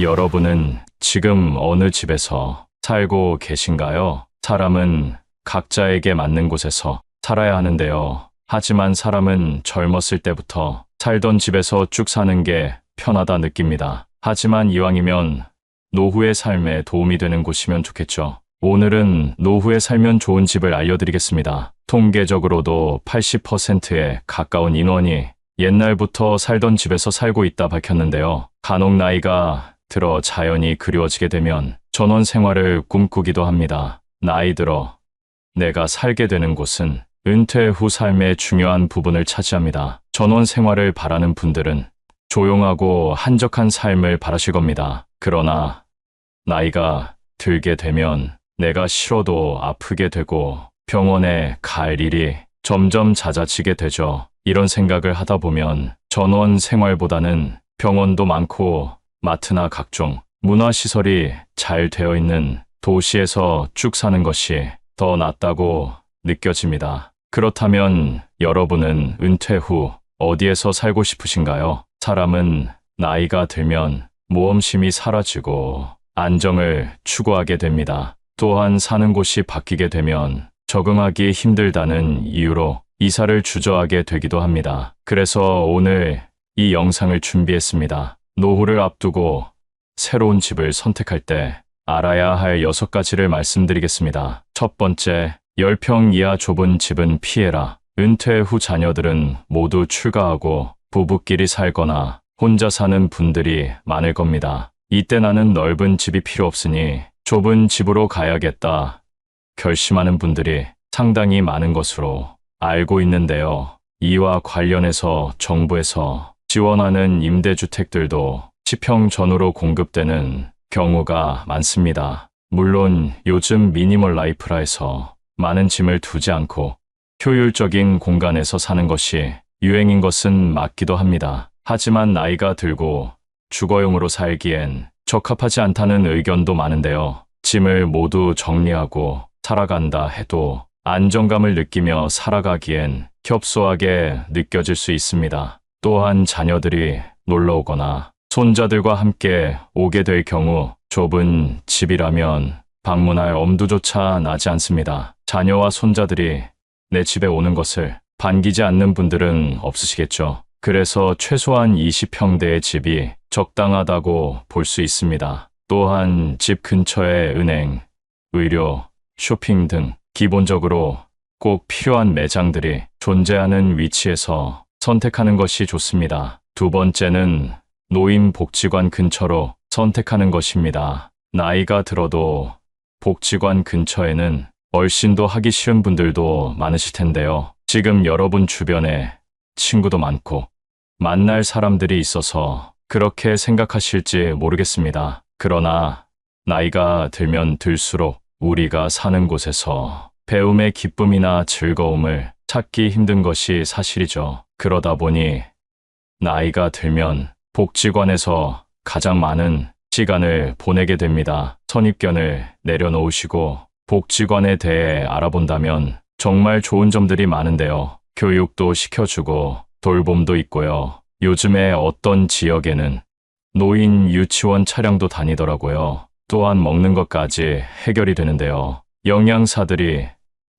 여러분은 지금 어느 집에서 살고 계신가요? 사람은 각자에게 맞는 곳에서 살아야 하는데요. 하지만 사람은 젊었을 때부터 살던 집에서 쭉 사는 게 편하다 느낍니다. 하지만 이왕이면 노후의 삶에 도움이 되는 곳이면 좋겠죠. 오늘은 노후에 살면 좋은 집을 알려드리겠습니다. 통계적으로도 80%에 가까운 인원이 옛날부터 살던 집에서 살고 있다 밝혔는데요. 간혹 나이가 들어 자연이 그리워지게 되면 전원 생활을 꿈꾸기도 합니다. 나이 들어 내가 살게 되는 곳은 은퇴 후 삶의 중요한 부분을 차지합니다. 전원 생활을 바라는 분들은 조용하고 한적한 삶을 바라실 겁니다. 그러나 나이가 들게 되면 내가 싫어도 아프게 되고 병원에 갈 일이 점점 잦아지게 되죠. 이런 생각을 하다 보면 전원 생활보다는 병원도 많고 마트나 각종 문화시설이 잘 되어 있는 도시에서 쭉 사는 것이 더 낫다고 느껴집니다. 그렇다면 여러분은 은퇴 후 어디에서 살고 싶으신가요? 사람은 나이가 들면 모험심이 사라지고 안정을 추구하게 됩니다. 또한 사는 곳이 바뀌게 되면 적응하기 힘들다는 이유로 이사를 주저하게 되기도 합니다. 그래서 오늘 이 영상을 준비했습니다. 노후를 앞두고 새로운 집을 선택할 때 알아야 할 6가지를 말씀드리겠습니다. 첫 번째, 10평 이하 좁은 집은 피해라. 은퇴 후 자녀들은 모두 출가하고 부부끼리 살거나 혼자 사는 분들이 많을 겁니다. 이때 나는 넓은 집이 필요 없으니 좁은 집으로 가야겠다 결심하는 분들이 상당히 많은 것으로 알고 있는데요. 이와 관련해서 정부에서 지원하는 임대주택들도 10평 전후로 공급되는 경우가 많습니다. 물론 요즘 미니멀 라이프라 해서 많은 짐을 두지 않고 효율적인 공간에서 사는 것이 유행인 것은 맞기도 합니다. 하지만 나이가 들고 주거용으로 살기엔 적합하지 않다는 의견도 많은데요. 짐을 모두 정리하고 살아간다 해도 안정감을 느끼며 살아가기엔 협소하게 느껴질 수 있습니다. 또한 자녀들이 놀러 오거나 손자들과 함께 오게 될 경우 좁은 집이라면 방문할 엄두조차 나지 않습니다. 자녀와 손자들이 내 집에 오는 것을 반기지 않는 분들은 없으시겠죠. 그래서 최소한 20평대의 집이 적당하다고 볼 수 있습니다. 또한 집 근처에 은행, 의료, 쇼핑 등 기본적으로 꼭 필요한 매장들이 존재하는 위치에서 선택하는 것이 좋습니다. 두 번째는 노인복지관 근처로 선택하는 것입니다. 나이가 들어도 복지관 근처에는 얼씬도 하기 싫은 분들도 많으실 텐데요. 지금 여러분 주변에 친구도 많고 만날 사람들이 있어서 그렇게 생각하실지 모르겠습니다. 그러나 나이가 들면 들수록 우리가 사는 곳에서 배움의 기쁨이나 즐거움을 찾기 힘든 것이 사실이죠. 그러다 보니 나이가 들면 복지관에서 가장 많은 시간을 보내게 됩니다. 선입견을 내려놓으시고 복지관에 대해 알아본다면 정말 좋은 점들이 많은데요. 교육도 시켜주고 돌봄도 있고요. 요즘에 어떤 지역에는 노인 유치원 차량도 다니더라고요. 또한 먹는 것까지 해결이 되는데요. 영양사들이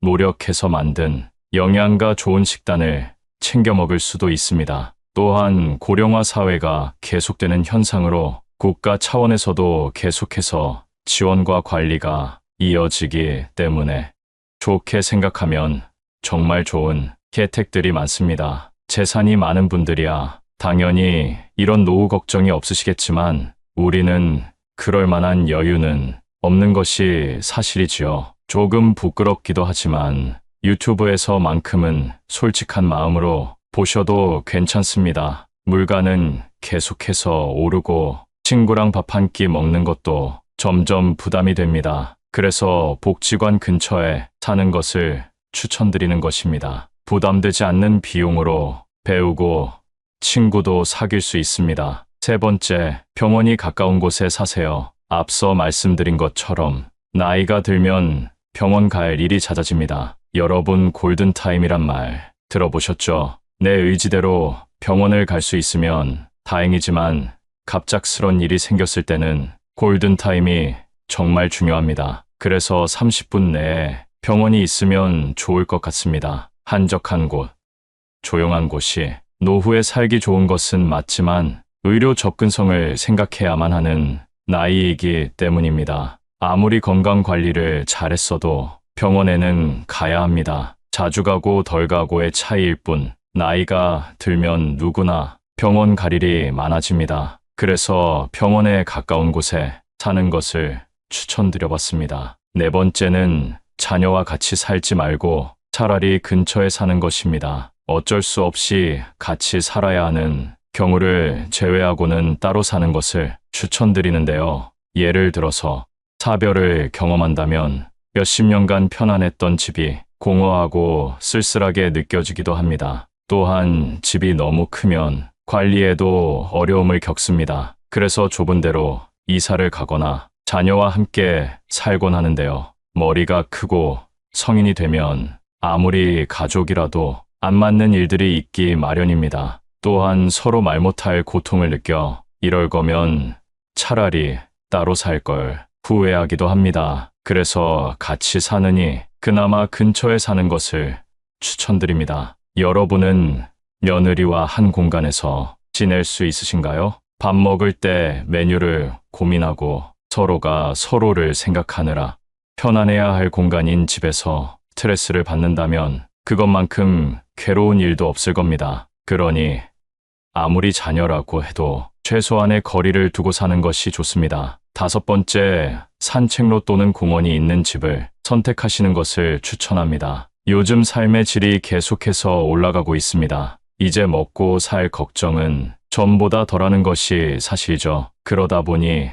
노력해서 만든 영양가 좋은 식단을 챙겨 먹을 수도 있습니다. 또한 고령화 사회가 계속되는 현상으로 국가 차원에서도 계속해서 지원과 관리가 이어지기 때문에 좋게 생각하면 정말 좋은 혜택들이 많습니다. 재산이 많은 분들이야 당연히 이런 노후 걱정이 없으시겠지만 우리는 그럴 만한 여유는 없는 것이 사실이지요. 조금 부끄럽기도 하지만 유튜브에서만큼은 솔직한 마음으로 보셔도 괜찮습니다. 물가는 계속해서 오르고 친구랑 밥 한 끼 먹는 것도 점점 부담이 됩니다. 그래서 복지관 근처에 사는 것을 추천드리는 것입니다. 부담되지 않는 비용으로 배우고 친구도 사귈 수 있습니다. 세 번째, 병원이 가까운 곳에 사세요. 앞서 말씀드린 것처럼 나이가 들면 병원 갈 일이 잦아집니다. 여러분 골든타임이란 말 들어보셨죠? 내 의지대로 병원을 갈 수 있으면 다행이지만 갑작스런 일이 생겼을 때는 골든타임이 정말 중요합니다. 그래서 30분 내에 병원이 있으면 좋을 것 같습니다. 한적한 곳, 조용한 곳이 노후에 살기 좋은 것은 맞지만 의료 접근성을 생각해야만 하는 나이이기 때문입니다. 아무리 건강 관리를 잘했어도 병원에는 가야 합니다. 자주 가고 덜 가고의 차이일 뿐, 나이가 들면 누구나 병원 갈 일이 많아집니다. 그래서 병원에 가까운 곳에 사는 것을 추천드려봤습니다. 네 번째는 자녀와 같이 살지 말고 차라리 근처에 사는 것입니다. 어쩔 수 없이 같이 살아야 하는 경우를 제외하고는 따로 사는 것을 추천드리는데요. 예를 들어서 사별을 경험한다면 몇십 년간 편안했던 집이 공허하고 쓸쓸하게 느껴지기도 합니다. 또한 집이 너무 크면 관리에도 어려움을 겪습니다. 그래서 좁은 데로 이사를 가거나 자녀와 함께 살곤 하는데요. 머리가 크고 성인이 되면 아무리 가족이라도 안 맞는 일들이 있기 마련입니다. 또한 서로 말 못할 고통을 느껴 이럴 거면 차라리 따로 살 걸 후회하기도 합니다. 그래서 같이 사느니 그나마 근처에 사는 것을 추천드립니다. 여러분은 며느리와 한 공간에서 지낼 수 있으신가요? 밥 먹을 때 메뉴를 고민하고 서로가 서로를 생각하느라 편안해야 할 공간인 집에서 스트레스를 받는다면 그것만큼 괴로운 일도 없을 겁니다. 그러니 아무리 자녀라고 해도 최소한의 거리를 두고 사는 것이 좋습니다. 다섯 번째, 산책로 또는 공원이 있는 집을 선택하시는 것을 추천합니다. 요즘 삶의 질이 계속해서 올라가고 있습니다. 이제 먹고 살 걱정은 전보다 덜하는 것이 사실이죠. 그러다 보니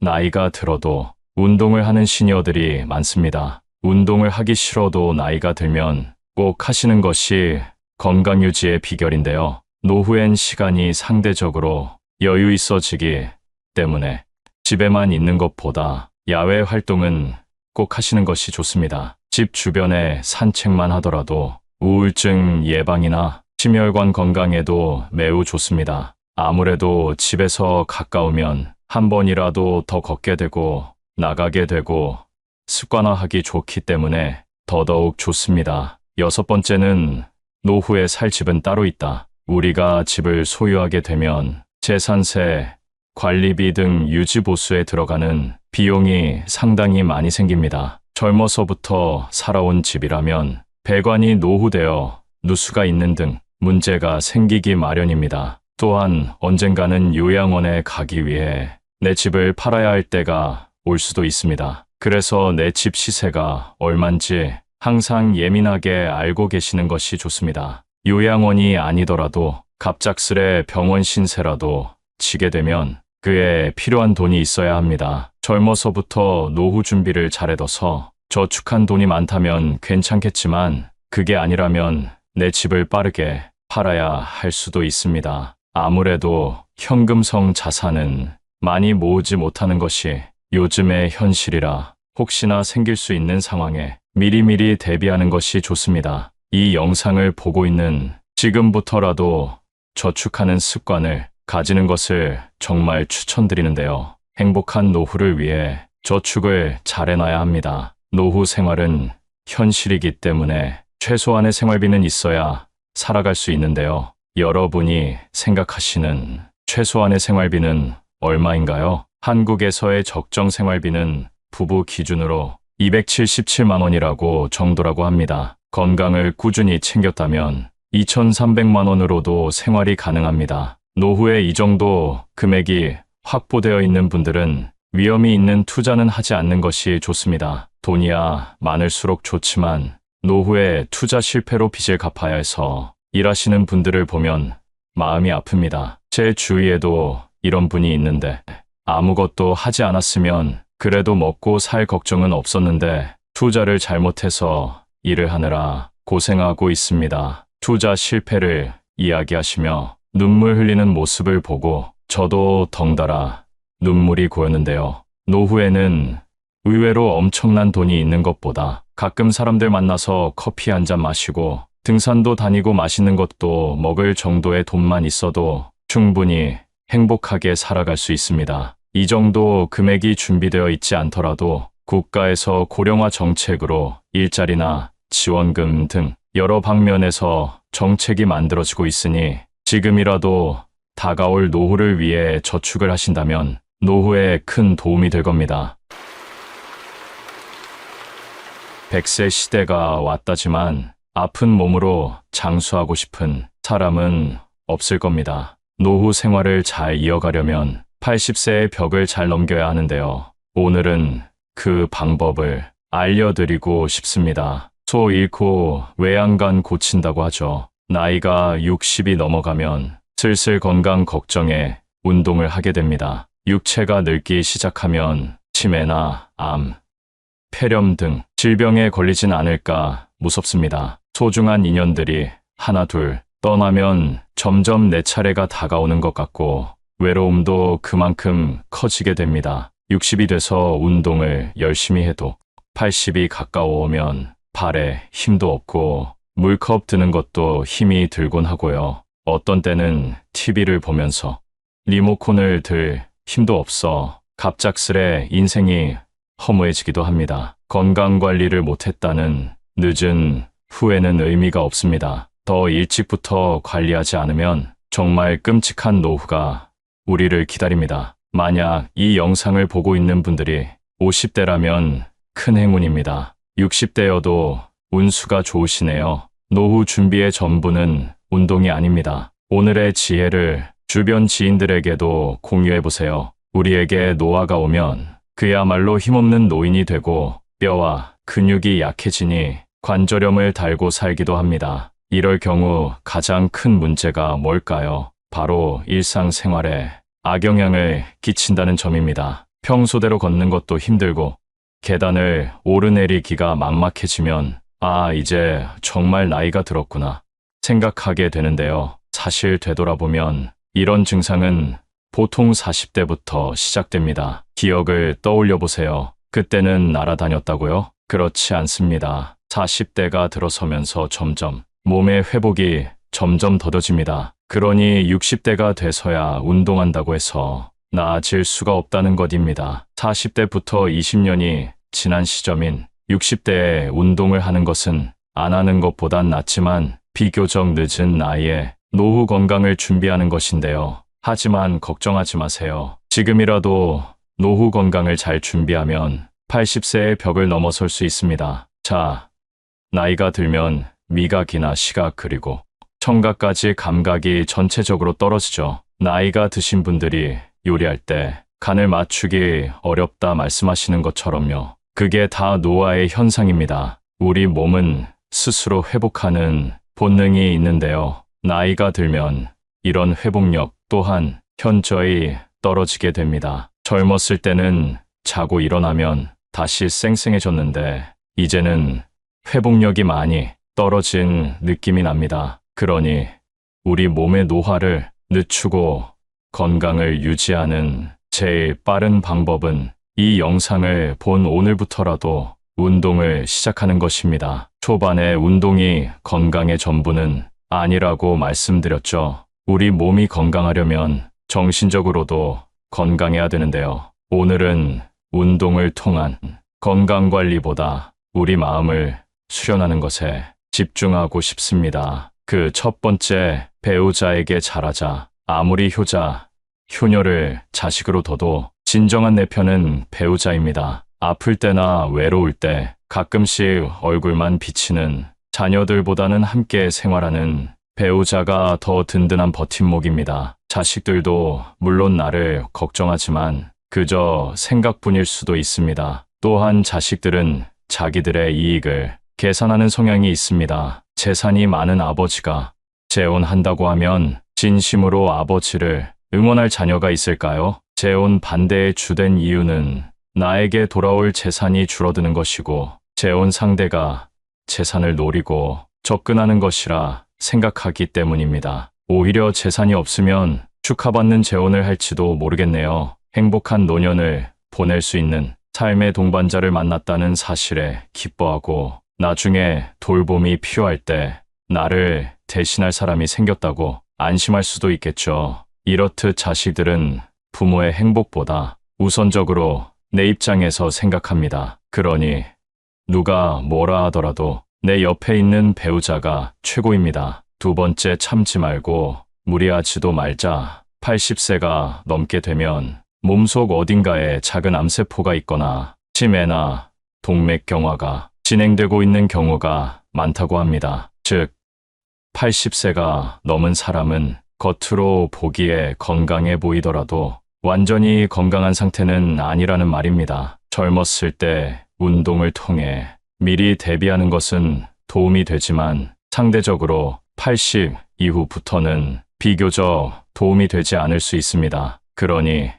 나이가 들어도 운동을 하는 시니어들이 많습니다. 운동을 하기 싫어도 나이가 들면 꼭 하시는 것이 건강 유지의 비결인데요. 노후엔 시간이 상대적으로 여유 있어지기 때문에 집에만 있는 것보다 야외 활동은 꼭 하시는 것이 좋습니다. 집 주변에 산책만 하더라도 우울증 예방이나 심혈관 건강에도 매우 좋습니다. 아무래도 집에서 가까우면 한 번이라도 더 걷게 되고 나가게 되고 습관화하기 좋기 때문에 더더욱 좋습니다. 여섯 번째는 노후에 살 집은 따로 있다. 우리가 집을 소유하게 되면 재산세, 관리비 등 유지보수에 들어가는 비용이 상당히 많이 생깁니다. 젊어서부터 살아온 집이라면 배관이 노후되어 누수가 있는 등 문제가 생기기 마련입니다. 또한 언젠가는 요양원에 가기 위해 내 집을 팔아야 할 때가 올 수도 있습니다. 그래서 내 집 시세가 얼만지 항상 예민하게 알고 계시는 것이 좋습니다. 요양원이 아니더라도 갑작스레 병원 신세라도 지게 되면 그에 필요한 돈이 있어야 합니다. 젊어서부터 노후 준비를 잘해둬서 저축한 돈이 많다면 괜찮겠지만 그게 아니라면 내 집을 빠르게 팔아야 할 수도 있습니다. 아무래도 현금성 자산은 많이 모으지 못하는 것이 요즘의 현실이라 혹시나 생길 수 있는 상황에 미리미리 대비하는 것이 좋습니다. 이 영상을 보고 있는 지금부터라도 저축하는 습관을 가지는 것을 정말 추천드리는데요. 행복한 노후를 위해 저축을 잘 해놔야 합니다. 노후 생활은 현실이기 때문에 최소한의 생활비는 있어야 살아갈 수 있는데요. 여러분이 생각하시는 최소한의 생활비는 얼마인가요? 한국에서의 적정 생활비는 부부 기준으로 277만 원이라고 정도라고 합니다. 건강을 꾸준히 챙겼다면 2,300만 원으로도 생활이 가능합니다. 노후에 이 정도 금액이 확보되어 있는 분들은 위험이 있는 투자는 하지 않는 것이 좋습니다. 돈이야 많을수록 좋지만 노후에 투자 실패로 빚을 갚아야 해서 일하시는 분들을 보면 마음이 아픕니다. 제 주위에도 이런 분이 있는데 아무것도 하지 않았으면 그래도 먹고 살 걱정은 없었는데 투자를 잘못해서 일을 하느라 고생하고 있습니다. 투자 실패를 이야기하시며 눈물 흘리는 모습을 보고 저도 덩달아 눈물이 고였는데요. 노후에는 의외로 엄청난 돈이 있는 것보다 가끔 사람들 만나서 커피 한 잔 마시고 등산도 다니고 맛있는 것도 먹을 정도의 돈만 있어도 충분히 행복하게 살아갈 수 있습니다. 이 정도 금액이 준비되어 있지 않더라도 국가에서 고령화 정책으로 일자리나 지원금 등 여러 방면에서 정책이 만들어지고 있으니 지금이라도 다가올 노후를 위해 저축을 하신다면 노후에 큰 도움이 될 겁니다. 100세 시대가 왔다지만 아픈 몸으로 장수하고 싶은 사람은 없을 겁니다. 노후 생활을 잘 이어가려면 80세의 벽을 잘 넘겨야 하는데요. 오늘은 그 방법을 알려드리고 싶습니다. 소 잃고 외양간 고친다고 하죠. 나이가 60이 넘어가면 슬슬 건강 걱정에 운동을 하게 됩니다. 육체가 늙기 시작하면 치매나 암, 폐렴 등 질병에 걸리진 않을까 무섭습니다. 소중한 인연들이 하나 둘 떠나면 점점 내 차례가 다가오는 것 같고 외로움도 그만큼 커지게 됩니다. 60이 돼서 운동을 열심히 해도 80이 가까워오면 발에 힘도 없고 물컵 드는 것도 힘이 들곤 하고요. 어떤 때는 TV를 보면서 리모컨을 들 힘도 없어 갑작스레 인생이 허무해지기도 합니다. 건강관리를 못했다는 늦은 후회는 의미가 없습니다. 더 일찍부터 관리하지 않으면 정말 끔찍한 노후가 우리를 기다립니다. 만약 이 영상을 보고 있는 분들이 50대라면 큰 행운입니다. 60대여도 운수가 좋으시네요. 노후 준비의 전부는 운동이 아닙니다. 오늘의 지혜를 주변 지인들에게도 공유해보세요. 우리에게 노화가 오면 그야말로 힘없는 노인이 되고 뼈와 근육이 약해지니 관절염을 달고 살기도 합니다. 이럴 경우 가장 큰 문제가 뭘까요? 바로 일상생활에 악영향을 끼친다는 점입니다. 평소대로 걷는 것도 힘들고 계단을 오르내리기가 막막해지면 이제 정말 나이가 들었구나 생각하게 되는데요. 사실 되돌아보면 이런 증상은 보통 40대부터 시작됩니다. 기억을 떠올려 보세요. 그때는 날아다녔다고요? 그렇지 않습니다. 40대가 들어서면서 점점 몸의 회복이 점점 더뎌집니다. 그러니 60대가 돼서야 운동한다고 해서 나아질 수가 없다는 것입니다. 40대부터 20년이 지난 시점인 60대에 운동을 하는 것은 안 하는 것보단 낫지만 비교적 늦은 나이에 노후 건강을 준비하는 것인데요. 하지만 걱정하지 마세요. 지금이라도 노후 건강을 잘 준비하면 80세의 벽을 넘어설 수 있습니다. 자, 나이가 들면 미각이나 시각 그리고 청각까지 감각이 전체적으로 떨어지죠. 나이가 드신 분들이 요리할 때 간을 맞추기 어렵다 말씀하시는 것처럼요. 그게 다 노화의 현상입니다. 우리 몸은 스스로 회복하는 본능이 있는데요. 나이가 들면 이런 회복력 또한 현저히 떨어지게 됩니다. 젊었을 때는 자고 일어나면 다시 쌩쌩해졌는데 이제는 회복력이 많이 떨어진 느낌이 납니다. 그러니 우리 몸의 노화를 늦추고 건강을 유지하는 제일 빠른 방법은 이 영상을 본 오늘부터라도 운동을 시작하는 것입니다. 초반에 운동이 건강의 전부는 아니라고 말씀드렸죠. 우리 몸이 건강하려면 정신적으로도 건강해야 되는데요. 오늘은 운동을 통한 건강관리보다 우리 마음을 수련하는 것에 집중하고 싶습니다. 그 첫 번째, 배우자에게 잘하자. 아무리 효자, 효녀를 자식으로 둬도 진정한 내 편은 배우자입니다. 아플 때나 외로울 때 가끔씩 얼굴만 비치는 자녀들보다는 함께 생활하는 배우자가 더 든든한 버팀목입니다. 자식들도 물론 나를 걱정하지만 그저 생각뿐일 수도 있습니다. 또한 자식들은 자기들의 이익을 계산하는 성향이 있습니다. 재산이 많은 아버지가 재혼한다고 하면 진심으로 아버지를 응원할 자녀가 있을까요? 재혼 반대의 주된 이유는 나에게 돌아올 재산이 줄어드는 것이고 재혼 상대가 재산을 노리고 접근하는 것이라 생각하기 때문입니다. 오히려 재산이 없으면 축하받는 재혼을 할지도 모르겠네요. 행복한 노년을 보낼 수 있는 삶의 동반자를 만났다는 사실에 기뻐하고 나중에 돌봄이 필요할 때 나를 대신할 사람이 생겼다고 안심할 수도 있겠죠. 이렇듯 자식들은 부모의 행복보다 우선적으로 내 입장에서 생각합니다. 그러니 누가 뭐라 하더라도 내 옆에 있는 배우자가 최고입니다. 두 번째, 참지 말고 무리하지도 말자. 80세가 넘게 되면 몸속 어딘가에 작은 암세포가 있거나 치매나 동맥경화가 진행되고 있는 경우가 많다고 합니다. 즉, 80세가 넘은 사람은 겉으로 보기에 건강해 보이더라도 완전히 건강한 상태는 아니라는 말입니다. 젊었을 때 운동을 통해 미리 대비하는 것은 도움이 되지만 상대적으로 80 이후부터는 비교적 도움이 되지 않을 수 있습니다. 그러니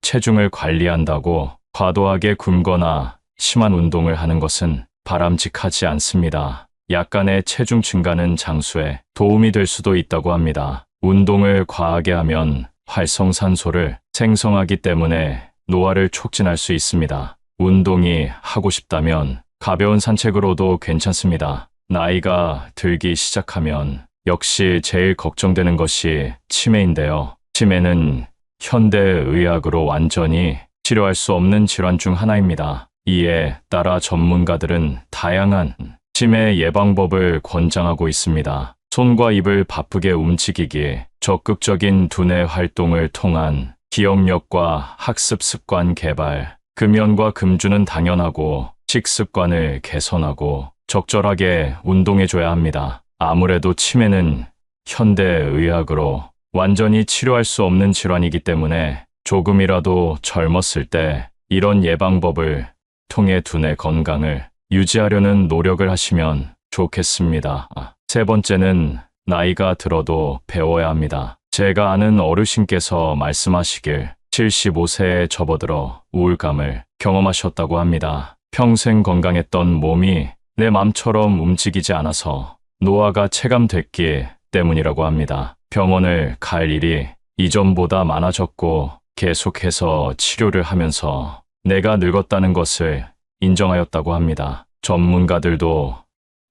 체중을 관리한다고 과도하게 굶거나 심한 운동을 하는 것은 바람직하지 않습니다. 약간의 체중 증가는 장수에 도움이 될 수도 있다고 합니다. 운동을 과하게 하면 활성산소를 생성하기 때문에 노화를 촉진할 수 있습니다. 운동이 하고 싶다면 가벼운 산책으로도 괜찮습니다. 나이가 들기 시작하면 역시 제일 걱정되는 것이 치매인데요. 치매는 현대의학으로 완전히 치료할 수 없는 질환 중 하나입니다. 이에 따라 전문가들은 다양한 치매 예방법을 권장하고 있습니다. 손과 입을 바쁘게 움직이기, 적극적인 두뇌 활동을 통한 기억력과 학습 습관 개발, 금연과 금주는 당연하고 식습관을 개선하고 적절하게 운동해줘야 합니다. 아무래도 치매는 현대의학으로 완전히 치료할 수 없는 질환이기 때문에 조금이라도 젊었을 때 이런 예방법을 통해 두뇌 건강을 유지하려는 노력을 하시면 좋겠습니다. 세 번째는 나이가 들어도 배워야 합니다. 제가 아는 어르신께서 말씀하시길 75세에 접어들어 우울감을 경험하셨다고 합니다. 평생 건강했던 몸이 내 맘처럼 움직이지 않아서 노화가 체감됐기 때문이라고 합니다. 병원을 갈 일이 이전보다 많아졌고 계속해서 치료를 하면서 내가 늙었다는 것을 인정하였다고 합니다. 전문가들도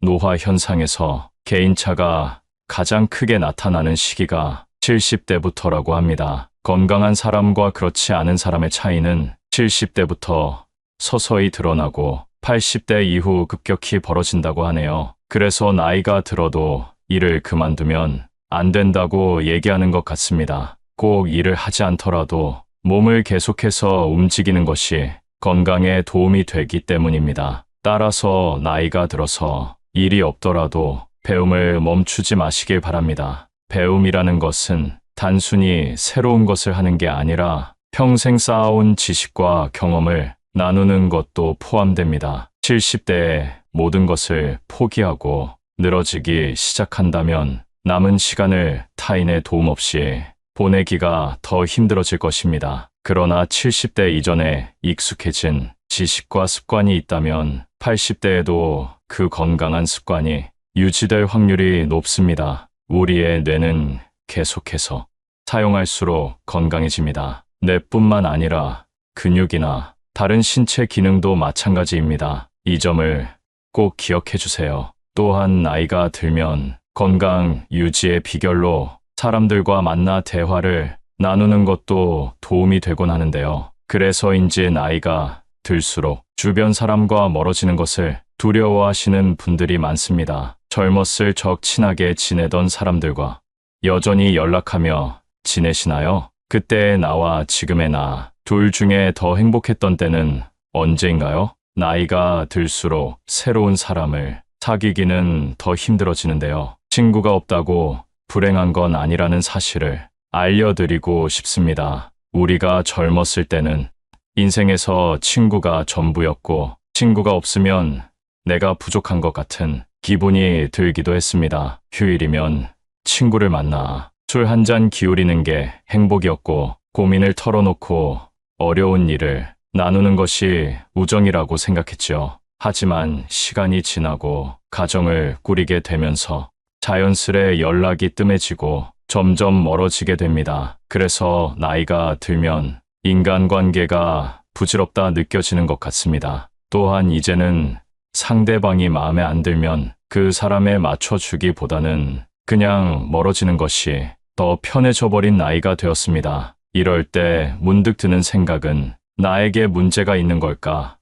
노화 현상에서 개인차가 가장 크게 나타나는 시기가 70대부터라고 합니다. 건강한 사람과 그렇지 않은 사람의 차이는 70대부터 서서히 드러나고 80대 이후 급격히 벌어진다고 하네요. 그래서 나이가 들어도 일을 그만두면 안 된다고 얘기하는 것 같습니다. 꼭 일을 하지 않더라도 몸을 계속해서 움직이는 것이 건강에 도움이 되기 때문입니다. 따라서 나이가 들어서 일이 없더라도 배움을 멈추지 마시길 바랍니다. 배움이라는 것은 단순히 새로운 것을 하는 게 아니라 평생 쌓아온 지식과 경험을 나누는 것도 포함됩니다. 70대에 모든 것을 포기하고 늘어지기 시작한다면 남은 시간을 타인의 도움 없이 보내기가 더 힘들어질 것입니다. 그러나 70대 이전에 익숙해진 지식과 습관이 있다면 80대에도 그 건강한 습관이 유지될 확률이 높습니다. 우리의 뇌는 계속해서 사용할수록 건강해집니다. 뇌뿐만 아니라 근육이나 다른 신체 기능도 마찬가지입니다. 이 점을 꼭 기억해 주세요. 또한 나이가 들면 건강 유지의 비결로 사람들과 만나 대화를 나누는 것도 도움이 되곤 하는데요. 그래서인지 나이가 들수록 주변 사람과 멀어지는 것을 두려워하시는 분들이 많습니다. 젊었을 적 친하게 지내던 사람들과 여전히 연락하며 지내시나요? 그때의 나와 지금의 나, 둘 중에 더 행복했던 때는 언제인가요? 나이가 들수록 새로운 사람을 사귀기는 더 힘들어지는데요. 친구가 없다고 불행한 건 아니라는 사실을 알려드리고 싶습니다. 우리가 젊었을 때는 인생에서 친구가 전부였고 친구가 없으면 내가 부족한 것 같은 기분이 들기도 했습니다. 휴일이면 친구를 만나 술 한 잔 기울이는 게 행복이었고 고민을 털어놓고 어려운 일을 나누는 것이 우정이라고 생각했죠. 하지만 시간이 지나고 가정을 꾸리게 되면서 자연스레 연락이 뜸해지고 점점 멀어지게 됩니다. 그래서 나이가 들면 인간관계가 부질없다 느껴지는 것 같습니다. 또한 이제는 상대방이 마음에 안 들면 그 사람에 맞춰주기보다는 그냥 멀어지는 것이 더 편해져 버린 나이가 되었습니다. 이럴 때 문득 드는 생각은 나에게 문제가 있는 걸까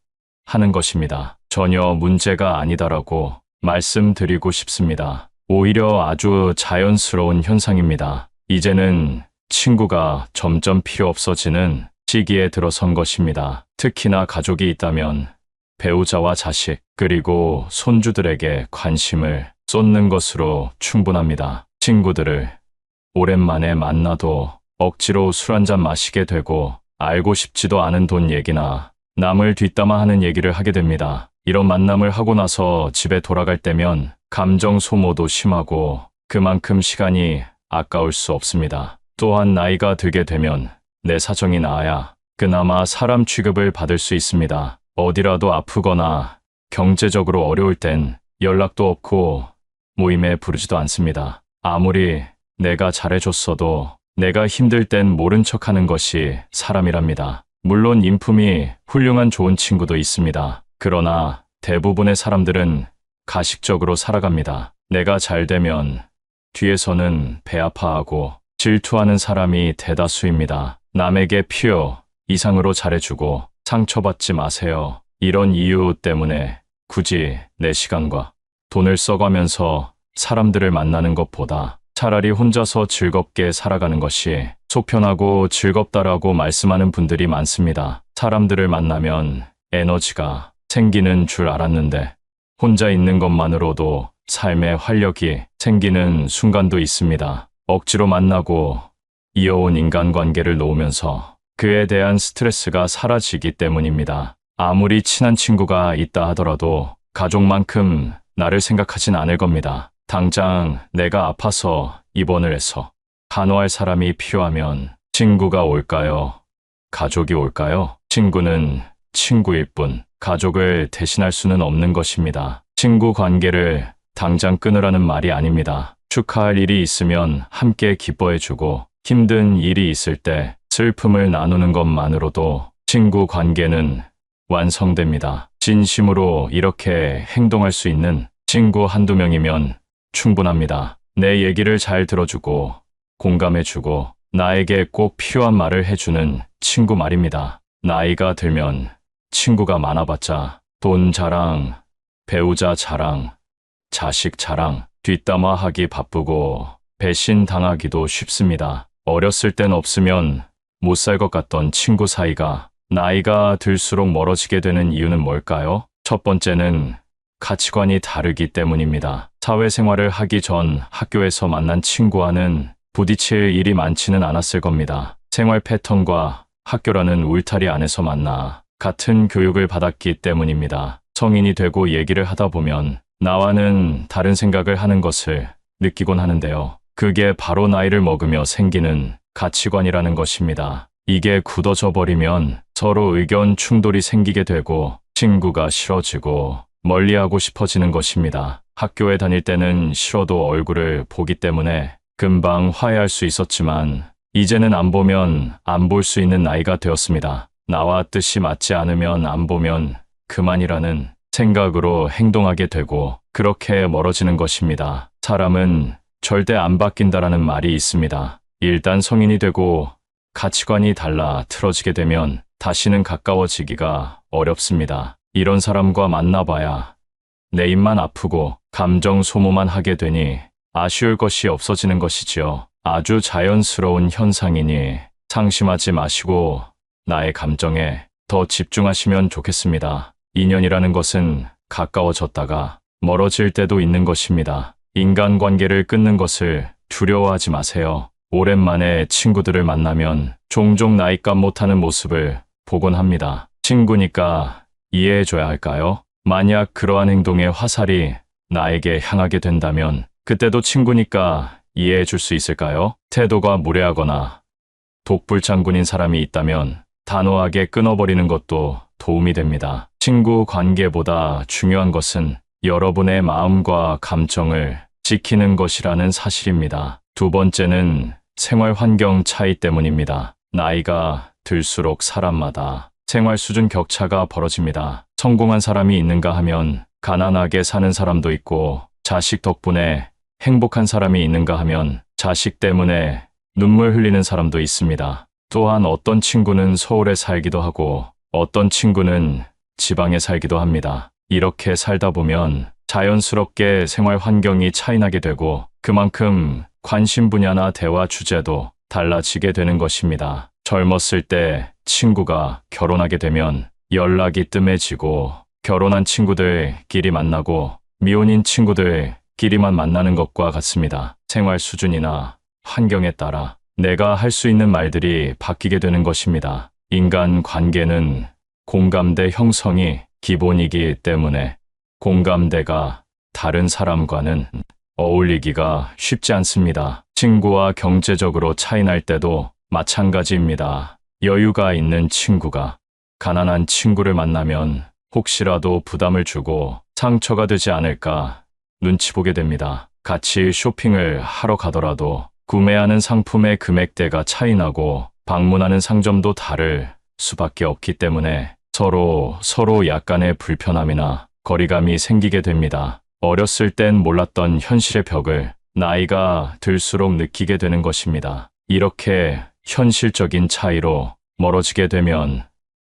하는 것입니다. 전혀 문제가 아니다라고 말씀드리고 싶습니다. 오히려 아주 자연스러운 현상입니다. 이제는 친구가 점점 필요 없어지는 시기에 들어선 것입니다. 특히나 가족이 있다면 배우자와 자식, 그리고 손주들에게 관심을 쏟는 것으로 충분합니다. 친구들을 오랜만에 만나도 억지로 술 한잔 마시게 되고 알고 싶지도 않은 돈 얘기나 남을 뒷담화 하는 얘기를 하게 됩니다. 이런 만남을 하고 나서 집에 돌아갈 때면 감정 소모도 심하고 그만큼 시간이 아까울 수 없습니다. 또한 나이가 들게 되면 내 사정이 나아야 그나마 사람 취급을 받을 수 있습니다. 어디라도 아프거나 경제적으로 어려울 땐 연락도 없고 모임에 부르지도 않습니다. 아무리 내가 잘해줬어도 내가 힘들 땐 모른 척하는 것이 사람이랍니다. 물론 인품이 훌륭한 좋은 친구도 있습니다. 그러나 대부분의 사람들은 가식적으로 살아갑니다. 내가 잘 되면 뒤에서는 배 아파하고 질투하는 사람이 대다수입니다. 남에게 필요 이상으로 잘해주고 상처받지 마세요. 이런 이유 때문에 굳이 내 시간과 돈을 써가면서 사람들을 만나는 것보다 차라리 혼자서 즐겁게 살아가는 것이 속 편하고 즐겁다라고 말씀하는 분들이 많습니다. 사람들을 만나면 에너지가 생기는 줄 알았는데 혼자 있는 것만으로도 삶에 활력이 생기는 순간도 있습니다. 억지로 만나고 이어온 인간관계를 놓으면서 그에 대한 스트레스가 사라지기 때문입니다. 아무리 친한 친구가 있다 하더라도 가족만큼 나를 생각하진 않을 겁니다. 당장 내가 아파서 입원을 해서 간호할 사람이 필요하면 친구가 올까요? 가족이 올까요? 친구는 친구일 뿐 가족을 대신할 수는 없는 것입니다. 친구 관계를 당장 끊으라는 말이 아닙니다. 축하할 일이 있으면 함께 기뻐해주고 힘든 일이 있을 때 슬픔을 나누는 것만으로도 친구 관계는 완성됩니다. 진심으로 이렇게 행동할 수 있는 친구 한두 명이면 충분합니다. 내 얘기를 잘 들어주고 공감해주고 나에게 꼭 필요한 말을 해주는 친구 말입니다. 나이가 들면 친구가 많아봤자 돈 자랑, 배우자 자랑, 자식 자랑, 뒷담화하기 바쁘고 배신당하기도 쉽습니다. 어렸을 땐 없으면 못 살 것 같던 친구 사이가 나이가 들수록 멀어지게 되는 이유는 뭘까요? 첫 번째는 가치관이 다르기 때문입니다. 사회생활을 하기 전 학교에서 만난 친구와는 부딪힐 일이 많지는 않았을 겁니다. 생활 패턴과 학교라는 울타리 안에서 만나 같은 교육을 받았기 때문입니다. 성인이 되고 얘기를 하다 보면 나와는 다른 생각을 하는 것을 느끼곤 하는데요. 그게 바로 나이를 먹으며 생기는 가치관이라는 것입니다. 이게 굳어져 버리면 서로 의견 충돌이 생기게 되고 친구가 싫어지고 멀리하고 싶어지는 것입니다. 학교에 다닐 때는 싫어도 얼굴을 보기 때문에 금방 화해할 수 있었지만 이제는 안 보면 안 볼 수 있는 나이가 되었습니다. 나와 뜻이 맞지 않으면 안 보면 그만이라는 생각으로 행동하게 되고 그렇게 멀어지는 것입니다. 사람은 절대 안 바뀐다라는 말이 있습니다. 일단 성인이 되고 가치관이 달라 틀어지게 되면 다시는 가까워지기가 어렵습니다. 이런 사람과 만나봐야 내 입만 아프고 감정 소모만 하게 되니 아쉬울 것이 없어지는 것이지요. 아주 자연스러운 현상이니 상심하지 마시고 나의 감정에 더 집중하시면 좋겠습니다. 인연이라는 것은 가까워졌다가 멀어질 때도 있는 것입니다. 인간관계를 끊는 것을 두려워하지 마세요. 오랜만에 친구들을 만나면 종종 나이값 못하는 모습을 보곤 합니다. 친구니까 이해해줘야 할까요? 만약 그러한 행동의 화살이 나에게 향하게 된다면 그때도 친구니까 이해해줄 수 있을까요? 태도가 무례하거나 독불장군인 사람이 있다면 단호하게 끊어버리는 것도 도움이 됩니다. 친구 관계보다 중요한 것은 여러분의 마음과 감정을 지키는 것이라는 사실입니다. 두 번째는 생활 환경 차이 때문입니다. 나이가 들수록 사람마다 생활 수준 격차가 벌어집니다. 성공한 사람이 있는가 하면 가난하게 사는 사람도 있고 자식 덕분에 행복한 사람이 있는가 하면 자식 때문에 눈물 흘리는 사람도 있습니다. 또한 어떤 친구는 서울에 살기도 하고 어떤 친구는 지방에 살기도 합니다. 이렇게 살다 보면 자연스럽게 생활 환경이 차이나게 되고 그만큼 관심 분야나 대화 주제도 달라지게 되는 것입니다. 젊었을 때 친구가 결혼하게 되면 연락이 뜸해지고 결혼한 친구들끼리 만나고 미혼인 친구들끼리만 만나는 것과 같습니다. 생활 수준이나 환경에 따라 내가 할 수 있는 말들이 바뀌게 되는 것입니다. 인간 관계는 공감대 형성이 기본이기 때문에 공감대가 다른 사람과는 어울리기가 쉽지 않습니다. 친구와 경제적으로 차이 날 때도 마찬가지입니다. 여유가 있는 친구가 가난한 친구를 만나면 혹시라도 부담을 주고 상처가 되지 않을까 눈치 보게 됩니다. 같이 쇼핑을 하러 가더라도 구매하는 상품의 금액대가 차이나고 방문하는 상점도 다를 수밖에 없기 때문에 서로 약간의 불편함이나 거리감이 생기게 됩니다. 어렸을 땐 몰랐던 현실의 벽을 나이가 들수록 느끼게 되는 것입니다. 이렇게 현실적인 차이로 멀어지게 되면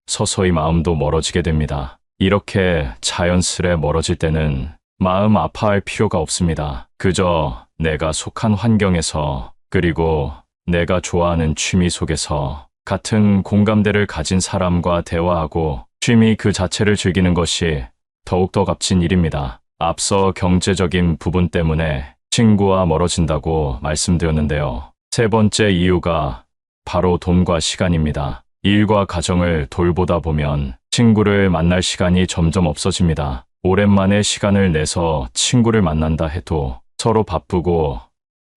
서서히 마음도 멀어지게 됩니다. 이렇게 자연스레 멀어질 때는 마음 아파할 필요가 없습니다. 그저 내가 속한 환경에서 그리고 내가 좋아하는 취미 속에서 같은 공감대를 가진 사람과 대화하고 취미 그 자체를 즐기는 것이 더욱더 값진 일입니다. 앞서 경제적인 부분 때문에 친구와 멀어진다고 말씀드렸는데요. 세 번째 이유가 바로 돈과 시간입니다. 일과 가정을 돌보다 보면 친구를 만날 시간이 점점 없어집니다. 오랜만에 시간을 내서 친구를 만난다 해도 서로 바쁘고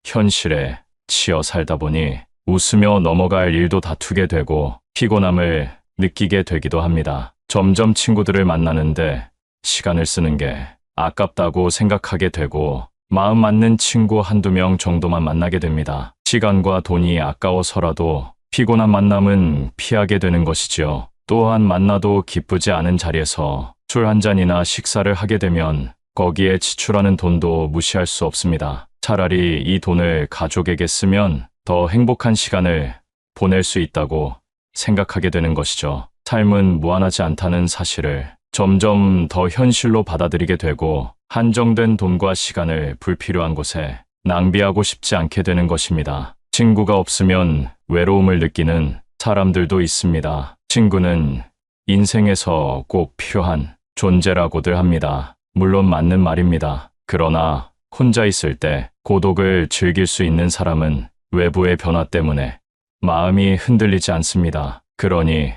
현실에 치여 살다 보니 웃으며 넘어갈 일도 다투게 되고 피곤함을 느끼게 되기도 합니다. 점점 친구들을 만나는데 시간을 쓰는 게 아깝다고 생각하게 되고 마음 맞는 친구 한두 명 정도만 만나게 됩니다. 시간과 돈이 아까워서라도 피곤한 만남은 피하게 되는 것이지요. 또한 만나도 기쁘지 않은 자리에서 술 한 잔이나 식사를 하게 되면 거기에 지출하는 돈도 무시할 수 없습니다. 차라리 이 돈을 가족에게 쓰면 더 행복한 시간을 보낼 수 있다고 생각하게 되는 것이죠. 삶은 무한하지 않다는 사실을 점점 더 현실로 받아들이게 되고 한정된 돈과 시간을 불필요한 곳에 낭비하고 싶지 않게 되는 것입니다. 친구가 없으면 외로움을 느끼는 사람들도 있습니다. 친구는 인생에서 꼭 필요한 존재라고들 합니다. 물론 맞는 말입니다. 그러나 혼자 있을 때 고독을 즐길 수 있는 사람은 외부의 변화 때문에 마음이 흔들리지 않습니다. 그러니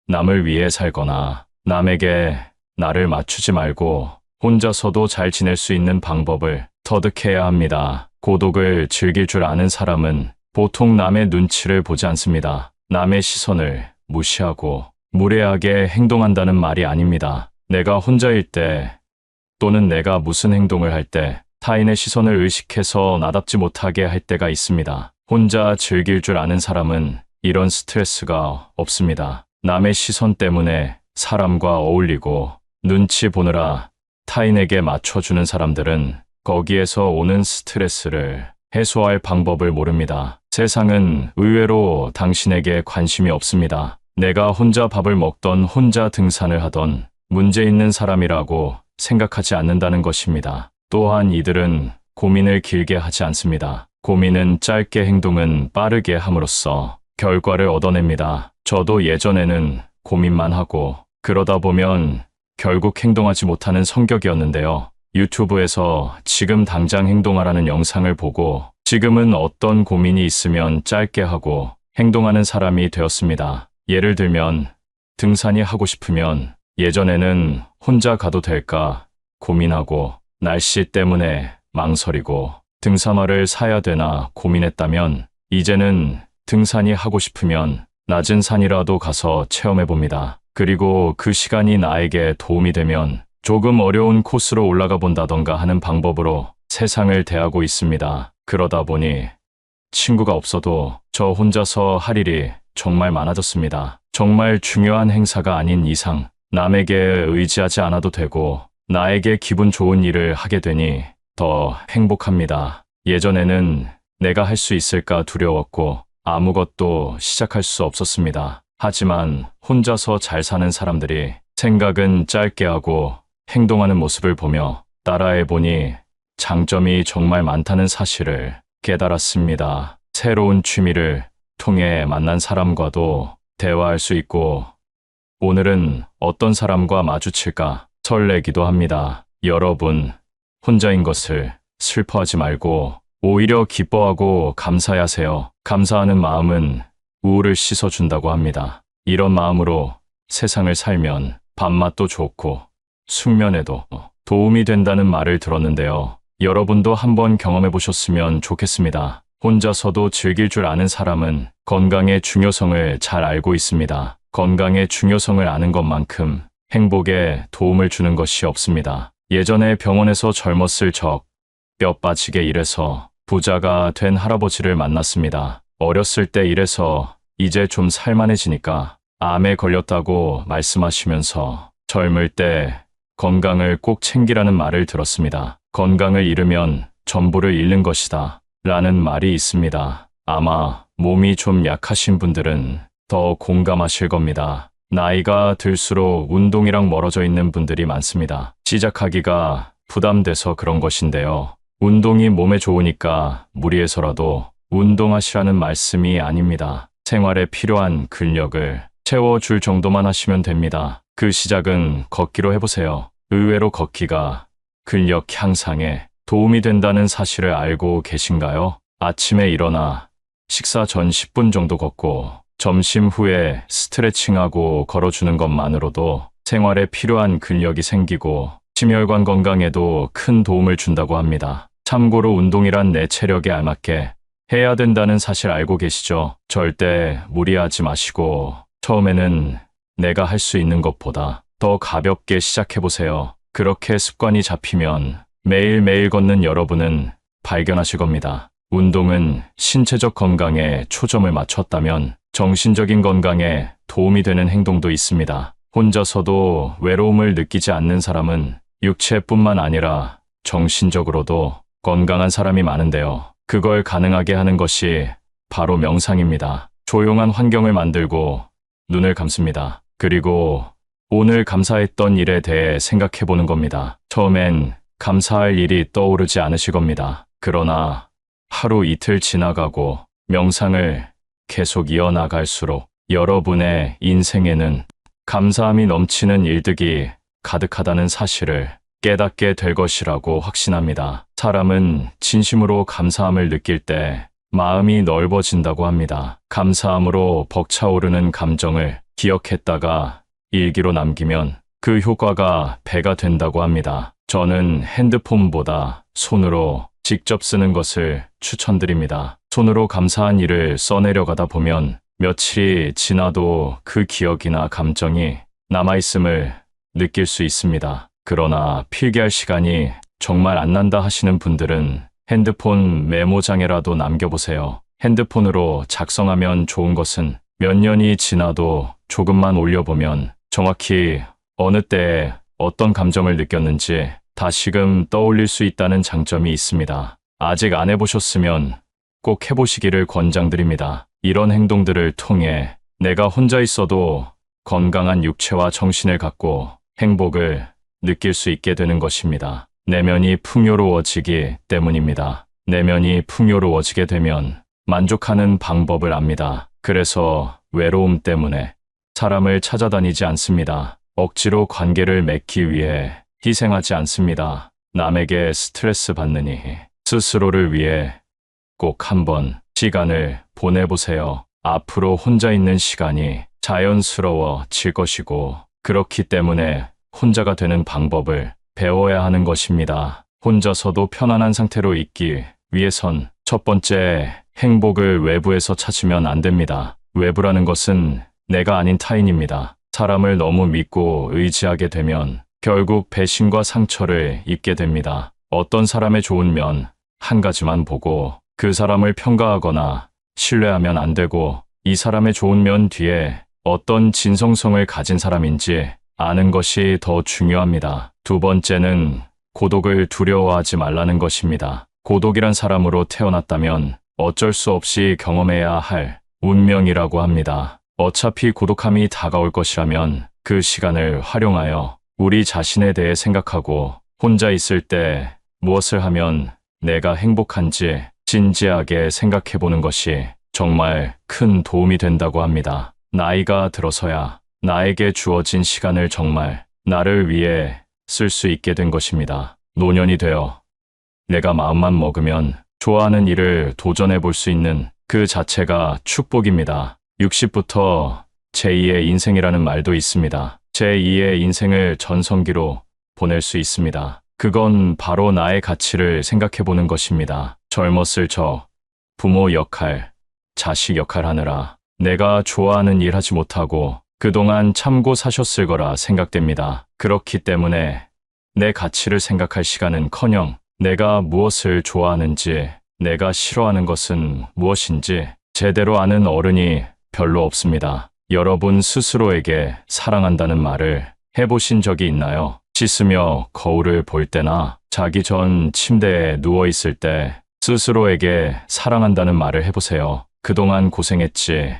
남을 위해 살거나 남에게 나를 맞추지 말고 혼자서도 잘 지낼 수 있는 방법을 터득해야 합니다. 고독을 즐길 줄 아는 사람은 보통 남의 눈치를 보지 않습니다. 남의 시선을 무시하고 무례하게 행동한다는 말이 아닙니다. 내가 혼자일 때 또는 내가 무슨 행동을 할 때 타인의 시선을 의식해서 나답지 못하게 할 때가 있습니다. 혼자 즐길 줄 아는 사람은 이런 스트레스가 없습니다. 남의 시선 때문에 사람과 어울리고 눈치 보느라 타인에게 맞춰주는 사람들은 거기에서 오는 스트레스를 해소할 방법을 모릅니다. 세상은 의외로 당신에게 관심이 없습니다. 내가 혼자 밥을 먹던 혼자 등산을 하던 문제 있는 사람이라고 생각하지 않는다는 것입니다. 또한 이들은 고민을 길게 하지 않습니다. 고민은 짧게 행동은 빠르게 함으로써 결과를 얻어냅니다. 저도 예전에는 고민만 하고 그러다 보면 결국 행동하지 못하는 성격이었는데요. 유튜브에서 지금 당장 행동하라는 영상을 보고 지금은 어떤 고민이 있으면 짧게 하고 행동하는 사람이 되었습니다. 예를 들면 등산이 하고 싶으면 예전에는 혼자 가도 될까 고민하고 날씨 때문에 망설이고 등산화를 사야 되나 고민했다면 이제는 등산이 하고 싶으면 낮은 산이라도 가서 체험해봅니다. 그리고 그 시간이 나에게 도움이 되면 조금 어려운 코스로 올라가 본다던가 하는 방법으로 세상을 대하고 있습니다. 그러다 보니 친구가 없어도 저 혼자서 할 일이 정말 많아졌습니다. 정말 중요한 행사가 아닌 이상 남에게 의지하지 않아도 되고 나에게 기분 좋은 일을 하게 되니 더 행복합니다. 예전에는 내가 할 수 있을까 두려웠고 아무것도 시작할 수 없었습니다. 하지만 혼자서 잘 사는 사람들이 생각은 짧게 하고 행동하는 모습을 보며 따라해 보니 장점이 정말 많다는 사실을 깨달았습니다. 새로운 취미를 통해 만난 사람과도 대화할 수 있고 오늘은 어떤 사람과 마주칠까 설레기도 합니다. 여러분, 혼자인 것을 슬퍼하지 말고 오히려 기뻐하고 감사하세요. 감사하는 마음은 우울을 씻어준다고 합니다. 이런 마음으로 세상을 살면 밥맛도 좋고 숙면에도 도움이 된다는 말을 들었는데요. 여러분도 한번 경험해 보셨으면 좋겠습니다. 혼자서도 즐길 줄 아는 사람은 건강의 중요성을 잘 알고 있습니다. 건강의 중요성을 아는 것만큼 행복에 도움을 주는 것이 없습니다. 예전에 병원에서 젊었을 적 뼈 빠지게 일해서 부자가 된 할아버지를 만났습니다. 어렸을 때 일해서 이제 좀 살만해지니까 암에 걸렸다고 말씀하시면서 젊을 때 건강을 꼭 챙기라는 말을 들었습니다. 건강을 잃으면 전부를 잃는 것이다 라는 말이 있습니다. 아마 몸이 좀 약하신 분들은 더 공감하실 겁니다. 나이가 들수록 운동이랑 멀어져 있는 분들이 많습니다. 시작하기가 부담돼서 그런 것인데요. 운동이 몸에 좋으니까 무리해서라도 운동하시라는 말씀이 아닙니다. 생활에 필요한 근력을 채워줄 정도만 하시면 됩니다. 그 시작은 걷기로 해보세요. 의외로 걷기가 근력 향상에 도움이 된다는 사실을 알고 계신가요? 아침에 일어나 식사 전 10분 정도 걷고 점심 후에 스트레칭하고 걸어주는 것만으로도 생활에 필요한 근력이 생기고 심혈관 건강에도 큰 도움을 준다고 합니다. 참고로 운동이란 내 체력에 알맞게 해야 된다는 사실 알고 계시죠? 절대 무리하지 마시고 처음에는 내가 할 수 있는 것보다 더 가볍게 시작해보세요. 그렇게 습관이 잡히면 매일매일 걷는 여러분은 발견하실 겁니다. 운동은 신체적 건강에 초점을 맞췄다면 정신적인 건강에 도움이 되는 행동도 있습니다. 혼자서도 외로움을 느끼지 않는 사람은 육체뿐만 아니라 정신적으로도 건강한 사람이 많은데요. 그걸 가능하게 하는 것이 바로 명상입니다. 조용한 환경을 만들고 눈을 감습니다. 그리고 오늘 감사했던 일에 대해 생각해 보는 겁니다. 처음엔 감사할 일이 떠오르지 않으실 겁니다. 그러나 하루 이틀 지나가고 명상을 계속 이어나갈수록 여러분의 인생에는 감사함이 넘치는 일들이 가득하다는 사실을 깨닫게 될 것이라고 확신합니다. 사람은 진심으로 감사함을 느낄 때 마음이 넓어진다고 합니다. 감사함으로 벅차오르는 감정을 기억했다가 일기로 남기면 그 효과가 배가 된다고 합니다. 저는 핸드폰보다 손으로 직접 쓰는 것을 추천드립니다. 손으로 감사한 일을 써내려가다 보면 며칠이 지나도 그 기억이나 감정이 남아있음을 느낄 수 있습니다. 그러나 필기할 시간이 정말 안 난다 하시는 분들은 핸드폰 메모장에라도 남겨보세요. 핸드폰으로 작성하면 좋은 것은 몇 년이 지나도 조금만 올려보면 정확히 어느 때에 어떤 감정을 느꼈는지 다시금 떠올릴 수 있다는 장점이 있습니다. 아직 안 해보셨으면 꼭 해보시기를 권장드립니다. 이런 행동들을 통해 내가 혼자 있어도 건강한 육체와 정신을 갖고 행복을 느낄 수 있게 되는 것입니다. 내면이 풍요로워지기 때문입니다. 내면이 풍요로워지게 되면 만족하는 방법을 압니다. 그래서 외로움 때문에 사람을 찾아다니지 않습니다. 억지로 관계를 맺기 위해 희생하지 않습니다. 남에게 스트레스 받느니 스스로를 위해 꼭 한번 시간을 보내보세요. 앞으로 혼자 있는 시간이 자연스러워질 것이고 그렇기 때문에 혼자가 되는 방법을 배워야 하는 것입니다. 혼자서도 편안한 상태로 있기 위해선 첫 번째, 행복을 외부에서 찾으면 안 됩니다. 외부라는 것은 내가 아닌 타인입니다. 사람을 너무 믿고 의지하게 되면 결국 배신과 상처를 입게 됩니다. 어떤 사람의 좋은 면 한 가지만 보고 그 사람을 평가하거나 신뢰하면 안 되고 이 사람의 좋은 면 뒤에 어떤 진성성을 가진 사람인지 아는 것이 더 중요합니다. 두 번째는 고독을 두려워하지 말라는 것입니다. 고독이란 사람으로 태어났다면 어쩔 수 없이 경험해야 할 운명이라고 합니다. 어차피 고독함이 다가올 것이라면 그 시간을 활용하여 우리 자신에 대해 생각하고 혼자 있을 때 무엇을 하면 내가 행복한지 진지하게 생각해 보는 것이 정말 큰 도움이 된다고 합니다. 나이가 들어서야 나에게 주어진 시간을 정말 나를 위해 쓸 수 있게 된 것입니다. 노년이 되어 내가 마음만 먹으면 좋아하는 일을 도전해 볼 수 있는 그 자체가 축복입니다. 60부터 제2의 인생이라는 말도 있습니다. 제2의 인생을 전성기로 보낼 수 있습니다. 그건 바로 나의 가치를 생각해 보는 것입니다. 젊었을 적 부모 역할, 자식 역할 하느라 내가 좋아하는 일 하지 못하고 그동안 참고 사셨을 거라 생각됩니다. 그렇기 때문에 내 가치를 생각할 시간은커녕 내가 무엇을 좋아하는지, 내가 싫어하는 것은 무엇인지 제대로 아는 어른이 별로 없습니다. 여러분 스스로에게 사랑한다는 말을 해보신 적이 있나요? 씻으며 거울을 볼 때나 자기 전 침대에 누워 있을 때 스스로에게 사랑한다는 말을 해보세요. 그동안 고생했지.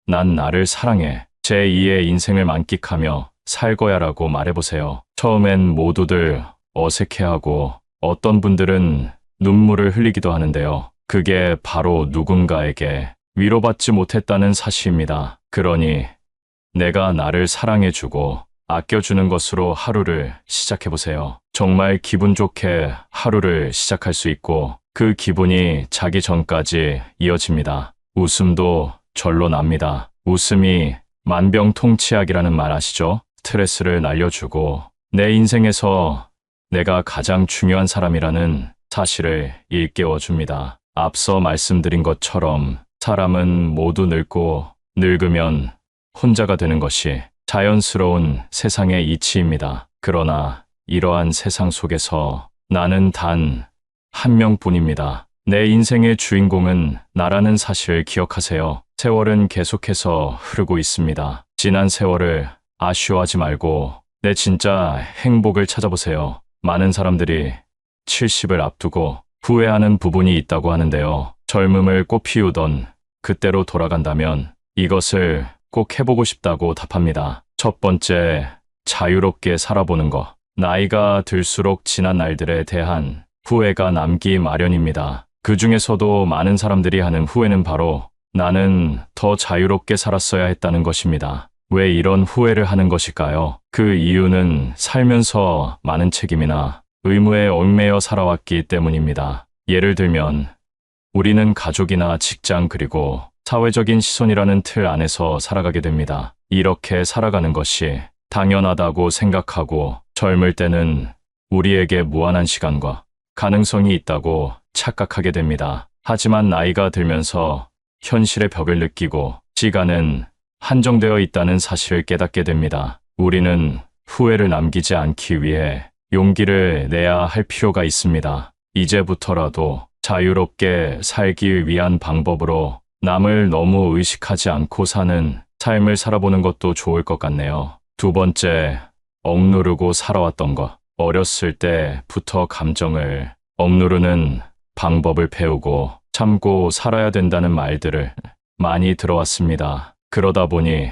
난 나를 사랑해. 제2의 인생을 만끽하며 살 거야 라고 말해보세요. 처음엔 모두들 어색해하고 어떤 분들은 눈물을 흘리기도 하는데요. 그게 바로 누군가에게 위로받지 못했다는 사실입니다. 그러니 내가 나를 사랑해주고 아껴주는 것으로 하루를 시작해보세요. 정말 기분 좋게 하루를 시작할 수 있고 그 기분이 자기 전까지 이어집니다. 웃음도 절로 납니다. 웃음이 만병통치약이라는 말 아시죠? 스트레스를 날려주고 내 인생에서 내가 가장 중요한 사람이라는 사실을 일깨워줍니다. 앞서 말씀드린 것처럼 사람은 모두 늙고 늙으면 혼자가 되는 것이 자연스러운 세상의 이치입니다. 그러나 이러한 세상 속에서 나는 단 한 명뿐입니다. 내 인생의 주인공은 나라는 사실을 기억하세요. 세월은 계속해서 흐르고 있습니다. 지난 세월을 아쉬워하지 말고 내 진짜 행복을 찾아보세요. 많은 사람들이 70을 앞두고 후회하는 부분이 있다고 하는데요. 젊음을 꽃피우던 그때로 돌아간다면 이것을 꼭 해보고 싶다고 답합니다. 첫 번째, 자유롭게 살아보는 것. 나이가 들수록 지난 날들에 대한 후회가 남기 마련입니다. 그 중에서도 많은 사람들이 하는 후회는 바로 나는 더 자유롭게 살았어야 했다는 것입니다. 왜 이런 후회를 하는 것일까요? 그 이유는 살면서 많은 책임이나 의무에 얽매여 살아왔기 때문입니다. 예를 들면 우리는 가족이나 직장 그리고 사회적인 시선이라는 틀 안에서 살아가게 됩니다. 이렇게 살아가는 것이 당연하다고 생각하고 젊을 때는 우리에게 무한한 시간과 가능성이 있다고 착각하게 됩니다. 하지만 나이가 들면서 현실의 벽을 느끼고 시간은 한정되어 있다는 사실을 깨닫게 됩니다. 우리는 후회를 남기지 않기 위해 용기를 내야 할 필요가 있습니다. 이제부터라도 자유롭게 살기 위한 방법으로 남을 너무 의식하지 않고 사는 삶을 살아보는 것도 좋을 것 같네요. 두 번째, 억누르고 살아왔던 것. 어렸을 때부터 감정을 억누르는 방법을 배우고 참고 살아야 된다는 말들을 많이 들어왔습니다. 그러다 보니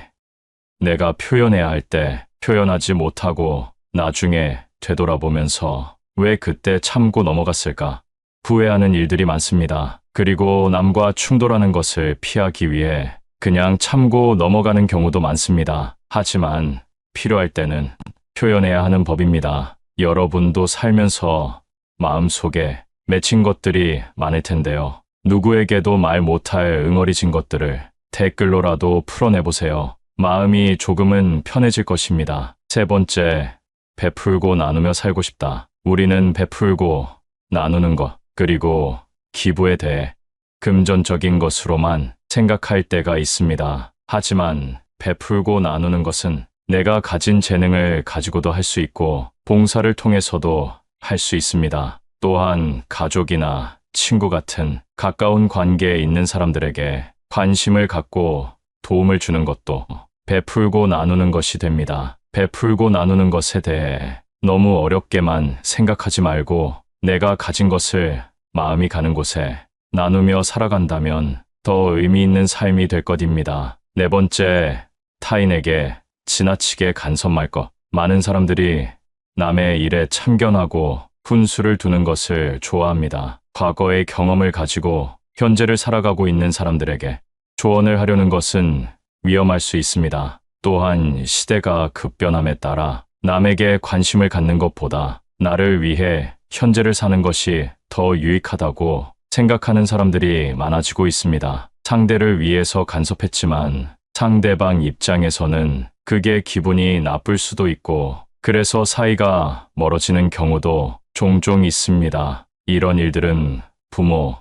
내가 표현해야 할 때 표현하지 못하고 나중에 되돌아보면서 왜 그때 참고 넘어갔을까 후회하는 일들이 많습니다. 그리고 남과 충돌하는 것을 피하기 위해 그냥 참고 넘어가는 경우도 많습니다. 하지만 필요할 때는 표현해야 하는 법입니다. 여러분도 살면서 마음속에 맺힌 것들이 많을 텐데요. 누구에게도 말 못할 응어리진 것들을 댓글로라도 풀어내보세요. 마음이 조금은 편해질 것입니다. 세 번째, 베풀고 나누며 살고 싶다. 우리는 베풀고 나누는 것, 그리고 기부에 대해 금전적인 것으로만 생각할 때가 있습니다. 하지만 베풀고 나누는 것은 내가 가진 재능을 가지고도 할 수 있고 봉사를 통해서도 할 수 있습니다. 또한 가족이나 친구 같은 가까운 관계에 있는 사람들에게 관심을 갖고 도움을 주는 것도 베풀고 나누는 것이 됩니다. 베풀고 나누는 것에 대해 너무 어렵게만 생각하지 말고 내가 가진 것을 마음이 가는 곳에 나누며 살아간다면 더 의미 있는 삶이 될 것입니다. 네 번째, 타인에게 지나치게 간섭할 것. 많은 사람들이 남의 일에 참견하고 훈수를 두는 것을 좋아합니다. 과거의 경험을 가지고 현재를 살아가고 있는 사람들에게 조언을 하려는 것은 위험할 수 있습니다. 또한 시대가 급변함에 따라 남에게 관심을 갖는 것보다 나를 위해 현재를 사는 것이 더 유익하다고 생각하는 사람들이 많아지고 있습니다. 상대를 위해서 간섭했지만 상대방 입장에서는 그게 기분이 나쁠 수도 있고 그래서 사이가 멀어지는 경우도 종종 있습니다. 이런 일들은 부모,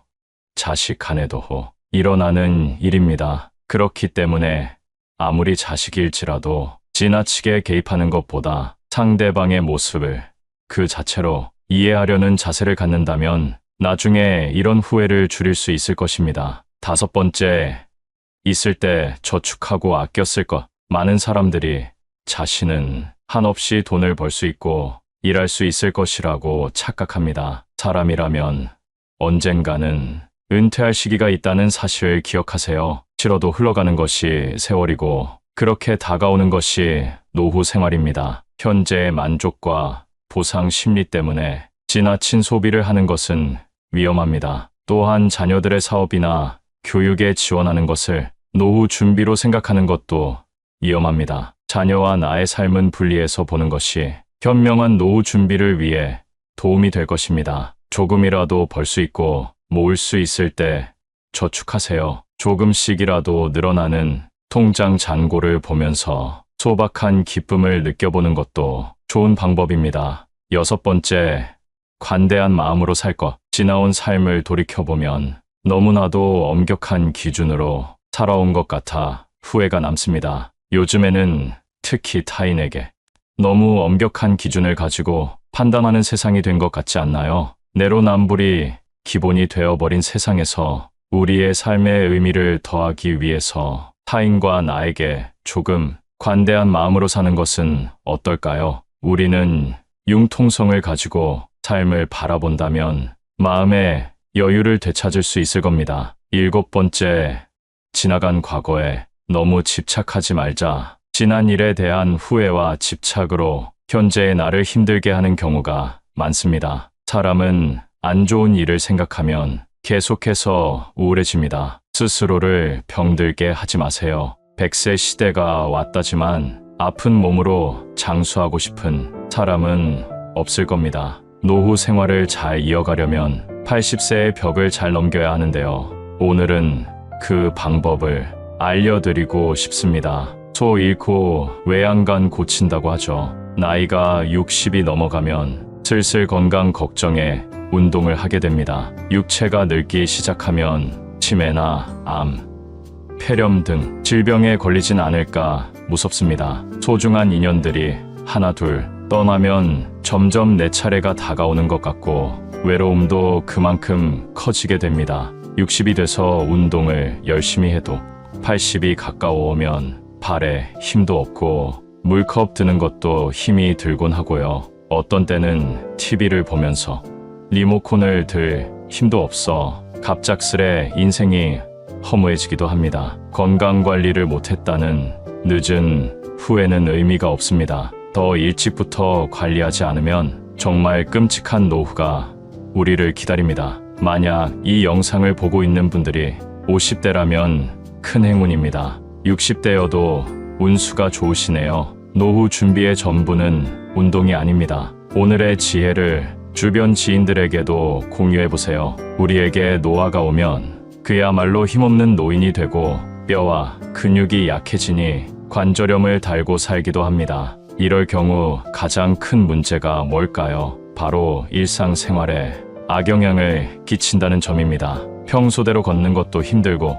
자식 간에도 일어나는 일입니다. 그렇기 때문에 아무리 자식일지라도 지나치게 개입하는 것보다 상대방의 모습을 그 자체로 이해하려는 자세를 갖는다면 나중에 이런 후회를 줄일 수 있을 것입니다. 다섯 번째, 있을 때 저축하고 아껴 쓸 것. 많은 사람들이 자신은 한없이 돈을 벌 수 있고 일할 수 있을 것이라고 착각합니다. 사람이라면 언젠가는 은퇴할 시기가 있다는 사실을 기억하세요. 싫어도 흘러가는 것이 세월이고 그렇게 다가오는 것이 노후 생활입니다. 현재의 만족과 보상 심리 때문에 지나친 소비를 하는 것은 위험합니다. 또한 자녀들의 사업이나 교육에 지원하는 것을 노후 준비로 생각하는 것도 위험합니다. 자녀와 나의 삶은 분리해서 보는 것이 현명한 노후 준비를 위해 도움이 될 것입니다. 조금이라도 벌 수 있고 모을 수 있을 때 저축하세요. 조금씩이라도 늘어나는 통장 잔고를 보면서 소박한 기쁨을 느껴보는 것도 좋은 방법입니다. 여섯 번째, 관대한 마음으로 살 것. 지나온 삶을 돌이켜보면 너무나도 엄격한 기준으로 살아온 것 같아 후회가 남습니다. 요즘에는 특히 타인에게 너무 엄격한 기준을 가지고 판단하는 세상이 된 것 같지 않나요? 내로남불이 기본이 되어버린 세상에서 우리의 삶의 의미를 더하기 위해서 타인과 나에게 조금 관대한 마음으로 사는 것은 어떨까요? 우리는 융통성을 가지고 삶을 바라본다면 마음의 여유를 되찾을 수 있을 겁니다. 일곱 번째, 지나간 과거에 너무 집착하지 말자. 지난 일에 대한 후회와 집착으로 현재의 나를 힘들게 하는 경우가 많습니다. 사람은 안 좋은 일을 생각하면 계속해서 우울해집니다. 스스로를 병들게 하지 마세요. 100세 시대가 왔다지만 아픈 몸으로 장수하고 싶은 사람은 없을 겁니다. 노후 생활을 잘 이어가려면 80세의 벽을 잘 넘겨야 하는데요. 오늘은 그 방법을 알려드리고 싶습니다. 소 잃고 외양간 고친다고 하죠. 나이가 60이 넘어가면 슬슬 건강 걱정에 운동을 하게 됩니다. 육체가 늙기 시작하면 치매나 암, 폐렴 등 질병에 걸리진 않을까 무섭습니다. 소중한 인연들이 하나 둘 떠나면 점점 내 차례가 다가오는 것 같고 외로움도 그만큼 커지게 됩니다. 60이 돼서 운동을 열심히 해도 80이 가까워오면 발에 힘도 없고 물컵 드는 것도 힘이 들곤 하고요. 어떤 때는 TV를 보면서 리모컨을 들 힘도 없어 갑작스레 인생이 허무해지기도 합니다. 건강관리를 못했다는 늦은 후회는 의미가 없습니다. 더 일찍부터 관리하지 않으면 정말 끔찍한 노후가 우리를 기다립니다. 만약 이 영상을 보고 있는 분들이 50대라면 큰 행운입니다. 60대여도 운수가 좋으시네요. 노후 준비의 전부는 운동이 아닙니다. 오늘의 지혜를 주변 지인들에게도 공유해보세요. 우리에게 노화가 오면 그야말로 힘없는 노인이 되고 뼈와 근육이 약해지니 관절염을 달고 살기도 합니다. 이럴 경우 가장 큰 문제가 뭘까요? 바로 일상생활에 악영향을 끼친다는 점입니다. 평소대로 걷는 것도 힘들고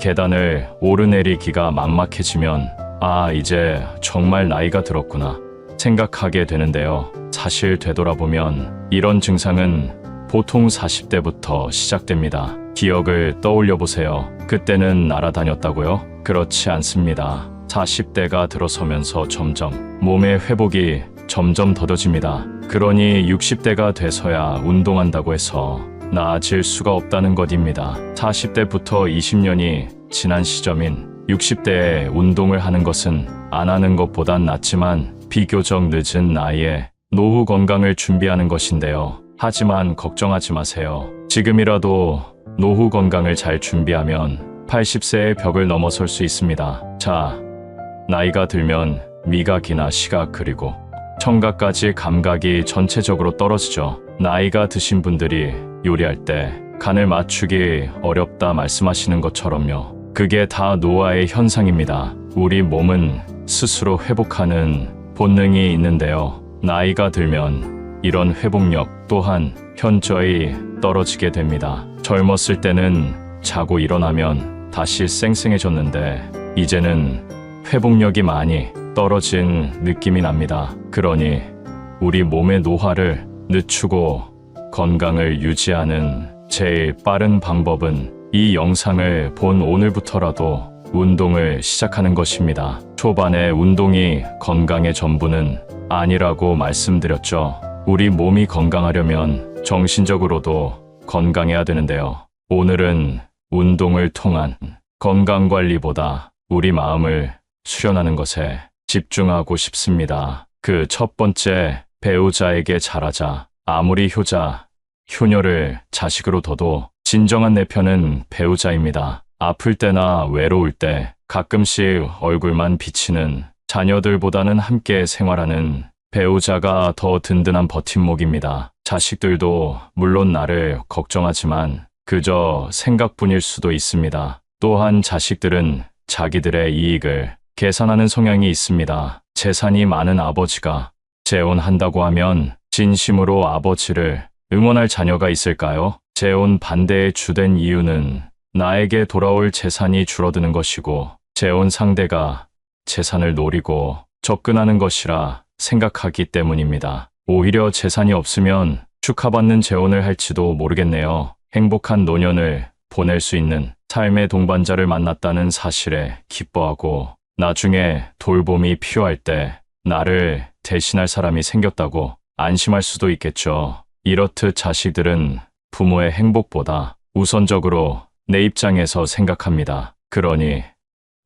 계단을 오르내리기가 막막해지면 이제 정말 나이가 들었구나 생각하게 되는데요. 사실 되돌아보면 이런 증상은 보통 40대부터 시작됩니다. 기억을 떠올려 보세요. 그때는 날아다녔다고요? 그렇지 않습니다. 40대가 들어서면서 점점 몸의 회복이 점점 더뎌집니다. 그러니 60대가 돼서야 운동한다고 해서 나아질 수가 없다는 것입니다. 40대부터 20년이 지난 시점인 60대에 운동을 하는 것은 안 하는 것보단 낫지만 비교적 늦은 나이에 노후 건강을 준비하는 것인데요. 하지만 걱정하지 마세요. 지금이라도 노후 건강을 잘 준비하면 80세의 벽을 넘어설 수 있습니다. 자, 나이가 들면 미각이나 시각 그리고 청각까지 감각이 전체적으로 떨어지죠. 나이가 드신 분들이 요리할 때 간을 맞추기 어렵다 말씀하시는 것처럼요. 그게 다 노화의 현상입니다. 우리 몸은 스스로 회복하는 본능이 있는데요. 나이가 들면 이런 회복력 또한 현저히 떨어지게 됩니다. 젊었을 때는 자고 일어나면 다시 쌩쌩해졌는데 이제는 회복력이 많이 떨어진 느낌이 납니다. 그러니 우리 몸의 노화를 늦추고 건강을 유지하는 제일 빠른 방법은 이 영상을 본 오늘부터라도 운동을 시작하는 것입니다. 초반에 운동이 건강의 전부는 아니라고 말씀드렸죠. 우리 몸이 건강하려면 정신적으로도 건강해야 되는데요. 오늘은 운동을 통한 건강관리보다 우리 마음을 수련하는 것에 집중하고 싶습니다. 그 첫 번째, 배우자에게 잘하자. 아무리 효녀를 자식으로 둬도 진정한 내 편은 배우자입니다. 아플 때나 외로울 때 가끔씩 얼굴만 비치는 자녀들보다는 함께 생활하는 배우자가 더 든든한 버팀목입니다. 자식들도 물론 나를 걱정하지만 그저 생각뿐일 수도 있습니다. 또한 자식들은 자기들의 이익을 계산하는 성향이 있습니다. 재산이 많은 아버지가 재혼한다고 하면 진심으로 아버지를 응원할 자녀가 있을까요? 재혼 반대의 주된 이유는 나에게 돌아올 재산이 줄어드는 것이고 재혼 상대가 재산을 노리고 접근하는 것이라 생각하기 때문입니다. 오히려 재산이 없으면 축하받는 재혼을 할지도 모르겠네요. 행복한 노년을 보낼 수 있는 삶의 동반자를 만났다는 사실에 기뻐하고 나중에 돌봄이 필요할 때 나를 대신할 사람이 생겼다고 안심할 수도 있겠죠. 이렇듯 자식들은 부모의 행복보다 우선적으로 내 입장에서 생각합니다. 그러니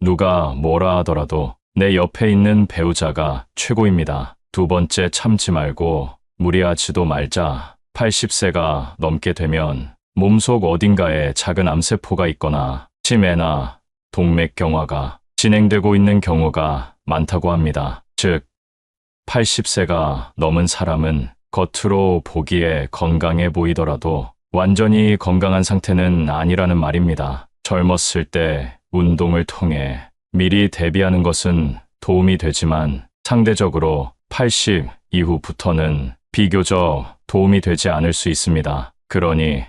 누가 뭐라 하더라도 내 옆에 있는 배우자가 최고입니다. 두 번째, 참지 말고 무리하지도 말자. 80세가 넘게 되면 몸속 어딘가에 작은 암세포가 있거나 치매나 동맥경화가 진행되고 있는 경우가 많다고 합니다. 즉, 80세가 넘은 사람은 겉으로 보기에 건강해 보이더라도 완전히 건강한 상태는 아니라는 말입니다. 젊었을 때 운동을 통해 미리 대비하는 것은 도움이 되지만 상대적으로 80 이후부터는 비교적 도움이 되지 않을 수 있습니다. 그러니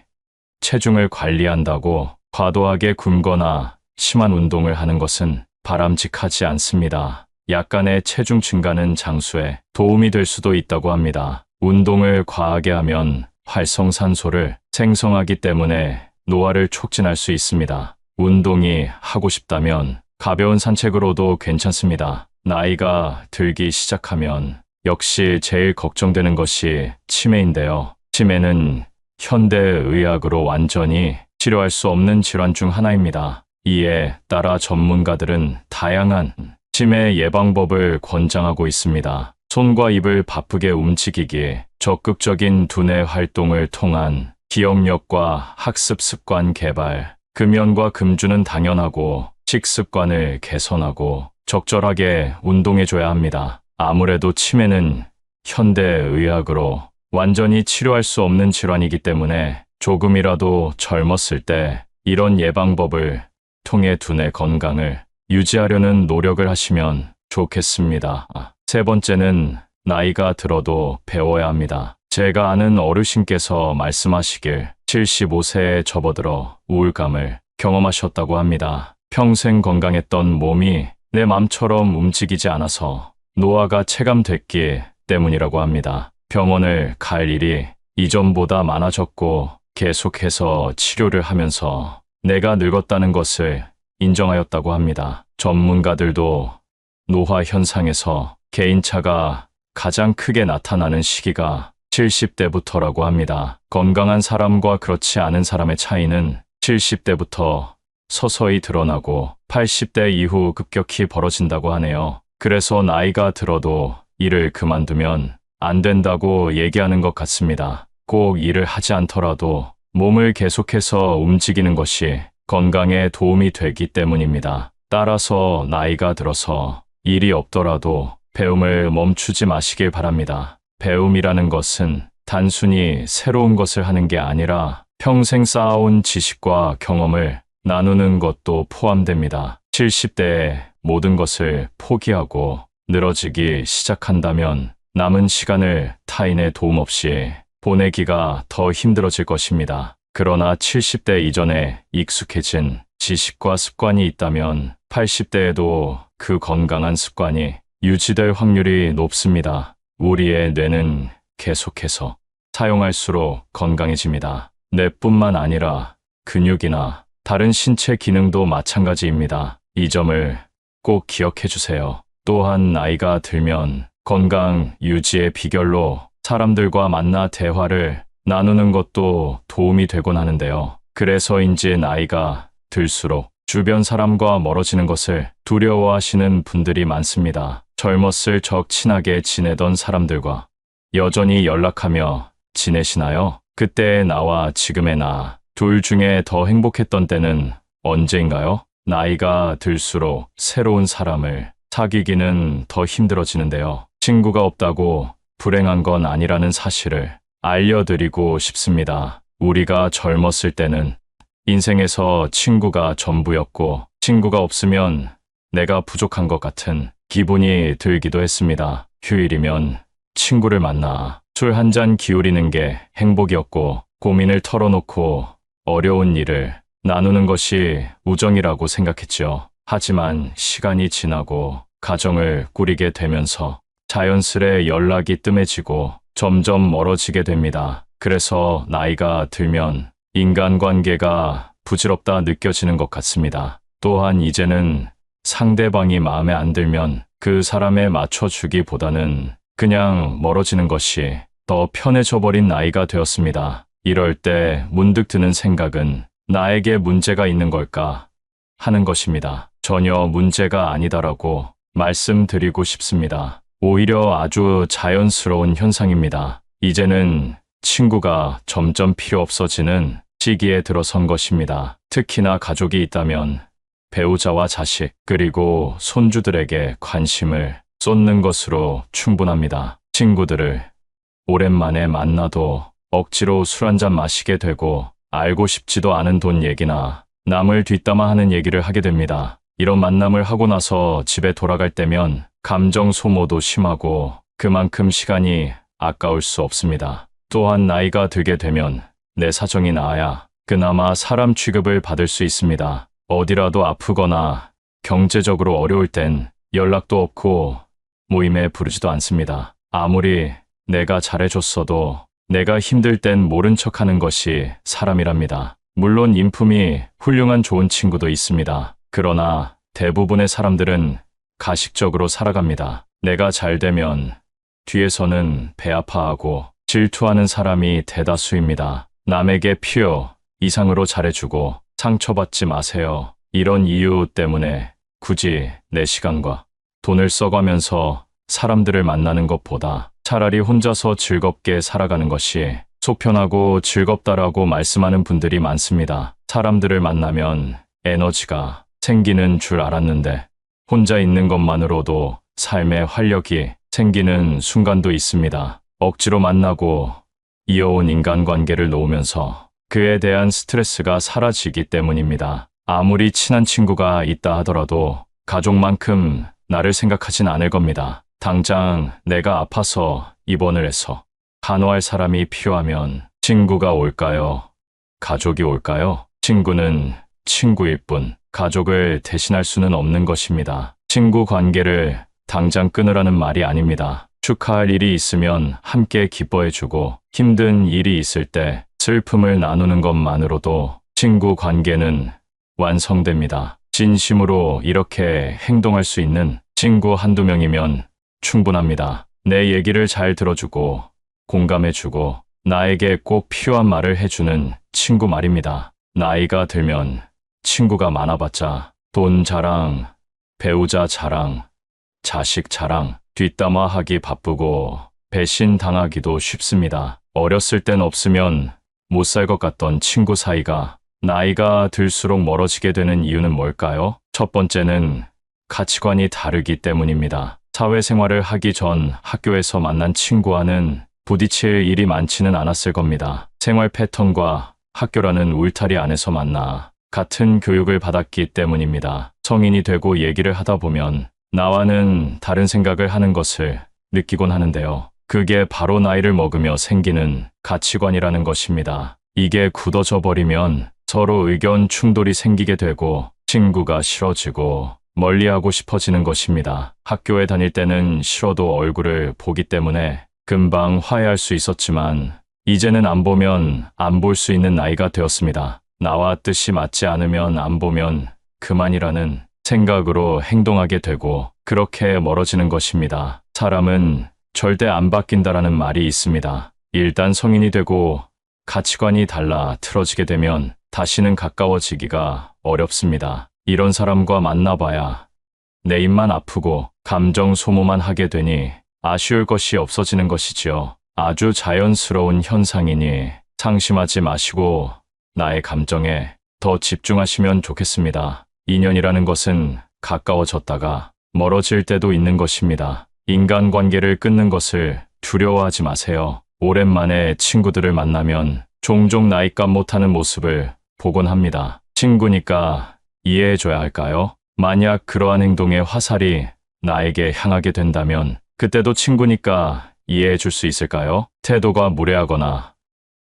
체중을 관리한다고 과도하게 굶거나 심한 운동을 하는 것은 바람직하지 않습니다. 약간의 체중 증가는 장수에 도움이 될 수도 있다고 합니다. 운동을 과하게 하면 활성산소를 생성하기 때문에 노화를 촉진할 수 있습니다. 운동이 하고 싶다면 가벼운 산책으로도 괜찮습니다. 나이가 들기 시작하면 역시 제일 걱정되는 것이 치매인데요. 치매는 현대의학으로 완전히 치료할 수 없는 질환 중 하나입니다. 이에 따라 전문가들은 다양한 치매 예방법을 권장하고 있습니다. 손과 입을 바쁘게 움직이기, 적극적인 두뇌 활동을 통한 기억력과 학습 습관 개발, 금연과 금주는 당연하고 식습관을 개선하고 적절하게 운동해줘야 합니다. 아무래도 치매는 현대의학으로 완전히 치료할 수 없는 질환이기 때문에 조금이라도 젊었을 때 이런 예방법을 통해 두뇌 건강을 유지하려는 노력을 하시면 좋겠습니다. 세 번째는 나이가 들어도 배워야 합니다. 제가 아는 어르신께서 말씀하시길 75세에 접어들어 우울감을 경험하셨다고 합니다. 평생 건강했던 몸이 내 맘처럼 움직이지 않아서 노화가 체감됐기 때문이라고 합니다. 병원을 갈 일이 이전보다 많아졌고 계속해서 치료를 하면서 내가 늙었다는 것을 인정하였다고 합니다. 전문가들도 노화 현상에서 개인차가 가장 크게 나타나는 시기가 70대부터라고 합니다. 건강한 사람과 그렇지 않은 사람의 차이는 70대부터 서서히 드러나고 80대 이후 급격히 벌어진다고 하네요. 그래서 나이가 들어도 일을 그만두면 안 된다고 얘기하는 것 같습니다. 꼭 일을 하지 않더라도 몸을 계속해서 움직이는 것이 건강에 도움이 되기 때문입니다. 따라서 나이가 들어서 일이 없더라도 배움을 멈추지 마시길 바랍니다. 배움이라는 것은 단순히 새로운 것을 하는 게 아니라 평생 쌓아온 지식과 경험을 나누는 것도 포함됩니다. 70대에 모든 것을 포기하고 늘어지기 시작한다면 남은 시간을 타인의 도움 없이 보내기가 더 힘들어질 것입니다. 그러나 70대 이전에 익숙해진 지식과 습관이 있다면 80대에도 그 건강한 습관이 유지될 확률이 높습니다. 우리의 뇌는 계속해서 사용할수록 건강해집니다. 뇌뿐만 아니라 근육이나 다른 신체 기능도 마찬가지입니다. 이 점을 꼭 기억해 주세요. 또한 나이가 들면 건강 유지의 비결로 사람들과 만나 대화를 나누는 것도 도움이 되곤 하는데요. 그래서인지 나이가 들수록 주변 사람과 멀어지는 것을 두려워하시는 분들이 많습니다. 젊었을 적 친하게 지내던 사람들과 여전히 연락하며 지내시나요? 그때의 나와 지금의 나, 둘 중에 더 행복했던 때는 언제인가요? 나이가 들수록 새로운 사람을 사귀기는 더 힘들어지는데요. 친구가 없다고 불행한 건 아니라는 사실을 알려드리고 싶습니다. 우리가 젊었을 때는 인생에서 친구가 전부였고 친구가 없으면 내가 부족한 것 같은 기분이 들기도 했습니다. 휴일이면 친구를 만나 술 한 잔 기울이는 게 행복이었고 고민을 털어놓고 어려운 일을 나누는 것이 우정이라고 생각했죠. 하지만 시간이 지나고 가정을 꾸리게 되면서 자연스레 연락이 뜸해지고 점점 멀어지게 됩니다. 그래서 나이가 들면 인간관계가 부질없다 느껴지는 것 같습니다. 또한 이제는 상대방이 마음에 안 들면 그 사람에 맞춰주기보다는 그냥 멀어지는 것이 더 편해져 버린 나이가 되었습니다. 이럴 때 문득 드는 생각은 나에게 문제가 있는 걸까 하는 것입니다. 전혀 문제가 아니다라고 말씀드리고 싶습니다. 오히려 아주 자연스러운 현상입니다. 이제는 친구가 점점 필요 없어지는 시기에 들어선 것입니다. 특히나 가족이 있다면 배우자와 자식 그리고 손주들에게 관심을 쏟는 것으로 충분합니다. 친구들을 오랜만에 만나도 억지로 술 한잔 마시게 되고 알고 싶지도 않은 돈 얘기나 남을 뒷담화하는 얘기를 하게 됩니다. 이런 만남을 하고 나서 집에 돌아갈 때면 감정 소모도 심하고 그만큼 시간이 아까울 수 없습니다. 또한 나이가 들게 되면 내 사정이 나아야 그나마 사람 취급을 받을 수 있습니다. 어디라도 아프거나 경제적으로 어려울 땐 연락도 없고 모임에 부르지도 않습니다. 아무리 내가 잘해줬어도 내가 힘들 땐 모른 척하는 것이 사람이랍니다. 물론 인품이 훌륭한 좋은 친구도 있습니다. 그러나 대부분의 사람들은 가식적으로 살아갑니다. 내가 잘 되면 뒤에서는 배 아파하고 질투하는 사람이 대다수입니다. 남에게 필요 이상으로 잘해주고 상처받지 마세요. 이런 이유 때문에 굳이 내 시간과 돈을 써가면서 사람들을 만나는 것보다 차라리 혼자서 즐겁게 살아가는 것이 속편하고 즐겁다라고 말씀하는 분들이 많습니다. 사람들을 만나면 에너지가 생기는 줄 알았는데 혼자 있는 것만으로도 삶의 활력이 생기는 순간도 있습니다. 억지로 만나고 이어온 인간관계를 놓으면서 그에 대한 스트레스가 사라지기 때문입니다. 아무리 친한 친구가 있다 하더라도 가족만큼 나를 생각하진 않을 겁니다. 당장 내가 아파서 입원을 해서 간호할 사람이 필요하면 친구가 올까요? 가족이 올까요? 친구는 친구일 뿐 가족을 대신할 수는 없는 것입니다. 친구 관계를 당장 끊으라는 말이 아닙니다. 축하할 일이 있으면 함께 기뻐해주고 힘든 일이 있을 때 슬픔을 나누는 것만으로도 친구 관계는 완성됩니다. 진심으로 이렇게 행동할 수 있는 친구 한두 명이면 충분합니다. 내 얘기를 잘 들어주고 공감해주고 나에게 꼭 필요한 말을 해주는 친구 말입니다. 나이가 들면 친구가 많아봤자 돈 자랑, 배우자 자랑, 자식 자랑, 뒷담화하기 바쁘고 배신 당하기도 쉽습니다. 어렸을 땐 없으면 못 살 것 같던 친구 사이가 나이가 들수록 멀어지게 되는 이유는 뭘까요? 첫 번째는 가치관이 다르기 때문입니다. 사회생활을 하기 전 학교에서 만난 친구와는 부딪힐 일이 많지는 않았을 겁니다. 생활 패턴과 학교라는 울타리 안에서 만나 같은 교육을 받았기 때문입니다. 성인이 되고 얘기를 하다 보면 나와는 다른 생각을 하는 것을 느끼곤 하는데요. 그게 바로 나이를 먹으며 생기는 가치관이라는 것입니다. 이게 굳어져 버리면 서로 의견 충돌이 생기게 되고 친구가 싫어지고 멀리하고 싶어지는 것입니다. 학교에 다닐 때는 싫어도 얼굴을 보기 때문에 금방 화해할 수 있었지만 이제는 안 보면 안 볼 수 있는 나이가 되었습니다. 나와 뜻이 맞지 않으면 안 보면 그만이라는 생각으로 행동하게 되고 그렇게 멀어지는 것입니다. 사람은 절대 안 바뀐다라는 말이 있습니다. 일단 성인이 되고 가치관이 달라 틀어지게 되면 다시는 가까워지기가 어렵습니다. 이런 사람과 만나봐야 내 입만 아프고 감정 소모만 하게 되니 아쉬울 것이 없어지는 것이지요. 아주 자연스러운 현상이니 상심하지 마시고 나의 감정에 더 집중하시면 좋겠습니다. 인연이라는 것은 가까워졌다가 멀어질 때도 있는 것입니다. 인간관계를 끊는 것을 두려워하지 마세요. 오랜만에 친구들을 만나면 종종 나이값 못하는 모습을 보곤 합니다. 친구니까 이해해줘야 할까요? 만약 그러한 행동의 화살이 나에게 향하게 된다면 그때도 친구니까 이해해줄 수 있을까요? 태도가 무례하거나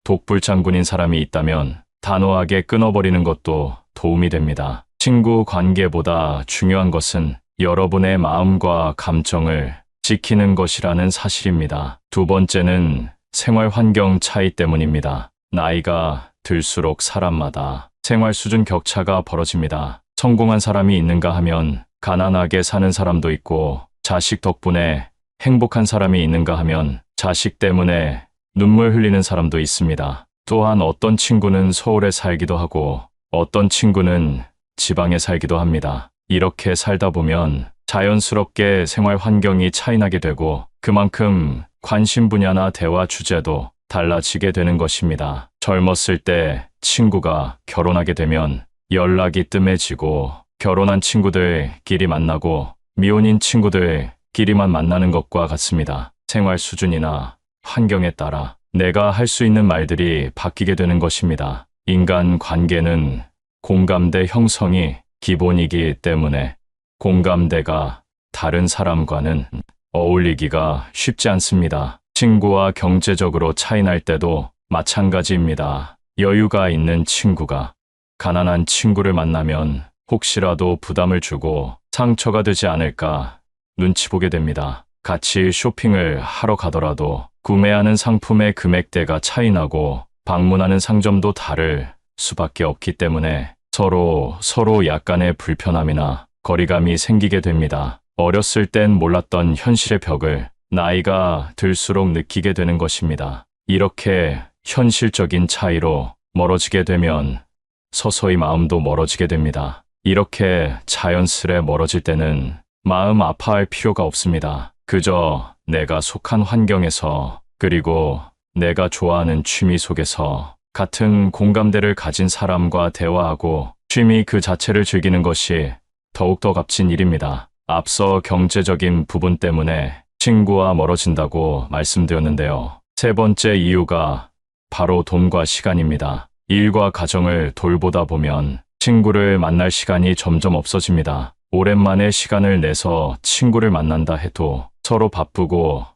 독불장군인 사람이 있다면 단호하게 끊어버리는 것도 도움이 됩니다. 친구 관계보다 중요한 것은 여러분의 마음과 감정을 지키는 것이라는 사실입니다. 두 번째는 생활 환경 차이 때문입니다. 나이가 들수록 사람마다 생활 수준 격차가 벌어집니다. 성공한 사람이 있는가 하면 가난하게 사는 사람도 있고 자식 덕분에 행복한 사람이 있는가 하면 자식 때문에 눈물 흘리는 사람도 있습니다. 또한 어떤 친구는 서울에 살기도 하고 어떤 친구는 지방에 살기도 합니다. 이렇게 살다 보면 자연스럽게 생활 환경이 차이나게 되고 그만큼 관심 분야나 대화 주제도 달라지게 되는 것입니다. 젊었을 때 친구가 결혼하게 되면 연락이 뜸해지고 결혼한 친구들끼리 만나고 미혼인 친구들끼리만 만나는 것과 같습니다. 생활 수준이나 환경에 따라 내가 할 수 있는 말들이 바뀌게 되는 것입니다. 인간 관계는 공감대 형성이 기본이기 때문에 공감대가 다른 사람과는 어울리기가 쉽지 않습니다. 친구와 경제적으로 차이날 때도 마찬가지입니다. 여유가 있는 친구가 가난한 친구를 만나면 혹시라도 부담을 주고 상처가 되지 않을까 눈치 보게 됩니다. 같이 쇼핑을 하러 가더라도 구매하는 상품의 금액대가 차이나고 방문하는 상점도 다를 수밖에 없기 때문에 서로 약간의 불편함이나 거리감이 생기게 됩니다. 어렸을 땐 몰랐던 현실의 벽을 나이가 들수록 느끼게 되는 것입니다. 이렇게 현실적인 차이로 멀어지게 되면 서서히 마음도 멀어지게 됩니다. 이렇게 자연스레 멀어질 때는 마음 아파할 필요가 없습니다. 그저 내가 속한 환경에서 그리고 내가 좋아하는 취미 속에서 같은 공감대를 가진 사람과 대화하고 취미 그 자체를 즐기는 것이 더욱더 값진 일입니다. 앞서 경제적인 부분 때문에 친구와 멀어진다고 말씀드렸는데요. 세 번째 이유가 바로 돈과 시간입니다. 일과 가정을 돌보다 보면 친구를 만날 시간이 점점 없어집니다. 오랜만에 시간을 내서 친구를 만난다 해도 서로 바쁘고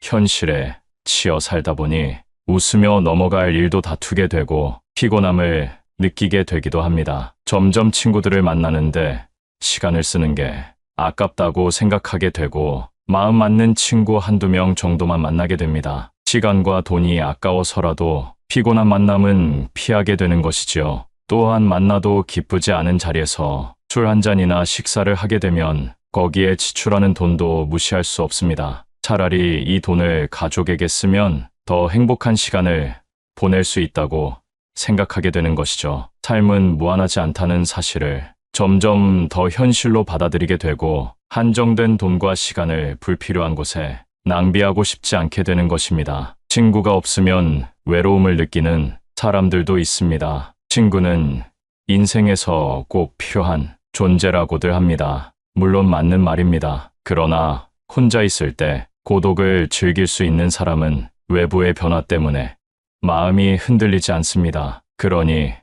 현실에 치여 살다 보니 웃으며 넘어갈 일도 다투게 되고 피곤함을 느끼게 되기도 합니다. 점점 친구들을 만나는데 시간을 쓰는 게 아깝다고 생각하게 되고 마음 맞는 친구 한두 명 정도만 만나게 됩니다. 시간과 돈이 아까워서라도 피곤한 만남은 피하게 되는 것이지요. 또한 만나도 기쁘지 않은 자리에서 술 한 잔이나 식사를 하게 되면 거기에 지출하는 돈도 무시할 수 없습니다. 차라리 이 돈을 가족에게 쓰면 더 행복한 시간을 보낼 수 있다고 생각하게 되는 것이죠. 삶은 무한하지 않다는 사실을 점점 더 현실로 받아들이게 되고 한정된 돈과 시간을 불필요한 곳에 낭비하고 싶지 않게 되는 것입니다. 친구가 없으면 외로움을 느끼는 사람들도 있습니다. 친구는 인생에서 꼭 필요한 존재라고들 합니다. 물론 맞는 말입니다. 그러나 혼자 있을 때 고독을 즐길 수 있는 사람은 외부의 변화 때문에 마음이 흔들리지 않습니다. 그러니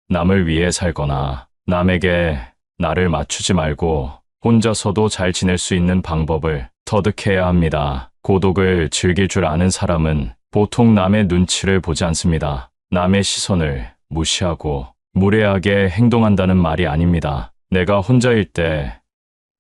남을 위해 살거나 남에게 나를 맞추지 말고 혼자서도 잘 지낼 수 있는 방법을 터득해야 합니다. 고독을 즐길 줄 아는 사람은 보통 남의 눈치를 보지 않습니다. 남의 시선을 무시하고 무례하게 행동한다는 말이 아닙니다. 내가 혼자일 때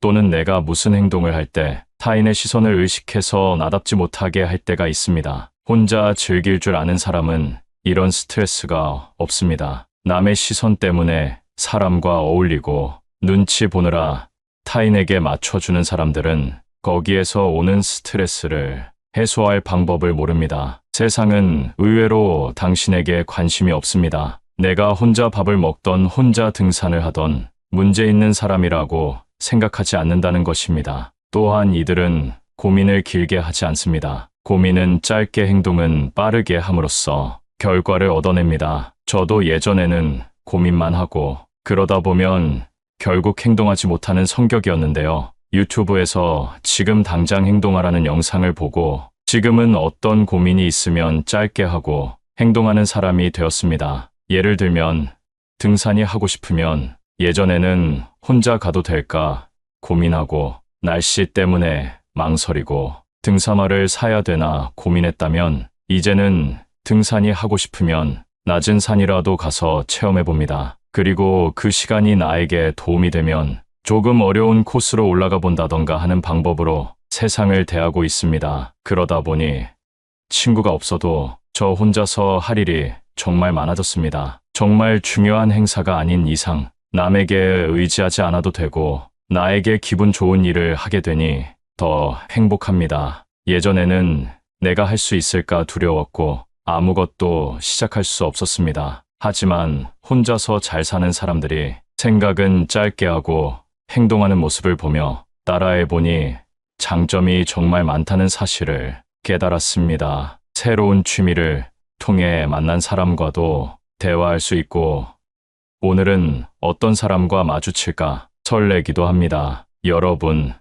또는 내가 무슨 행동을 할 때 타인의 시선을 의식해서 나답지 못하게 할 때가 있습니다. 혼자 즐길 줄 아는 사람은 이런 스트레스가 없습니다. 남의 시선 때문에 사람과 어울리고 눈치 보느라 타인에게 맞춰주는 사람들은 거기에서 오는 스트레스를 해소할 방법을 모릅니다. 세상은 의외로 당신에게 관심이 없습니다. 내가 혼자 밥을 먹던 혼자 등산을 하던 문제 있는 사람이라고 생각하지 않는다는 것입니다. 또한 이들은 고민을 길게 하지 않습니다. 고민은 짧게, 행동은 빠르게 함으로써 결과를 얻어냅니다. 저도 예전에는 고민만 하고 그러다 보면 결국 행동하지 못하는 성격이었는데요. 유튜브에서 지금 당장 행동하라는 영상을 보고 지금은 어떤 고민이 있으면 짧게 하고 행동하는 사람이 되었습니다. 예를 들면 등산이 하고 싶으면 예전에는 혼자 가도 될까 고민하고 날씨 때문에 망설이고 등산화를 사야 되나 고민했다면 이제는 등산이 하고 싶으면 낮은 산이라도 가서 체험해 봅니다. 그리고 그 시간이 나에게 도움이 되면 조금 어려운 코스로 올라가 본다던가 하는 방법으로 세상을 대하고 있습니다. 그러다 보니 친구가 없어도 저 혼자서 할 일이 정말 많아졌습니다. 정말 중요한 행사가 아닌 이상 남에게 의지하지 않아도 되고 나에게 기분 좋은 일을 하게 되니 더 행복합니다. 예전에는 내가 할 수 있을까 두려웠고 아무것도 시작할 수 없었습니다. 하지만 혼자서 잘 사는 사람들이 생각은 짧게 하고 행동하는 모습을 보며 따라해보니 장점이 정말 많다는 사실을 깨달았습니다. 새로운 취미를 통해 만난 사람과도 대화할 수 있고 오늘은 어떤 사람과 마주칠까 설레기도 합니다. 여러분,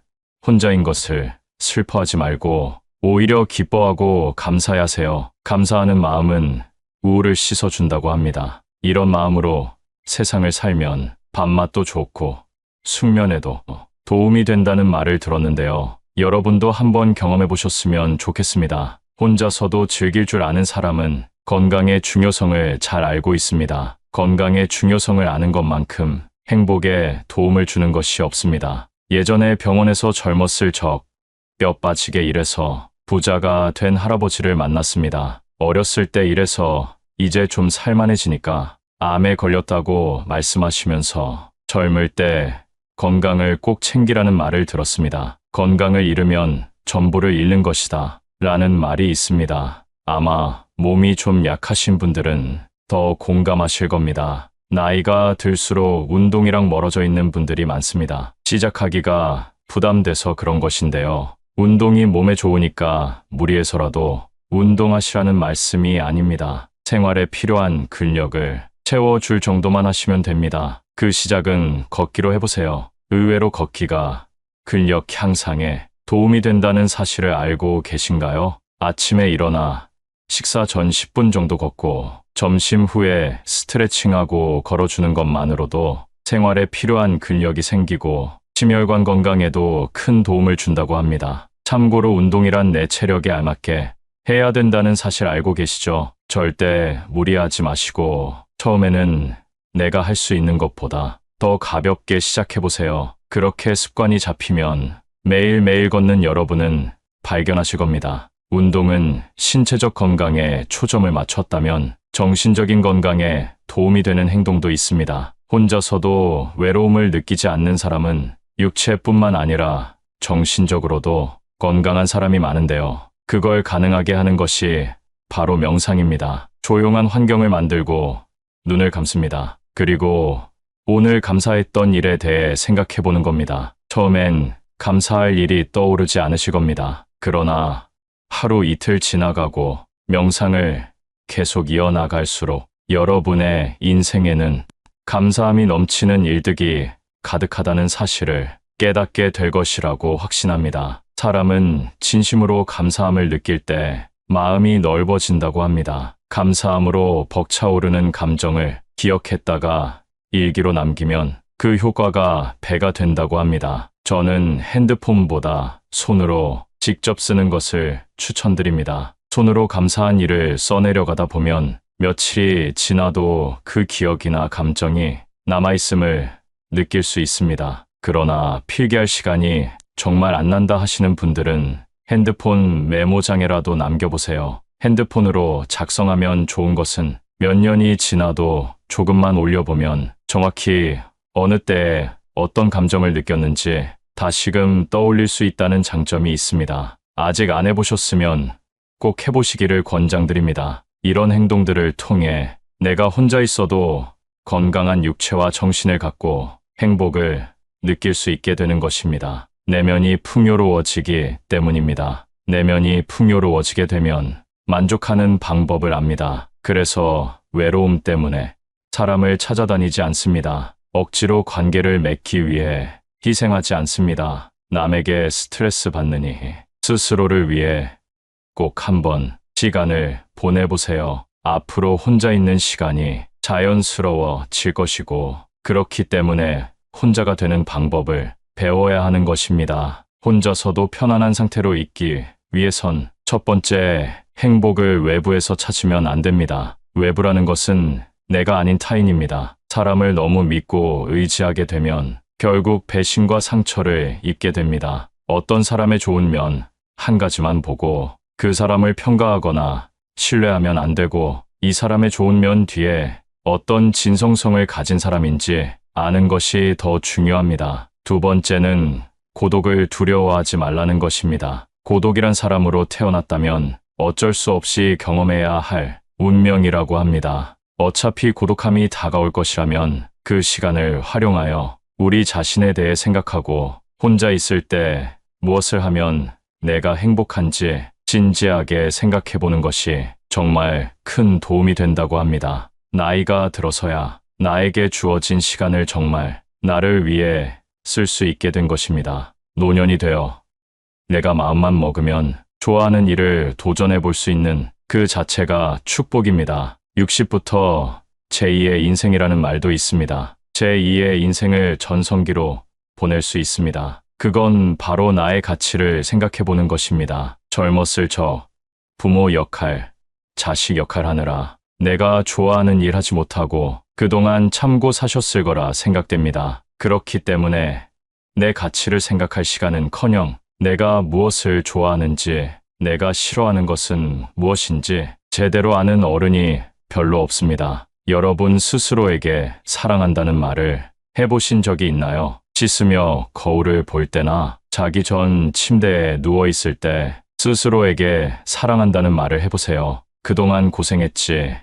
혼자인 것을 슬퍼하지 말고 오히려 기뻐하고 감사하세요. 감사하는 마음은 우울을 씻어준다고 합니다. 이런 마음으로 세상을 살면 밥맛도 좋고 숙면에도 도움이 된다는 말을 들었는데요. 여러분도 한번 경험해 보셨으면 좋겠습니다. 혼자서도 즐길 줄 아는 사람은 건강의 중요성을 잘 알고 있습니다. 건강의 중요성을 아는 것만큼 행복에 도움을 주는 것이 없습니다. 예전에 병원에서 젊었을 적 뼈 빠지게 일해서 부자가 된 할아버지를 만났습니다. 어렸을 때 일해서 이제 좀 살만해지니까 암에 걸렸다고 말씀하시면서 젊을 때 건강을 꼭 챙기라는 말을 들었습니다. 건강을 잃으면 전부를 잃는 것이다 라는 말이 있습니다. 아마 몸이 좀 약하신 분들은 더 공감하실 겁니다. 나이가 들수록 운동이랑 멀어져 있는 분들이 많습니다. 시작하기가 부담돼서 그런 것인데요. 운동이 몸에 좋으니까 무리해서라도 운동하시라는 말씀이 아닙니다. 생활에 필요한 근력을 채워줄 정도만 하시면 됩니다. 그 시작은 걷기로 해보세요. 의외로 걷기가 근력 향상에 도움이 된다는 사실을 알고 계신가요? 아침에 일어나 식사 전 10분 정도 걷고 점심 후에 스트레칭하고 걸어주는 것만으로도 생활에 필요한 근력이 생기고 심혈관 건강에도 큰 도움을 준다고 합니다. 참고로 운동이란 내 체력에 알맞게 해야 된다는 사실 알고 계시죠? 절대 무리하지 마시고 처음에는 내가 할 수 있는 것보다 더 가볍게 시작해보세요. 그렇게 습관이 잡히면 매일매일 걷는 여러분은 발견하실 겁니다. 운동은 신체적 건강에 초점을 맞췄다면 정신적인 건강에 도움이 되는 행동도 있습니다. 혼자서도 외로움을 느끼지 않는 사람은 육체뿐만 아니라 정신적으로도 건강한 사람이 많은데요. 그걸 가능하게 하는 것이 바로 명상입니다. 조용한 환경을 만들고 눈을 감습니다. 그리고 오늘 감사했던 일에 대해 생각해 보는 겁니다. 처음엔 감사할 일이 떠오르지 않으실 겁니다. 그러나 하루 이틀 지나가고 명상을 계속 이어나갈수록 여러분의 인생에는 감사함이 넘치는 일들이 가득하다는 사실을 깨닫게 될 것이라고 확신합니다. 사람은 진심으로 감사함을 느낄 때 마음이 넓어진다고 합니다. 감사함으로 벅차오르는 감정을 기억했다가 일기로 남기면 그 효과가 배가 된다고 합니다. 저는 핸드폰보다 손으로 직접 쓰는 것을 추천드립니다. 손으로 감사한 일을 써내려가다 보면 며칠이 지나도 그 기억이나 감정이 남아있음을 느낄 수 있습니다. 그러나 필기할 시간이 정말 안 난다 하시는 분들은 핸드폰 메모장에라도 남겨보세요. 핸드폰으로 작성하면 좋은 것은 몇 년이 지나도 조금만 올려보면 정확히 어느 때에 어떤 감정을 느꼈는지 다시금 떠올릴 수 있다는 장점이 있습니다. 아직 안 해보셨으면 꼭 해보시기를 권장드립니다. 이런 행동들을 통해 내가 혼자 있어도 건강한 육체와 정신을 갖고 행복을 느낄 수 있게 되는 것입니다. 내면이 풍요로워지기 때문입니다. 내면이 풍요로워지게 되면 만족하는 방법을 압니다. 그래서 외로움 때문에 사람을 찾아다니지 않습니다. 억지로 관계를 맺기 위해 희생하지 않습니다. 남에게 스트레스 받느니 스스로를 위해 꼭 한번 시간을 보내보세요. 앞으로 혼자 있는 시간이 자연스러워질 것이고 그렇기 때문에 혼자가 되는 방법을 배워야 하는 것입니다. 혼자서도 편안한 상태로 있기 위해선 첫 번째, 행복을 외부에서 찾으면 안 됩니다. 외부라는 것은 내가 아닌 타인입니다. 사람을 너무 믿고 의지하게 되면 결국 배신과 상처를 입게 됩니다. 어떤 사람의 좋은 면 한 가지만 보고 그 사람을 평가하거나 신뢰하면 안 되고 이 사람의 좋은 면 뒤에 어떤 진성성을 가진 사람인지 아는 것이 더 중요합니다. 두 번째는 고독을 두려워하지 말라는 것입니다. 고독이란 사람으로 태어났다면 어쩔 수 없이 경험해야 할 운명이라고 합니다. 어차피 고독함이 다가올 것이라면 그 시간을 활용하여 우리 자신에 대해 생각하고 혼자 있을 때 무엇을 하면 내가 행복한지 진지하게 생각해 보는 것이 정말 큰 도움이 된다고 합니다. 나이가 들어서야 나에게 주어진 시간을 정말 나를 위해 쓸 수 있게 된 것입니다. 노년이 되어 내가 마음만 먹으면 좋아하는 일을 도전해 볼 수 있는 그 자체가 축복입니다. 60부터 제2의 인생이라는 말도 있습니다. 제2의 인생을 전성기로 보낼 수 있습니다. 그건 바로 나의 가치를 생각해 보는 것입니다. 젊었을 적 부모 역할, 자식 역할 하느라 내가 좋아하는 일 하지 못하고 그동안 참고 사셨을 거라 생각됩니다. 그렇기 때문에 내 가치를 생각할 시간은커녕 내가 무엇을 좋아하는지, 내가 싫어하는 것은 무엇인지 제대로 아는 어른이 별로 없습니다. 여러분 스스로에게 사랑한다는 말을 해보신 적이 있나요? 씻으며 거울을 볼 때나 자기 전 침대에 누워있을 때 스스로에게 사랑한다는 말을 해보세요. 그동안 고생했지.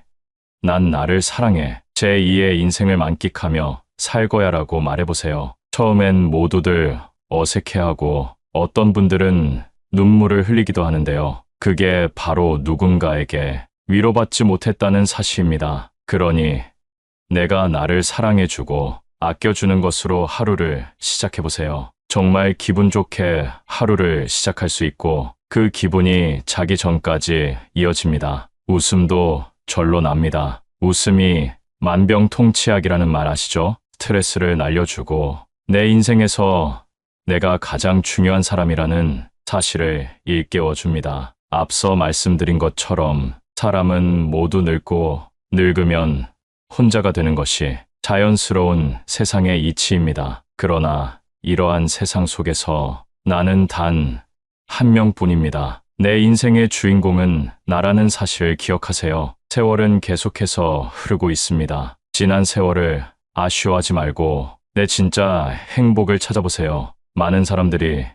난 나를 사랑해. 제2의 인생을 만끽하며 살 거야라고 말해보세요. 처음엔 모두들 어색해하고 어떤 분들은 눈물을 흘리기도 하는데요. 그게 바로 누군가에게 위로받지 못했다는 사실입니다. 그러니 내가 나를 사랑해주고 아껴주는 것으로 하루를 시작해보세요. 정말 기분 좋게 하루를 시작할 수 있고 그 기분이 자기 전까지 이어집니다. 웃음도 절로 납니다. 웃음이 만병통치약이라는 말 아시죠? 스트레스를 날려주고 내 인생에서 내가 가장 중요한 사람이라는 사실을 일깨워줍니다. 앞서 말씀드린 것처럼 사람은 모두 늙고 늙으면 혼자가 되는 것이 자연스러운 세상의 이치입니다. 그러나 이러한 세상 속에서 나는 단 한 명뿐입니다. 내 인생의 주인공은 나라는 사실을 기억하세요. 세월은 계속해서 흐르고 있습니다. 지난 세월을 아쉬워하지 말고 내 진짜 행복을 찾아보세요. 많은 사람들이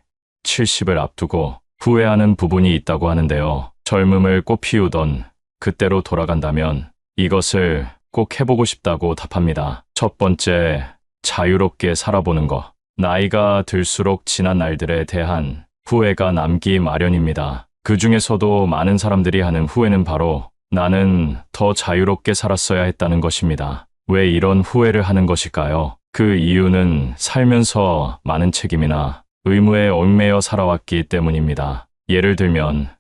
70을 앞두고 후회하는 부분이 있다고 하는데요. 젊음을 꽃피우던 그때로 돌아간다면 이것을 꼭 해보고 싶다고 답합니다. 첫 번째, 자유롭게 살아보는 것. 나이가 들수록 지난 날들에 대한 후회가 남기 마련입니다. 그 중에서도 많은 사람들이 하는 후회는 바로 나는 더 자유롭게 살았어야 했다는 것입니다. 왜 이런 후회를 하는 것일까요? 그 이유는 살면서 많은 책임이나 의무에 얽매여 살아왔기 때문입니다. 예를 들면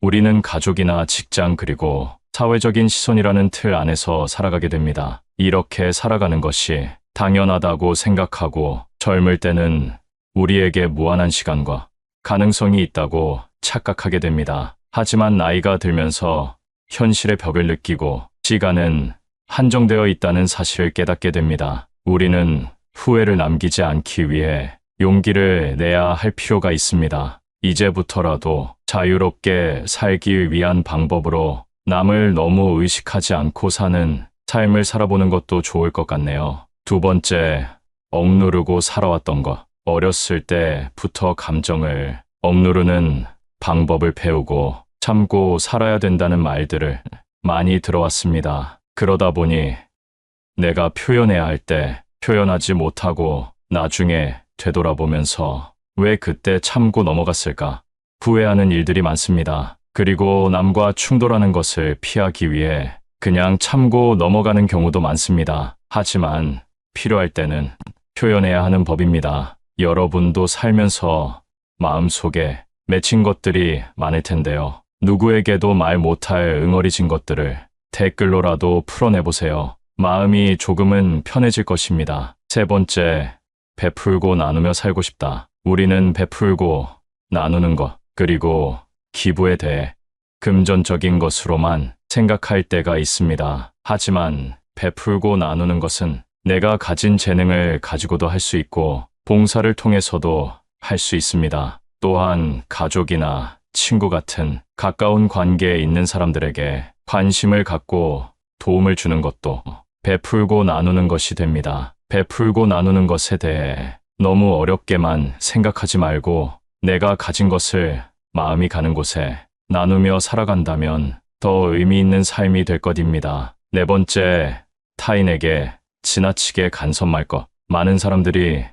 우리는 가족이나 직장 그리고 사회적인 시선이라는 틀 안에서 살아가게 됩니다. 이렇게 살아가는 것이 당연하다고 생각하고 젊을 때는 우리에게 무한한 시간과 가능성이 있다고 착각하게 됩니다. 하지만 나이가 들면서 현실의 벽을 느끼고 시간은 한정되어 있다는 사실을 깨닫게 됩니다. 우리는 후회를 남기지 않기 위해 용기를 내야 할 필요가 있습니다. 이제부터라도 자유롭게 살기 위한 방법으로 남을 너무 의식하지 않고 사는 삶을 살아보는 것도 좋을 것 같네요. 두 번째, 억누르고 살아왔던 것. 어렸을 때부터 감정을 억누르는 방법을 배우고 참고 살아야 된다는 말들을 많이 들어왔습니다. 그러다 보니 내가 표현해야 할 때 표현하지 못하고 나중에 되돌아보면서 왜 그때 참고 넘어갔을까 후회하는 일들이 많습니다. 그리고 남과 충돌하는 것을 피하기 위해 그냥 참고 넘어가는 경우도 많습니다. 하지만 필요할 때는 표현해야 하는 법입니다. 여러분도 살면서 마음속에 맺힌 것들이 많을 텐데요. 누구에게도 말 못할 응어리진 것들을 댓글로라도 풀어내보세요. 마음이 조금은 편해질 것입니다. 세 번째, 베풀고 나누며 살고 싶다. 우리는 베풀고 나누는 것, 그리고 기부에 대해 금전적인 것으로만 생각할 때가 있습니다. 하지만 베풀고 나누는 것은 내가 가진 재능을 가지고도 할 수 있고 봉사를 통해서도 할 수 있습니다. 또한 가족이나 친구 같은 가까운 관계에 있는 사람들에게 관심을 갖고 도움을 주는 것도 베풀고 나누는 것이 됩니다. 베풀고 나누는 것에 대해 너무 어렵게만 생각하지 말고 내가 가진 것을 마음이 가는 곳에 나누며 살아간다면 더 의미 있는 삶이 될 것입니다. 네 번째, 타인에게 지나치게 간섭할 것. 많은 사람들이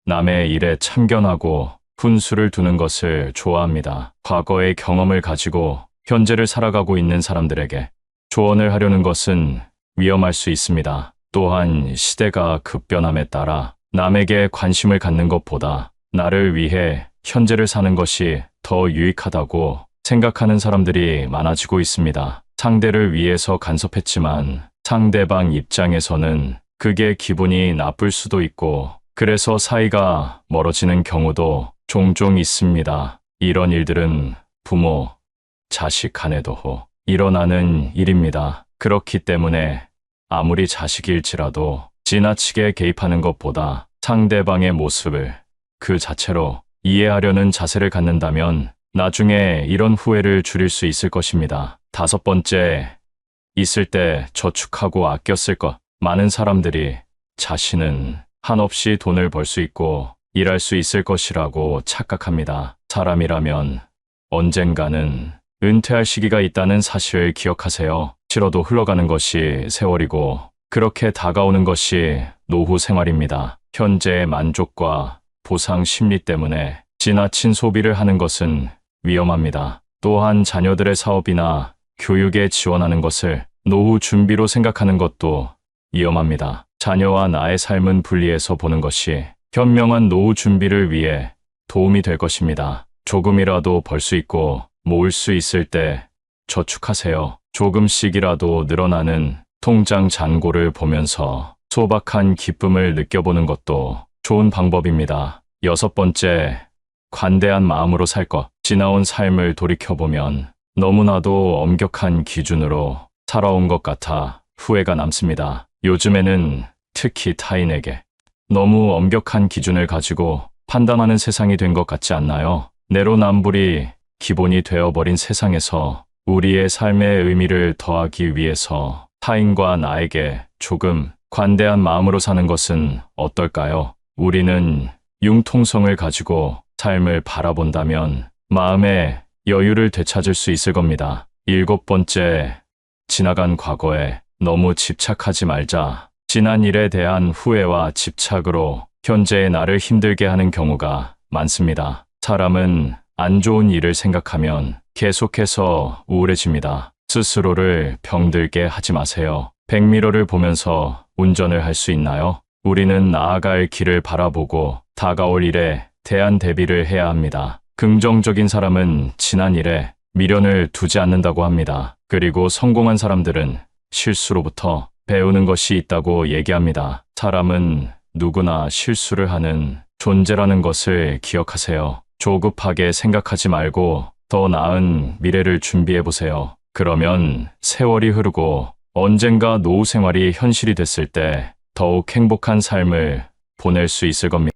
남의 일에 참견하고 훈수를 두는 것을 좋아합니다. 과거의 경험을 가지고 현재를 살아가고 있는 사람들에게 조언을 하려는 것은 위험할 수 있습니다. 또한 시대가 급변함에 따라 남에게 관심을 갖는 것보다 나를 위해 현재를 사는 것이 더 유익하다고 생각하는 사람들이 많아지고 있습니다. 상대를 위해서 간섭했지만 상대방 입장에서는 그게 기분이 나쁠 수도 있고 그래서 사이가 멀어지는 경우도 종종 있습니다. 이런 일들은 부모, 자식 간에도 일어나는 일입니다. 그렇기 때문에 아무리 자식일지라도 지나치게 개입하는 것보다 상대방의 모습을 그 자체로 이해하려는 자세를 갖는다면 나중에 이런 후회를 줄일 수 있을 것입니다. 다섯 번째, 있을 때 저축하고 아껴 쓸 것. 많은 사람들이 자신은 한없이 돈을 벌 수 있고 일할 수 있을 것이라고 착각합니다. 사람이라면 언젠가는 은퇴할 시기가 있다는 사실을 기억하세요. 싫어도 흘러가는 것이 세월이고 그렇게 다가오는 것이 노후 생활입니다. 현재의 만족과 보상 심리 때문에 지나친 소비를 하는 것은 위험합니다. 또한 자녀들의 사업이나 교육에 지원하는 것을 노후 준비로 생각하는 것도 위험합니다. 자녀와 나의 삶은 분리해서 보는 것이 현명한 노후 준비를 위해 도움이 될 것입니다. 조금이라도 벌 수 있고 모을 수 있을 때 저축하세요. 조금씩이라도 늘어나는 통장 잔고를 보면서 소박한 기쁨을 느껴보는 것도 좋은 방법입니다. 여섯 번째, 관대한 마음으로 살 것. 지나온 삶을 돌이켜보면 너무나도 엄격한 기준으로 살아온 것 같아 후회가 남습니다. 요즘에는 특히 타인에게 너무 엄격한 기준을 가지고 판단하는 세상이 된 것 같지 않나요? 내로남불이 기본이 되어버린 세상에서 우리의 삶의 의미를 더하기 위해서 타인과 나에게 조금 관대한 마음으로 사는 것은 어떨까요? 우리는 융통성을 가지고 삶을 바라본다면 마음의 여유를 되찾을 수 있을 겁니다. 일곱 번째, 지나간 과거에 너무 집착하지 말자. 지난 일에 대한 후회와 집착으로 현재의 나를 힘들게 하는 경우가 많습니다. 사람은 안 좋은 일을 생각하면 계속해서 우울해집니다. 스스로를 병들게 하지 마세요. 백미러를 보면서 운전을 할 수 있나요? 우리는 나아갈 길을 바라보고 다가올 일에 대한 대비를 해야 합니다. 긍정적인 사람은 지난 일에 미련을 두지 않는다고 합니다. 그리고 성공한 사람들은 실수로부터 배우는 것이 있다고 얘기합니다. 사람은 누구나 실수를 하는 존재라는 것을 기억하세요. 조급하게 생각하지 말고 더 나은 미래를 준비해 보세요. 그러면 세월이 흐르고 언젠가 노후 생활이 현실이 됐을 때 더욱 행복한 삶을 보낼 수 있을 겁니다.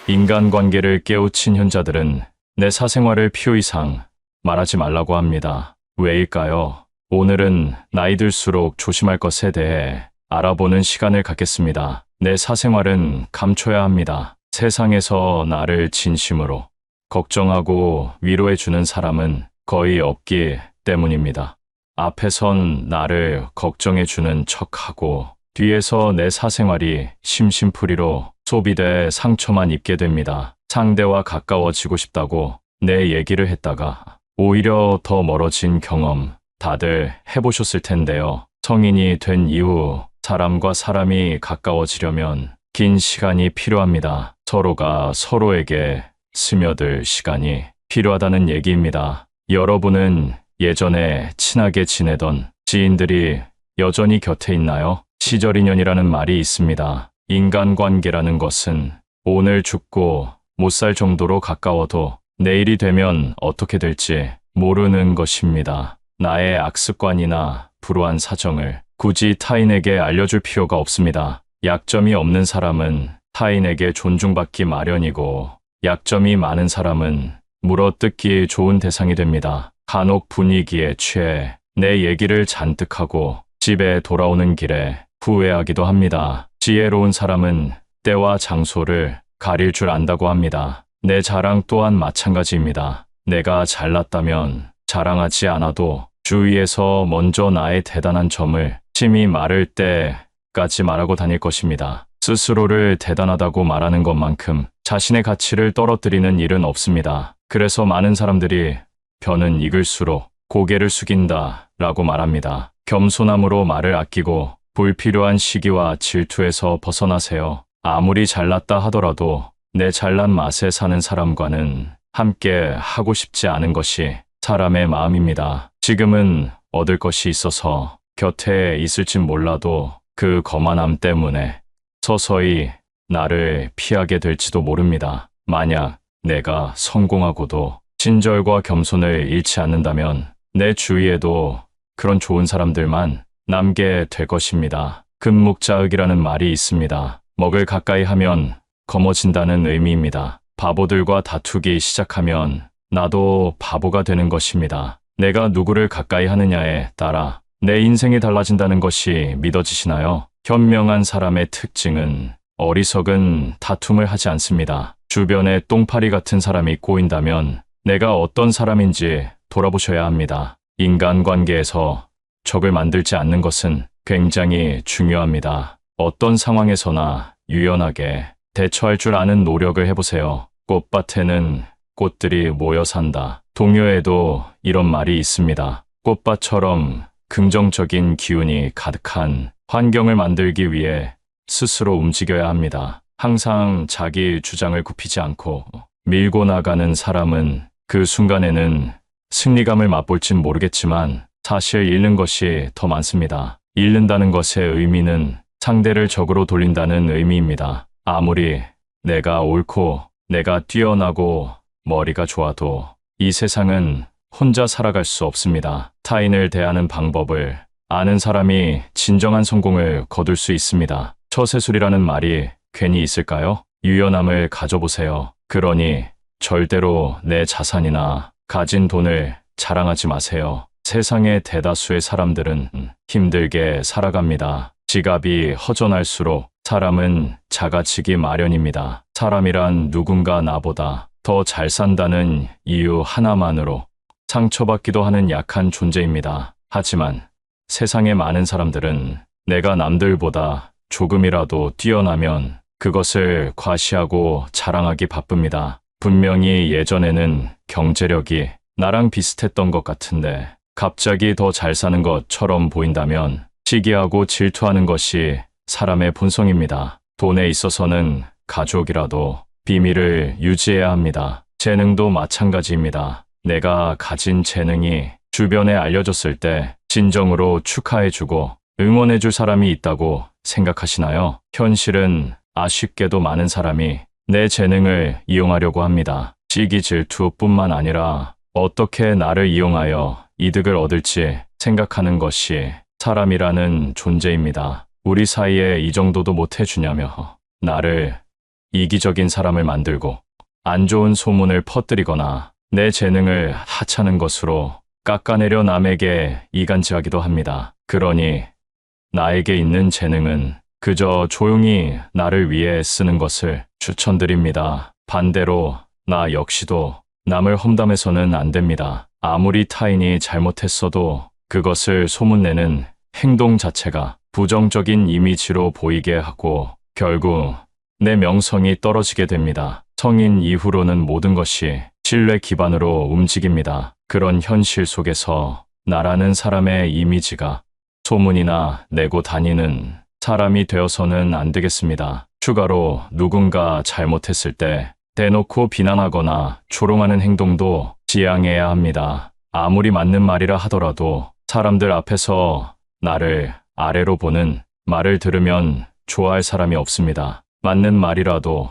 인간관계를 깨우친 현자들은 내 사생활을 필요 이상 말하지 말라고 합니다. 왜일까요? 오늘은 나이 들수록 조심할 것에 대해 알아보는 시간을 갖겠습니다. 내 사생활은 감춰야 합니다. 세상에서 나를 진심으로 걱정하고 위로해주는 사람은 거의 없기 때문입니다. 앞에선 나를 걱정해주는 척하고 뒤에서 내 사생활이 심심풀이로 소비돼 상처만 입게 됩니다. 상대와 가까워지고 싶다고 내 얘기를 했다가 오히려 더 멀어진 경험 다들 해보셨을 텐데요. 성인이 된 이후 사람과 사람이 가까워지려면 긴 시간이 필요합니다. 서로가 서로에게 스며들 시간이 필요하다는 얘기입니다. 여러분은 예전에 친하게 지내던 지인들이 여전히 곁에 있나요? 시절 인연이라는 말이 있습니다. 인간관계라는 것은 오늘 죽고 못 살 정도로 가까워도 내일이 되면 어떻게 될지 모르는 것입니다. 나의 악습관이나 불우한 사정을 굳이 타인에게 알려줄 필요가 없습니다. 약점이 없는 사람은 타인에게 존중받기 마련이고 약점이 많은 사람은 물어뜯기 좋은 대상이 됩니다. 간혹 분위기에 취해 내 얘기를 잔뜩 하고 집에 돌아오는 길에 후회하기도 합니다. 지혜로운 사람은 때와 장소를 가릴 줄 안다고 합니다. 내 자랑 또한 마찬가지입니다. 내가 잘났다면 자랑하지 않아도 주위에서 먼저 나의 대단한 점을 심히 말할 때까지 말하고 다닐 것입니다. 스스로를 대단하다고 말하는 것만큼 자신의 가치를 떨어뜨리는 일은 없습니다. 그래서 많은 사람들이 벼는 익을수록 고개를 숙인다 라고 말합니다. 겸손함으로 말을 아끼고 불필요한 시기와 질투에서 벗어나세요. 아무리 잘났다 하더라도 내 잘난 맛에 사는 사람과는 함께 하고 싶지 않은 것이 사람의 마음입니다. 지금은 얻을 것이 있어서 곁에 있을진 몰라도 그 거만함 때문에 서서히 나를 피하게 될지도 모릅니다. 만약 내가 성공하고도 친절과 겸손을 잃지 않는다면 내 주위에도 그런 좋은 사람들만 남게 될 것입니다. 금묵자흑이라는 말이 있습니다. 먹을 가까이 하면 검어진다는 의미입니다. 바보들과 다투기 시작하면 나도 바보가 되는 것입니다. 내가 누구를 가까이 하느냐에 따라 내 인생이 달라진다는 것이 믿어지시나요? 현명한 사람의 특징은 어리석은 다툼을 하지 않습니다. 주변에 똥파리 같은 사람이 꼬인다면 내가 어떤 사람인지 돌아보셔야 합니다. 인간관계에서 적을 만들지 않는 것은 굉장히 중요합니다. 어떤 상황에서나 유연하게 대처할 줄 아는 노력을 해보세요. 꽃밭에는 꽃들이 모여 산다. 동요에도 이런 말이 있습니다. 꽃밭처럼 긍정적인 기운이 가득한 환경을 만들기 위해 스스로 움직여야 합니다. 항상 자기 주장을 굽히지 않고 밀고 나가는 사람은 그 순간에는 승리감을 맛볼진 모르겠지만 사실 잃는 것이 더 많습니다. 잃는다는 것의 의미는 상대를 적으로 돌린다는 의미입니다. 아무리 내가 옳고 내가 뛰어나고 머리가 좋아도 이 세상은 혼자 살아갈 수 없습니다. 타인을 대하는 방법을 아는 사람이 진정한 성공을 거둘 수 있습니다. 처세술이라는 말이 괜히 있을까요? 유연함을 가져보세요. 그러니 절대로 내 자산이나 가진 돈을 자랑하지 마세요. 세상의 대다수의 사람들은 힘들게 살아갑니다. 지갑이 허전할수록 사람은 작아지기 마련입니다. 사람이란 누군가 나보다 더 잘 산다는 이유 하나만으로 상처받기도 하는 약한 존재입니다. 하지만 세상의 많은 사람들은 내가 남들보다 조금이라도 뛰어나면 그것을 과시하고 자랑하기 바쁩니다. 분명히 예전에는 경제력이 나랑 비슷했던 것 같은데 갑자기 더 잘 사는 것처럼 보인다면 시기하고 질투하는 것이 사람의 본성입니다. 돈에 있어서는 가족이라도 비밀을 유지해야 합니다. 재능도 마찬가지입니다. 내가 가진 재능이 주변에 알려졌을 때 진정으로 축하해주고 응원해줄 사람이 있다고 생각하시나요? 현실은 아쉽게도 많은 사람이 내 재능을 이용하려고 합니다. 시기 질투뿐만 아니라 어떻게 나를 이용하여 이득을 얻을지 생각하는 것이 사람이라는 존재입니다. 우리 사이에 이 정도도 못해주냐며 나를 이기적인 사람을 만들고 안 좋은 소문을 퍼뜨리거나 내 재능을 하찮은 것으로 깎아내려 남에게 이간질하기도 합니다. 그러니 나에게 있는 재능은 그저 조용히 나를 위해 쓰는 것을 추천드립니다. 반대로 나 역시도 남을 험담해서는 안 됩니다. 아무리 타인이 잘못했어도 그것을 소문내는 행동 자체가 부정적인 이미지로 보이게 하고 결국 내 명성이 떨어지게 됩니다. 성인 이후로는 모든 것이 신뢰 기반으로 움직입니다. 그런 현실 속에서 나라는 사람의 이미지가 소문이나 내고 다니는 사람이 되어서는 안 되겠습니다. 추가로 누군가 잘못했을 때 대놓고 비난하거나 조롱하는 행동도 지양해야 합니다. 아무리 맞는 말이라 하더라도 사람들 앞에서 나를 아래로 보는 말을 들으면 좋아할 사람이 없습니다. 맞는 말이라도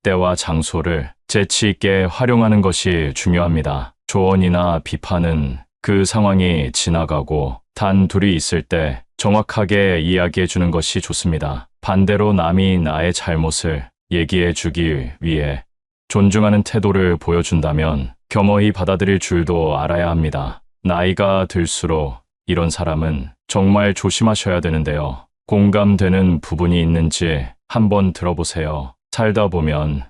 때와 장소를 재치 있게 활용하는 것이 중요합니다. 조언이나 비판은 그 상황이 지나가고 단 둘이 있을 때 정확하게 이야기해 주는 것이 좋습니다. 반대로 남이 나의 잘못을 얘기해 주기 위해 존중하는 태도를 보여준다면 겸허히 받아들일 줄도 알아야 합니다. 나이가 들수록 이런 사람은 정말 조심하셔야 되는데요. 공감되는 부분이 있는지 한번 들어보세요. 살다 보면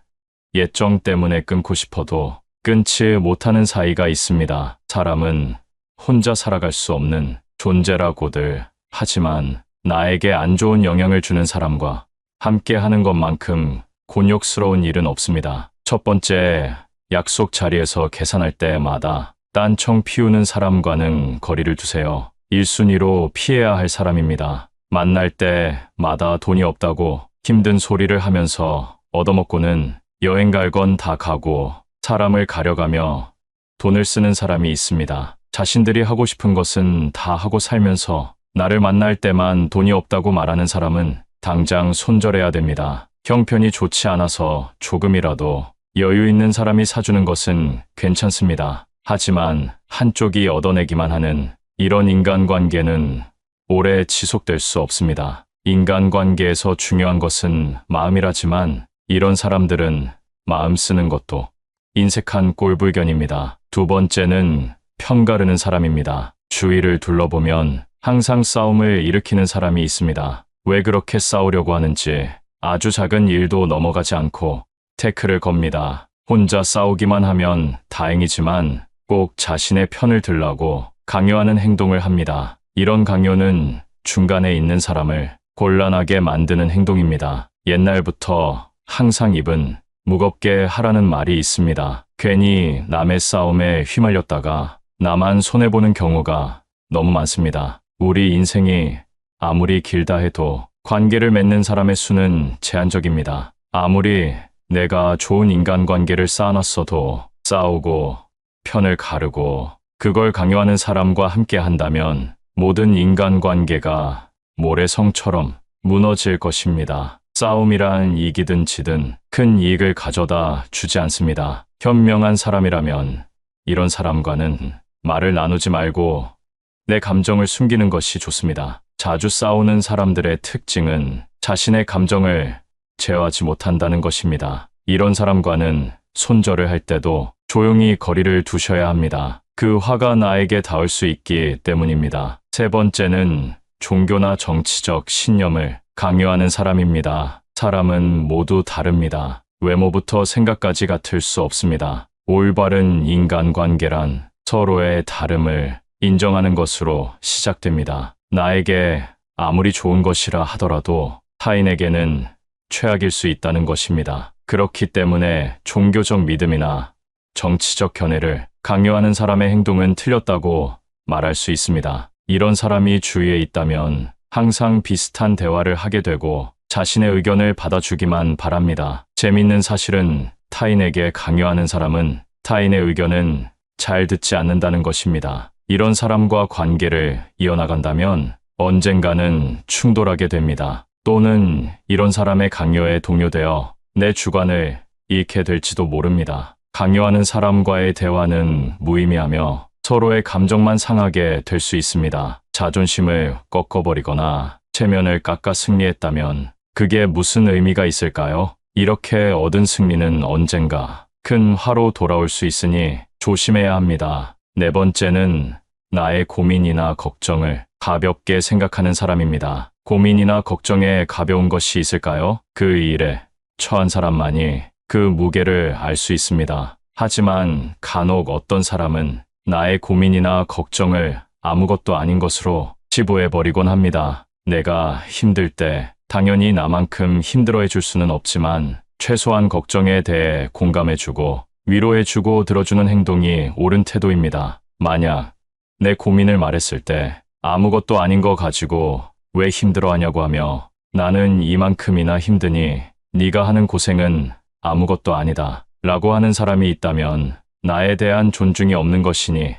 예정 때문에 끊고 싶어도 끊지 못하는 사이가 있습니다. 사람은 혼자 살아갈 수 없는 존재라고들 하지만 나에게 안 좋은 영향을 주는 사람과 함께 하는 것만큼 곤욕스러운 일은 없습니다. 첫 번째, 약속 자리에서 계산할 때마다 딴청 피우는 사람과는 거리를 두세요. 1순위로 피해야 할 사람입니다. 만날 때마다 돈이 없다고 힘든 소리를 하면서 얻어먹고는 여행 갈 건 다 가고 사람을 가려가며 돈을 쓰는 사람이 있습니다. 자신들이 하고 싶은 것은 다 하고 살면서 나를 만날 때만 돈이 없다고 말하는 사람은 당장 손절해야 됩니다. 형편이 좋지 않아서 조금이라도 여유 있는 사람이 사주는 것은 괜찮습니다. 하지만 한쪽이 얻어내기만 하는 이런 인간관계는 오래 지속될 수 없습니다. 인간관계에서 중요한 것은 마음이라지만 이런 사람들은 마음 쓰는 것도 인색한 꼴불견입니다. 두 번째는 편가르는 사람입니다. 주위를 둘러보면 항상 싸움을 일으키는 사람이 있습니다. 왜 그렇게 싸우려고 하는지 아주 작은 일도 넘어가지 않고 태클을 겁니다. 혼자 싸우기만 하면 다행이지만 꼭 자신의 편을 들라고 강요하는 행동을 합니다. 이런 강요는 중간에 있는 사람을 곤란하게 만드는 행동입니다. 옛날부터 항상 입은 무겁게 하라는 말이 있습니다. 괜히 남의 싸움에 휘말렸다가 나만 손해보는 경우가 너무 많습니다. 우리 인생이 아무리 길다 해도 관계를 맺는 사람의 수는 제한적입니다. 아무리 내가 좋은 인간관계를 쌓아놨어도 싸우고 편을 가르고 그걸 강요하는 사람과 함께 한다면 모든 인간관계가 모래성처럼 무너질 것입니다. 싸움이란 이기든 지든 큰 이익을 가져다 주지 않습니다. 현명한 사람이라면 이런 사람과는 말을 나누지 말고 내 감정을 숨기는 것이 좋습니다. 자주 싸우는 사람들의 특징은 자신의 감정을 제어하지 못한다는 것입니다. 이런 사람과는 손절을 할 때도 조용히 거리를 두셔야 합니다. 그 화가 나에게 닿을 수 있기 때문입니다. 세 번째는 종교나 정치적 신념을 강요하는 사람입니다. 사람은 모두 다릅니다. 외모부터 생각까지 같을 수 없습니다. 올바른 인간관계란 서로의 다름을 인정하는 것으로 시작됩니다. 나에게 아무리 좋은 것이라 하더라도 타인에게는 최악일 수 있다는 것입니다. 그렇기 때문에 종교적 믿음이나 정치적 견해를 강요하는 사람의 행동은 틀렸다고 말할 수 있습니다. 이런 사람이 주위에 있다면 항상 비슷한 대화를 하게 되고 자신의 의견을 받아주기만 바랍니다. 재밌는 사실은 타인에게 강요하는 사람은 타인의 의견은 잘 듣지 않는다는 것입니다. 이런 사람과 관계를 이어나간다면 언젠가는 충돌하게 됩니다. 또는 이런 사람의 강요에 동요되어 내 주관을 잃게 될지도 모릅니다. 강요하는 사람과의 대화는 무의미하며 서로의 감정만 상하게 될 수 있습니다. 자존심을 꺾어버리거나 체면을 깎아 승리했다면 그게 무슨 의미가 있을까요? 이렇게 얻은 승리는 언젠가 큰 화로 돌아올 수 있으니 조심해야 합니다. 네 번째는 나의 고민이나 걱정을 가볍게 생각하는 사람입니다. 고민이나 걱정에 가벼운 것이 있을까요? 그 일에 처한 사람만이 그 무게를 알 수 있습니다. 하지만 간혹 어떤 사람은 나의 고민이나 걱정을 아무것도 아닌 것으로 치부해버리곤 합니다. 내가 힘들 때 당연히 나만큼 힘들어해 줄 수는 없지만 최소한 걱정에 대해 공감해주고 위로해주고 들어주는 행동이 옳은 태도입니다. 만약 내 고민을 말했을 때 아무것도 아닌 거 가지고 왜 힘들어하냐고 하며 나는 이만큼이나 힘드니 네가 하는 고생은 아무것도 아니다 라고 하는 사람이 있다면 나에 대한 존중이 없는 것이니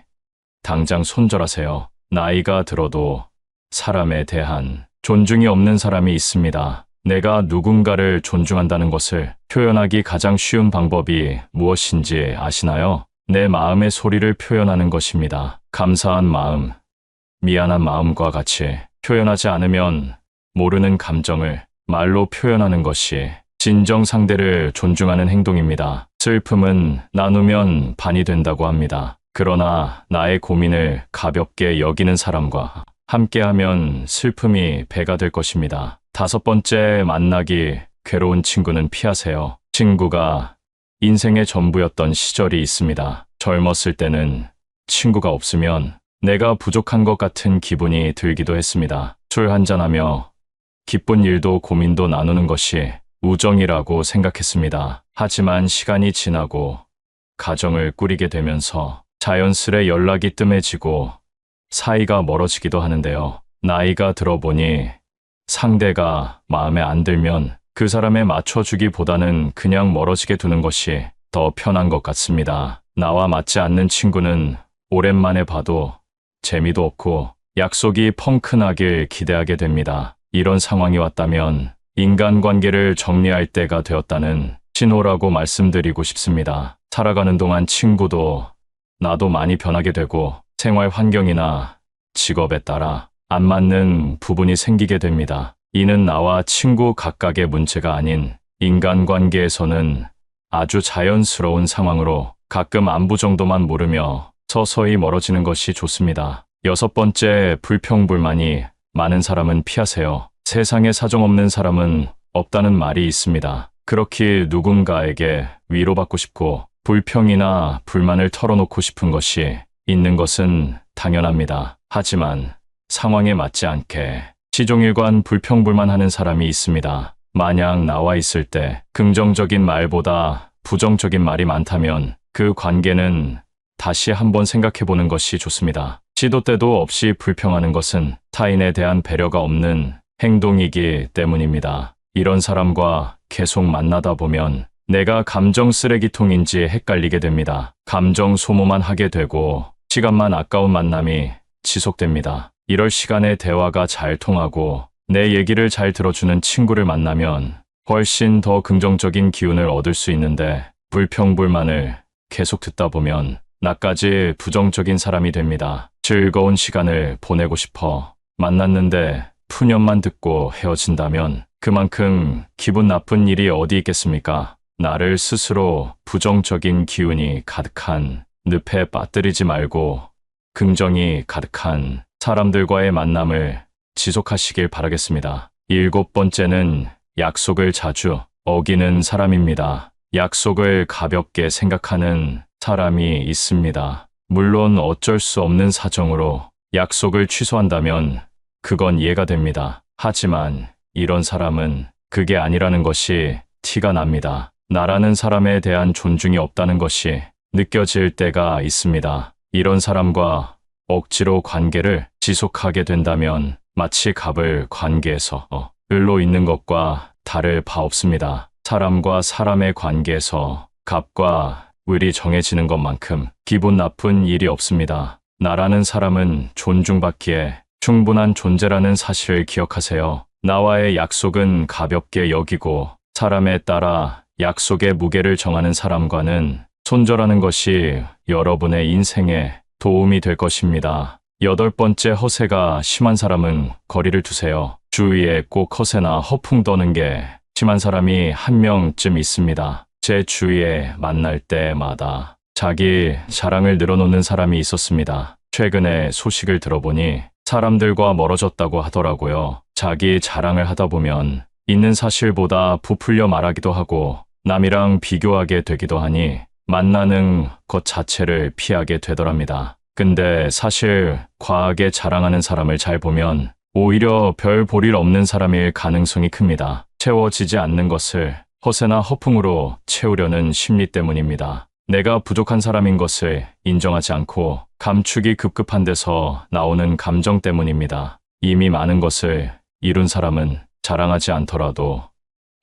당장 손절하세요. 나이가 들어도 사람에 대한 존중이 없는 사람이 있습니다. 내가 누군가를 존중한다는 것을 표현하기 가장 쉬운 방법이 무엇인지 아시나요? 내 마음의 소리를 표현하는 것입니다. 감사한 마음, 미안한 마음과 같이 표현하지 않으면 모르는 감정을 말로 표현하는 것이 진정 상대를 존중하는 행동입니다. 슬픔은 나누면 반이 된다고 합니다. 그러나 나의 고민을 가볍게 여기는 사람과 함께하면 슬픔이 배가 될 것입니다. 다섯 번째, 만나기 괴로운 친구는 피하세요. 친구가 인생의 전부였던 시절이 있습니다. 젊었을 때는 친구가 없으면 내가 부족한 것 같은 기분이 들기도 했습니다. 술 한잔하며 기쁜 일도 고민도 나누는 것이 우정이라고 생각했습니다. 하지만 시간이 지나고 가정을 꾸리게 되면서 자연스레 연락이 뜸해지고 사이가 멀어지기도 하는데요. 나이가 들어보니 상대가 마음에 안 들면 그 사람에 맞춰주기보다는 그냥 멀어지게 두는 것이 더 편한 것 같습니다. 나와 맞지 않는 친구는 오랜만에 봐도 재미도 없고 약속이 펑크나길 기대하게 됩니다. 이런 상황이 왔다면 인간관계를 정리할 때가 되었다는 신호라고 말씀드리고 싶습니다. 살아가는 동안 친구도 나도 많이 변하게 되고 생활 환경이나 직업에 따라 안 맞는 부분이 생기게 됩니다. 이는 나와 친구 각각의 문제가 아닌 인간관계에서는 아주 자연스러운 상황으로 가끔 안부 정도만 물으며 서서히 멀어지는 것이 좋습니다. 여섯 번째, 불평불만이 많은 사람은 피하세요. 세상에 사정 없는 사람은 없다는 말이 있습니다. 그렇게 누군가에게 위로받고 싶고 불평이나 불만을 털어놓고 싶은 것이 있는 것은 당연합니다. 하지만 상황에 맞지 않게 시종일관 불평불만하는 사람이 있습니다. 만약 나와 있을 때 긍정적인 말보다 부정적인 말이 많다면 그 관계는 다시 한번 생각해보는 것이 좋습니다. 시도 때도 없이 불평하는 것은 타인에 대한 배려가 없는 행동이기 때문입니다. 이런 사람과 계속 만나다 보면 내가 감정 쓰레기통인지 헷갈리게 됩니다. 감정 소모만 하게 되고 시간만 아까운 만남이 지속됩니다. 이럴 시간에 대화가 잘 통하고 내 얘기를 잘 들어주는 친구를 만나면 훨씬 더 긍정적인 기운을 얻을 수 있는데 불평불만을 계속 듣다 보면 나까지 부정적인 사람이 됩니다. 즐거운 시간을 보내고 싶어 만났는데 푸념만 듣고 헤어진다면 그만큼 기분 나쁜 일이 어디 있겠습니까? 나를 스스로 부정적인 기운이 가득한 늪에 빠뜨리지 말고 긍정이 가득한 사람들과의 만남을 지속하시길 바라겠습니다. 일곱 번째는 약속을 자주 어기는 사람입니다. 약속을 가볍게 생각하는 사람이 있습니다. 물론 어쩔 수 없는 사정으로 약속을 취소한다면 그건 이해가 됩니다. 하지만 이런 사람은 그게 아니라는 것이 티가 납니다. 나라는 사람에 대한 존중이 없다는 것이 느껴질 때가 있습니다. 이런 사람과 억지로 관계를 지속하게 된다면 마치 갑을 관계에서 을로 있는 것과 다를 바 없습니다. 사람과 사람의 관계에서 갑과 을이 정해지는 것만큼 기분 나쁜 일이 없습니다. 나라는 사람은 존중받기에 충분한 존재라는 사실을 기억하세요. 나와의 약속은 가볍게 여기고 사람에 따라 약속의 무게를 정하는 사람과는 손절하는 것이 여러분의 인생에 도움이 될 것입니다. 8번째, 허세가 심한 사람은 거리를 두세요. 주위에 꼭 허세나 허풍 떠는 게 심한 사람이 한 명쯤 있습니다. 제 주위에 만날 때마다 자기 자랑을 늘어놓는 사람이 있었습니다. 최근에 소식을 들어보니 사람들과 멀어졌다고 하더라고요. 자기 자랑을 하다 보면 있는 사실보다 부풀려 말하기도 하고 남이랑 비교하게 되기도 하니 만나는 것 자체를 피하게 되더랍니다. 근데 사실 과하게 자랑하는 사람을 잘 보면 오히려 별 볼 일 없는 사람일 가능성이 큽니다. 채워지지 않는 것을 허세나 허풍으로 채우려는 심리 때문입니다. 내가 부족한 사람인 것을 인정하지 않고 감추기 급급한 데서 나오는 감정 때문입니다. 이미 많은 것을 이룬 사람은 자랑하지 않더라도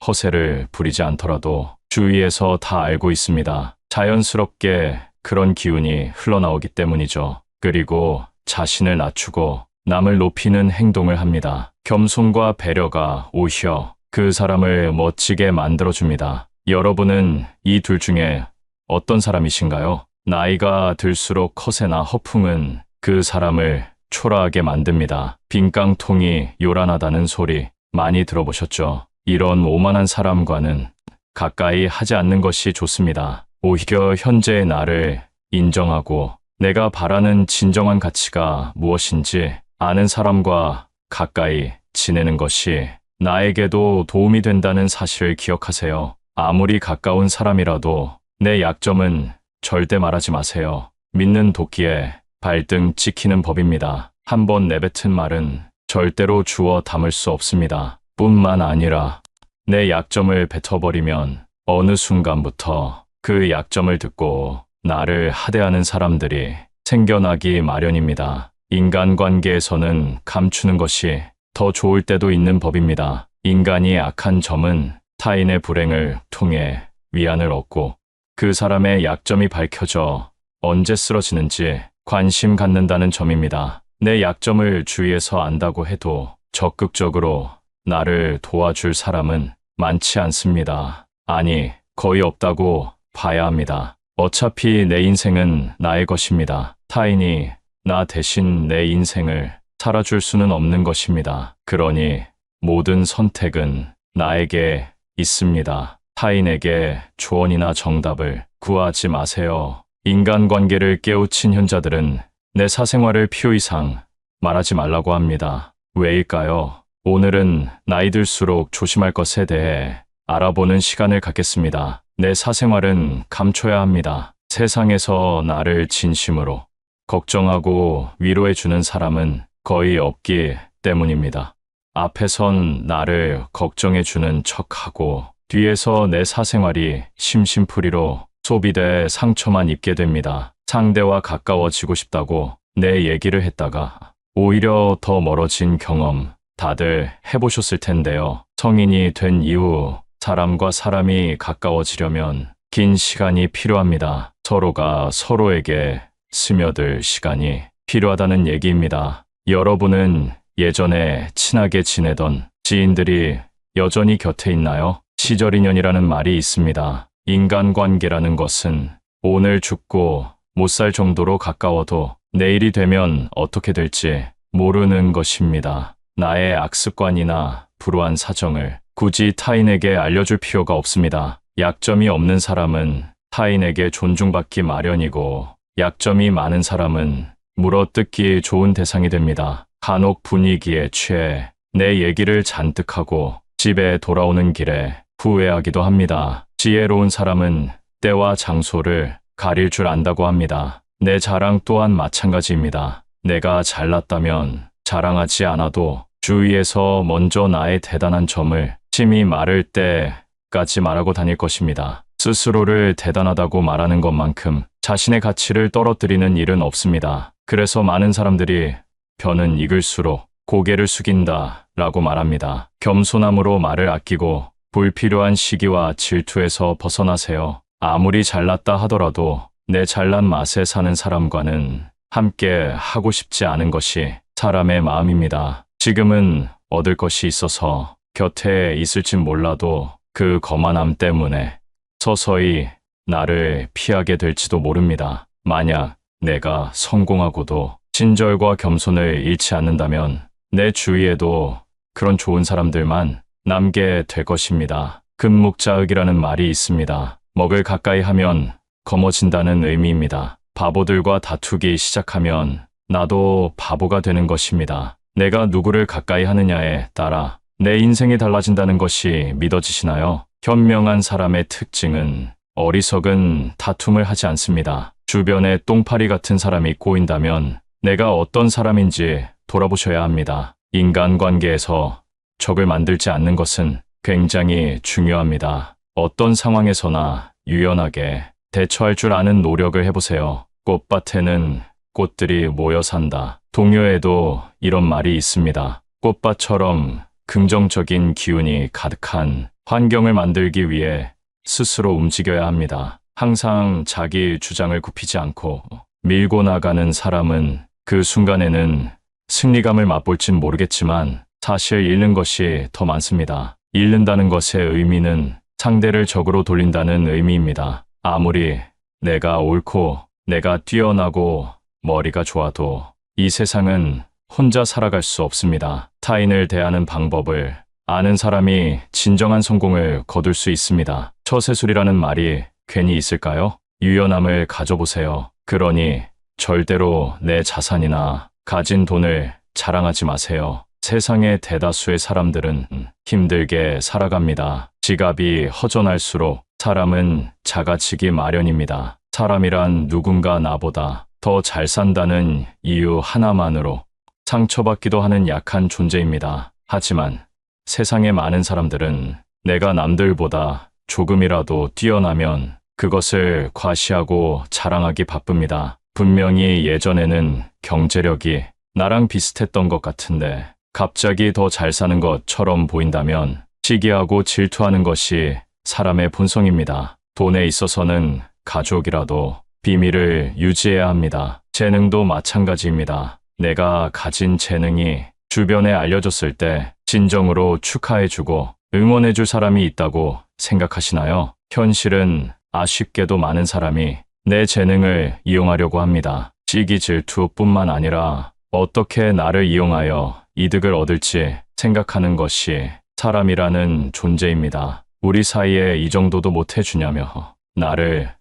허세를 부리지 않더라도 주위에서 다 알고 있습니다. 자연스럽게 그런 기운이 흘러나오기 때문이죠. 그리고 자신을 낮추고 남을 높이는 행동을 합니다. 겸손과 배려가 오히려 그 사람을 멋지게 만들어줍니다. 여러분은 이 둘 중에 어떤 사람이신가요? 나이가 들수록 허세나 허풍은 그 사람을 초라하게 만듭니다. 빈깡통이 요란하다는 소리 많이 들어보셨죠? 이런 오만한 사람과는 가까이 하지 않는 것이 좋습니다. 오히려 현재의 나를 인정하고 내가 바라는 진정한 가치가 무엇인지 아는 사람과 가까이 지내는 것이 나에게도 도움이 된다는 사실을 기억하세요. 아무리 가까운 사람이라도 내 약점은 절대 말하지 마세요. 믿는 도끼에 발등 찍히는 법입니다. 한번 내뱉은 말은 절대로 주워 담을 수 없습니다. 뿐만 아니라 내 약점을 뱉어버리면 어느 순간부터 그 약점을 듣고 나를 하대하는 사람들이 생겨나기 마련입니다. 인간관계에서는 감추는 것이 더 좋을 때도 있는 법입니다. 인간이 악한 점은 타인의 불행을 통해 위안을 얻고 그 사람의 약점이 밝혀져 언제 쓰러지는지 관심 갖는다는 점입니다. 내 약점을 주위에서 안다고 해도 적극적으로 나를 도와줄 사람은 많지 않습니다. 아니, 거의 없다고 봐야 합니다. 어차피 내 인생은 나의 것입니다. 타인이 나 대신 내 인생을 살아줄 수는 없는 것입니다. 그러니 모든 선택은 나에게 있습니다. 타인에게 조언이나 정답을 구하지 마세요. 인간관계를 깨우친 현자들은 내 사생활을 필요 이상 말하지 말라고 합니다. 왜일까요? 오늘은 나이 들수록 조심할 것에 대해 알아보는 시간을 갖겠습니다. 내 사생활은 감춰야 합니다. 세상에서 나를 진심으로 걱정하고 위로해주는 사람은 거의 없기 때문입니다. 앞에선 나를 걱정해주는 척하고 뒤에서 내 사생활이 심심풀이로 소비돼 상처만 입게 됩니다. 상대와 가까워지고 싶다고 내 얘기를 했다가 오히려 더 멀어진 경험 다들 해보셨을 텐데요. 성인이 된 이후 사람과 사람이 가까워지려면 긴 시간이 필요합니다. 서로가 서로에게 스며들 시간이 필요하다는 얘기입니다. 여러분은 예전에 친하게 지내던 지인들이 여전히 곁에 있나요? 시절 인연이라는 말이 있습니다. 인간관계라는 것은 오늘 죽고 못 살 정도로 가까워도 내일이 되면 어떻게 될지 모르는 것입니다. 나의 악습관이나 불우한 사정을 굳이 타인에게 알려줄 필요가 없습니다. 약점이 없는 사람은 타인에게 존중받기 마련이고 약점이 많은 사람은 물어뜯기 좋은 대상이 됩니다. 간혹 분위기에 취해 내 얘기를 잔뜩 하고 집에 돌아오는 길에 후회하기도 합니다. 지혜로운 사람은 때와 장소를 가릴 줄 안다고 합니다. 내 자랑 또한 마찬가지입니다. 내가 잘났다면 자랑하지 않아도 주위에서 먼저 나의 대단한 점을 심히 말할 때까지 말하고 다닐 것입니다. 스스로를 대단하다고 말하는 것만큼 자신의 가치를 떨어뜨리는 일은 없습니다. 그래서 많은 사람들이 벼는 익을수록 고개를 숙인다 라고 말합니다. 겸손함으로 말을 아끼고 불필요한 시기와 질투에서 벗어나세요. 아무리 잘났다 하더라도 내 잘난 맛에 사는 사람과는 함께 하고 싶지 않은 것이 사람의 마음입니다. 지금은 얻을 것이 있어서 곁에 있을진 몰라도 그 거만함 때문에 서서히 나를 피하게 될지도 모릅니다. 만약 내가 성공하고도 친절과 겸손을 잃지 않는다면 내 주위에도 그런 좋은 사람들만 남게 될 것입니다. 금묵자흑이라는 말이 있습니다. 먹을 가까이 하면 검어진다는 의미입니다. 바보들과 다투기 시작하면 나도 바보가 되는 것입니다. 내가 누구를 가까이 하느냐에 따라 내 인생이 달라진다는 것이 믿어지시나요? 현명한 사람의 특징은 어리석은 다툼을 하지 않습니다. 주변에 똥파리 같은 사람이 꼬인다면 내가 어떤 사람인지 돌아보셔야 합니다. 인간관계에서 적을 만들지 않는 것은 굉장히 중요합니다. 어떤 상황에서나 유연하게 대처할 줄 아는 노력을 해보세요. 꽃밭에는 꽃들이 모여 산다. 동요에도 이런 말이 있습니다. 꽃밭처럼 긍정적인 기운이 가득한 환경을 만들기 위해 스스로 움직여야 합니다. 항상 자기 주장을 굽히지 않고 밀고 나가는 사람은 그 순간에는 승리감을 맛볼진 모르겠지만 사실 잃는 것이 더 많습니다. 잃는다는 것의 의미는 상대를 적으로 돌린다는 의미입니다. 아무리 내가 옳고 내가 뛰어나고 머리가 좋아도 이 세상은 혼자 살아갈 수 없습니다. 타인을 대하는 방법을 아는 사람이 진정한 성공을 거둘 수 있습니다. 처세술이라는 말이 괜히 있을까요? 유연함을 가져보세요. 그러니 절대로 내 자산이나 가진 돈을 자랑하지 마세요. 세상의 대다수의 사람들은 힘들게 살아갑니다. 지갑이 허전할수록 사람은 작아지기 마련입니다. 사람이란 누군가 나보다 더 잘 산다는 이유 하나만으로 상처받기도 하는 약한 존재입니다. 하지만 세상의 많은 사람들은 내가 남들보다 조금이라도 뛰어나면 그것을 과시하고 자랑하기 바쁩니다. 분명히 예전에는 경제력이 나랑 비슷했던 것 같은데 갑자기 더 잘 사는 것처럼 보인다면 시기하고 질투하는 것이 사람의 본성입니다. 돈에 있어서는 가족이라도 비밀을 유지해야 합니다. 재능도 마찬가지입니다. 내가 가진 재능이 주변에 알려졌을 때 진정으로 축하해주고 응원해줄 사람이 있다고 생각하시나요? 현실은 아쉽게도 많은 사람이 내 재능을 이용하려고 합니다. 시기 질투뿐만 아니라 어떻게 나를 이용하여 이득을 얻을지 생각하는 것이 사람이라는 존재입니다. 우리 사이에 이 정도도 못 해주냐며 나를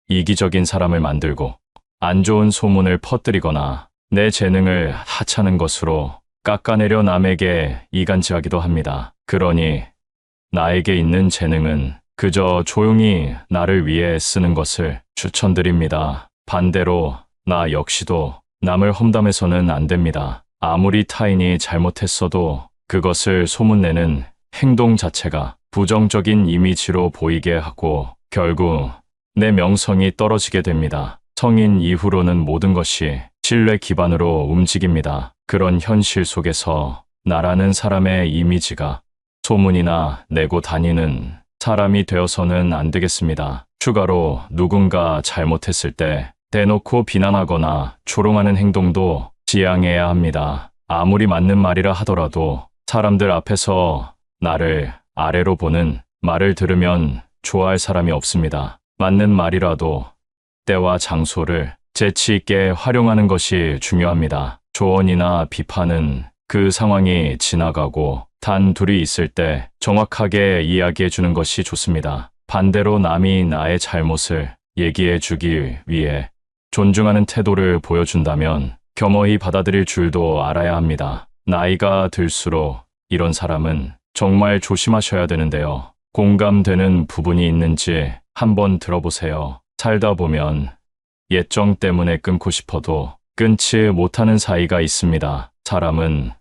이기적인 사람을 만들고 안 좋은 소문을 퍼뜨리거나 내 재능을 하찮은 것으로 깎아내려 남에게 이간질하기도 합니다. 그러니 나에게 있는 재능은 그저 조용히 나를 위해 쓰는 것을 추천드립니다. 반대로 나 역시도 남을 험담해서는 안 됩니다. 아무리 타인이 잘못했어도 그것을 소문내는 행동 자체가 부정적인 이미지로 보이게 하고 결국 내 명성이 떨어지게 됩니다. 성인 이후로는 모든 것이 신뢰 기반으로 움직입니다. 그런 현실 속에서 나라는 사람의 이미지가 소문이나 내고 다니는 사람이 되어서는 안 되겠습니다. 추가로 누군가 잘못했을 때 대놓고 비난하거나 조롱하는 행동도 지양해야 합니다. 아무리 맞는 말이라 하더라도 사람들 앞에서 나를 아래로 보는 말을 들으면 좋아할 사람이 없습니다. 맞는 말이라도 때와 장소를 재치 있게 활용하는 것이 중요합니다. 조언이나 비판은 그 상황이 지나가고 단 둘이 있을 때 정확하게 이야기해 주는 것이 좋습니다. 반대로 남이 나의 잘못을 얘기해 주기 위해 존중하는 태도를 보여준다면 겸허히 받아들일 줄도 알아야 합니다. 나이가 들수록 이런 사람은 정말 조심하셔야 되는데요. 공감되는 부분이 있는지 한번 들어보세요. 살다 보면 예정 때문에 끊고 싶어도 끊지 못하는 사이가 있습니다. 사람은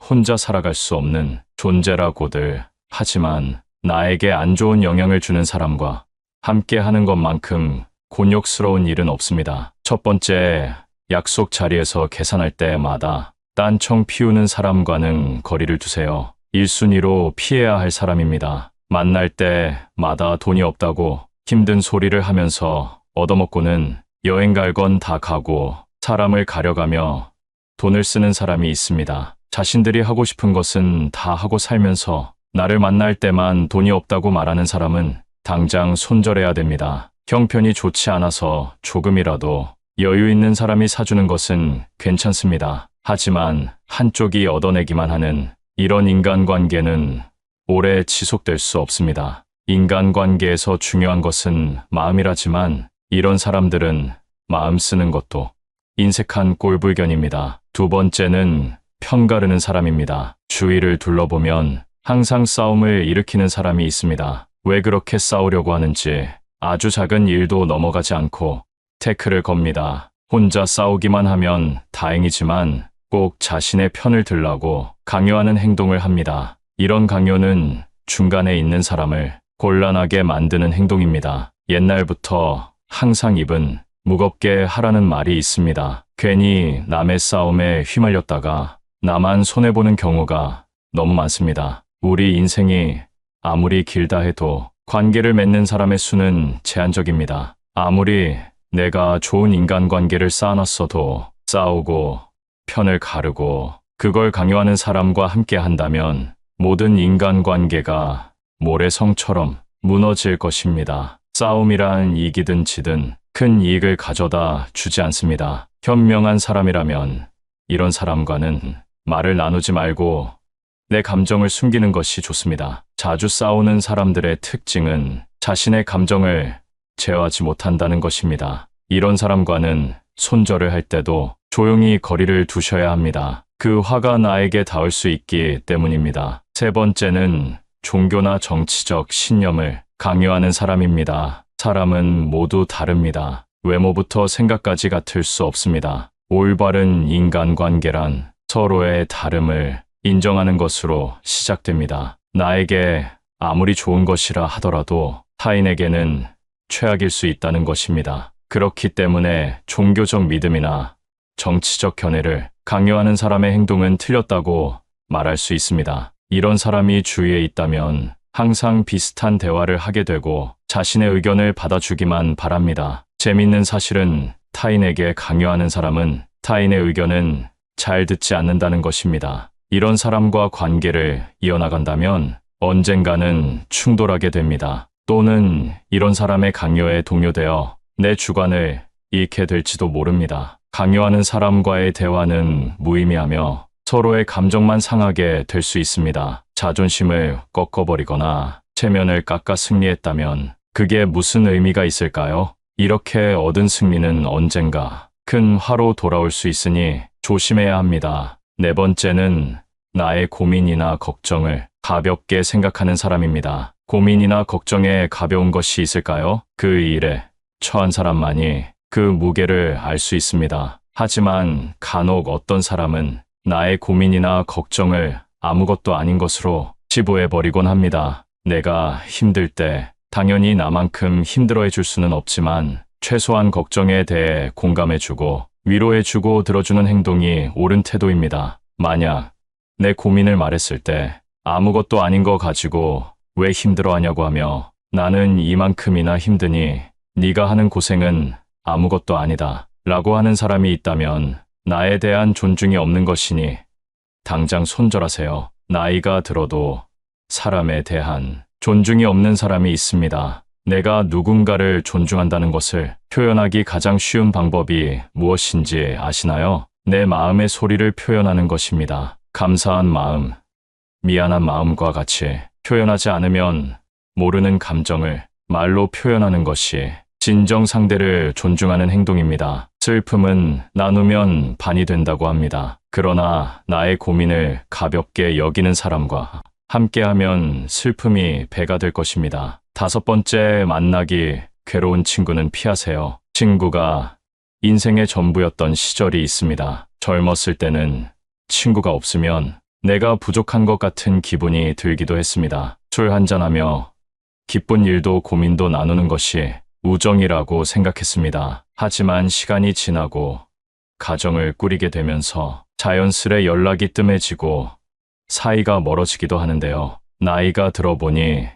혼자 살아갈 수 없는 존재라고들 하지만 나에게 안 좋은 영향을 주는 사람과 함께 하는 것만큼 곤욕스러운 일은 없습니다. 첫 번째, 약속 자리에서 계산할 때마다 딴청 피우는 사람과는 거리를 두세요. 1순위로 피해야 할 사람입니다. 만날 때마다 돈이 없다고 힘든 소리를 하면서 얻어먹고는 여행 갈 건 다 가고 사람을 가려가며 돈을 쓰는 사람이 있습니다. 자신들이 하고 싶은 것은 다 하고 살면서 나를 만날 때만 돈이 없다고 말하는 사람은 당장 손절해야 됩니다. 형편이 좋지 않아서 조금이라도 여유 있는 사람이 사주는 것은 괜찮습니다. 하지만 한쪽이 얻어내기만 하는 이런 인간관계는 오래 지속될 수 없습니다. 인간관계에서 중요한 것은 마음이라지만 이런 사람들은 마음 쓰는 것도 인색한 꼴불견입니다. 두 번째는 편가르는 사람입니다. 주위를 둘러보면 항상 싸움을 일으키는 사람이 있습니다. 왜 그렇게 싸우려고 하는지 아주 작은 일도 넘어가지 않고 태클을 겁니다. 혼자 싸우기만 하면 다행이지만 꼭 자신의 편을 들라고 강요하는 행동을 합니다. 이런 강요는 중간에 있는 사람을 곤란하게 만드는 행동입니다. 옛날부터 항상 입은 무겁게 하라는 말이 있습니다. 괜히 남의 싸움에 휘말렸다가 나만 손해보는 경우가 너무 많습니다. 우리 인생이 아무리 길다 해도 관계를 맺는 사람의 수는 제한적입니다. 아무리 내가 좋은 인간관계를 쌓아놨어도 싸우고 편을 가르고 그걸 강요하는 사람과 함께 한다면 모든 인간관계가 모래성처럼 무너질 것입니다. 싸움이란 이기든 지든 큰 이익을 가져다 주지 않습니다. 현명한 사람이라면 이런 사람과는 말을 나누지 말고 내 감정을 숨기는 것이 좋습니다. 자주 싸우는 사람들의 특징은 자신의 감정을 제어하지 못한다는 것입니다. 이런 사람과는 손절을 할 때도 조용히 거리를 두셔야 합니다. 그 화가 나에게 닿을 수 있기 때문입니다. 세 번째는 종교나 정치적 신념을 강요하는 사람입니다. 사람은 모두 다릅니다. 외모부터 생각까지 같을 수 없습니다. 올바른 인간관계란 서로의 다름을 인정하는 것으로 시작됩니다. 나에게 아무리 좋은 것이라 하더라도 타인에게는 최악일 수 있다는 것입니다. 그렇기 때문에 종교적 믿음이나 정치적 견해를 강요하는 사람의 행동은 틀렸다고 말할 수 있습니다. 이런 사람이 주위에 있다면 항상 비슷한 대화를 하게 되고 자신의 의견을 받아주기만 바랍니다. 재밌는 사실은 타인에게 강요하는 사람은 타인의 의견은 잘 듣지 않는다는 것입니다. 이런 사람과 관계를 이어나간다면 언젠가는 충돌하게 됩니다. 또는 이런 사람의 강요에 동요되어 내 주관을 잃게 될지도 모릅니다. 강요하는 사람과의 대화는 무의미하며 서로의 감정만 상하게 될 수 있습니다. 자존심을 꺾어버리거나 체면을 깎아 승리했다면 그게 무슨 의미가 있을까요? 이렇게 얻은 승리는 언젠가 큰 화로 돌아올 수 있으니 조심해야 합니다. 네 번째는 나의 고민이나 걱정을 가볍게 생각하는 사람입니다. 고민이나 걱정에 가벼운 것이 있을까요? 그 일에 처한 사람만이 그 무게를 알 수 있습니다. 하지만 간혹 어떤 사람은 나의 고민이나 걱정을 아무것도 아닌 것으로 치부해버리곤 합니다. 내가 힘들 때 당연히 나만큼 힘들어해 줄 수는 없지만 최소한 걱정에 대해 공감해주고 위로해주고 들어주는 행동이 옳은 태도입니다. 만약 내 고민을 말했을 때 아무것도 아닌 거 가지고 왜 힘들어하냐고 하며 나는 이만큼이나 힘드니 네가 하는 고생은 아무것도 아니다 라고 하는 사람이 있다면 나에 대한 존중이 없는 것이니 당장 손절하세요. 나이가 들어도 사람에 대한 존중이 없는 사람이 있습니다. 내가 누군가를 존중한다는 것을 표현하기 가장 쉬운 방법이 무엇인지 아시나요? 내 마음의 소리를 표현하는 것입니다. 감사한 마음, 미안한 마음과 같이 표현하지 않으면 모르는 감정을 말로 표현하는 것이 진정 상대를 존중하는 행동입니다. 슬픔은 나누면 반이 된다고 합니다. 그러나 나의 고민을 가볍게 여기는 사람과 함께하면 슬픔이 배가 될 것입니다. 다섯 번째, 만나기 괴로운 친구는 피하세요. 친구가 인생의 전부였던 시절이 있습니다. 젊었을 때는 친구가 없으면 내가 부족한 것 같은 기분이 들기도 했습니다. 술 한잔하며 기쁜 일도 고민도 나누는 것이 우정이라고 생각했습니다. 하지만 시간이 지나고 가정을 꾸리게 되면서 자연스레 연락이 뜸해지고 사이가 멀어지기도 하는데요. 나이가 들어보니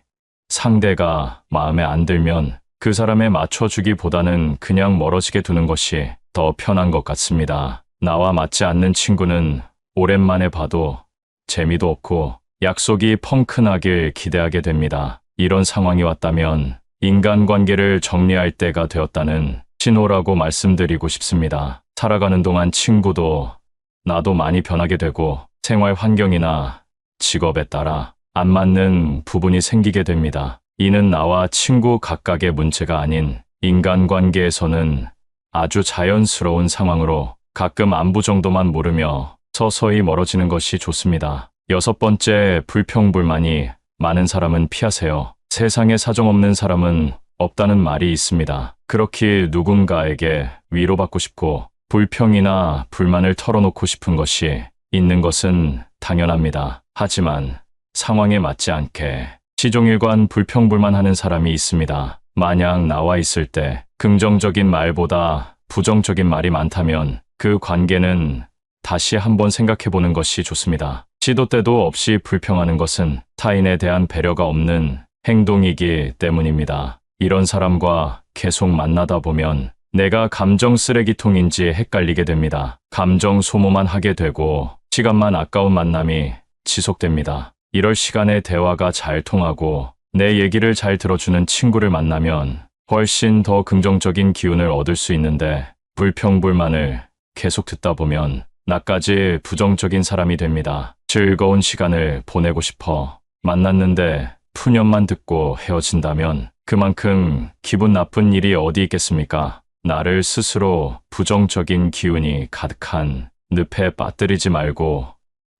상대가 마음에 안 들면 그 사람에 맞춰주기보다는 그냥 멀어지게 두는 것이 더 편한 것 같습니다. 나와 맞지 않는 친구는 오랜만에 봐도 재미도 없고 약속이 펑크나길 기대하게 됩니다. 이런 상황이 왔다면 인간관계를 정리할 때가 되었다는 신호라고 말씀드리고 싶습니다. 살아가는 동안 친구도 나도 많이 변하게 되고 생활 환경이나 직업에 따라 안 맞는 부분이 생기게 됩니다. 이는 나와 친구 각각의 문제가 아닌 인간관계에서는 아주 자연스러운 상황으로 가끔 안부 정도만 모르며 서서히 멀어지는 것이 좋습니다. 6번째, 불평불만이 많은 사람은 피하세요. 세상에 사정없는 사람은 없다는 말이 있습니다. 그렇게 누군가에게 위로받고 싶고 불평이나 불만을 털어놓고 싶은 것이 있는 것은 당연합니다. 하지만 상황에 맞지 않게 시종일관 불평불만하는 사람이 있습니다. 만약 나와 있을 때 긍정적인 말보다 부정적인 말이 많다면 그 관계는 다시 한번 생각해보는 것이 좋습니다. 시도 때도 없이 불평하는 것은 타인에 대한 배려가 없는 행동이기 때문입니다. 이런 사람과 계속 만나다 보면 내가 감정 쓰레기통인지 헷갈리게 됩니다. 감정 소모만 하게 되고 시간만 아까운 만남이 지속됩니다. 이럴 시간에 대화가 잘 통하고 내 얘기를 잘 들어주는 친구를 만나면 훨씬 더 긍정적인 기운을 얻을 수 있는데 불평불만을 계속 듣다 보면 나까지 부정적인 사람이 됩니다. 즐거운 시간을 보내고 싶어 만났는데 푸념만 듣고 헤어진다면 그만큼 기분 나쁜 일이 어디 있겠습니까? 나를 스스로 부정적인 기운이 가득한 늪에 빠뜨리지 말고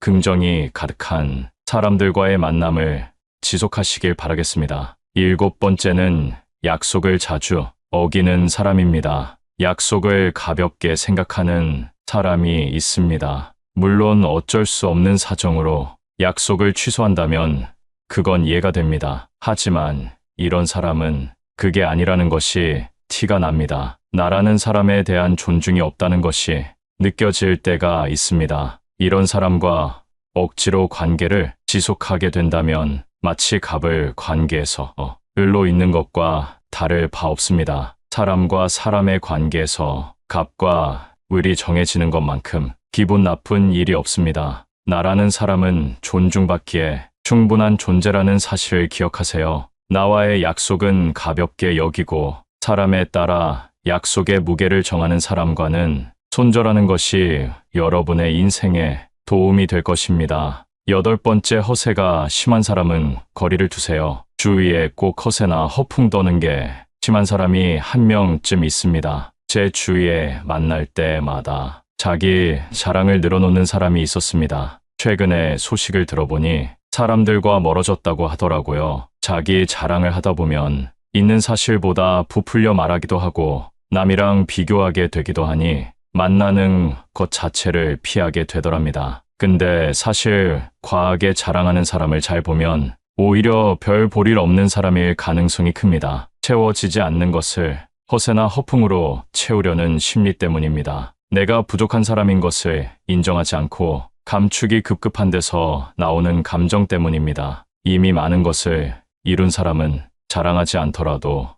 긍정이 가득한 사람들과의 만남을 지속하시길 바라겠습니다. 7번째는 약속을 자주 어기는 사람입니다. 약속을 가볍게 생각하는 사람이 있습니다. 물론 어쩔 수 없는 사정으로 약속을 취소한다면 그건 이해가 됩니다. 하지만 이런 사람은 그게 아니라는 것이 티가 납니다. 나라는 사람에 대한 존중이 없다는 것이 느껴질 때가 있습니다. 이런 사람과 억지로 관계를 지속하게 된다면 마치 갑을 관계에서 을로 있는 것과 다를 바 없습니다. 사람과 사람의 관계에서 갑과 을이 정해지는 것만큼 기분 나쁜 일이 없습니다. 나라는 사람은 존중받기에 충분한 존재라는 사실을 기억하세요. 나와의 약속은 가볍게 여기고 사람에 따라 약속의 무게를 정하는 사람과는 손절하는 것이 여러분의 인생에 도움이 될 것입니다. 8번째, 허세가 심한 사람은 거리를 두세요. 주위에 꼭 허세나 허풍 떠는 게 심한 사람이 한 명쯤 있습니다. 제 주위에 만날 때마다 자기 자랑을 늘어놓는 사람이 있었습니다. 최근에 소식을 들어보니 사람들과 멀어졌다고 하더라고요. 자기 자랑을 하다 보면 있는 사실보다 부풀려 말하기도 하고 남이랑 비교하게 되기도 하니 만나는 것 자체를 피하게 되더랍니다. 근데 사실 과하게 자랑하는 사람을 잘 보면 오히려 별 볼 일 없는 사람일 가능성이 큽니다. 채워지지 않는 것을 허세나 허풍으로 채우려는 심리 때문입니다. 내가 부족한 사람인 것을 인정하지 않고 감추기 급급한 데서 나오는 감정 때문입니다. 이미 많은 것을 이룬 사람은 자랑하지 않더라도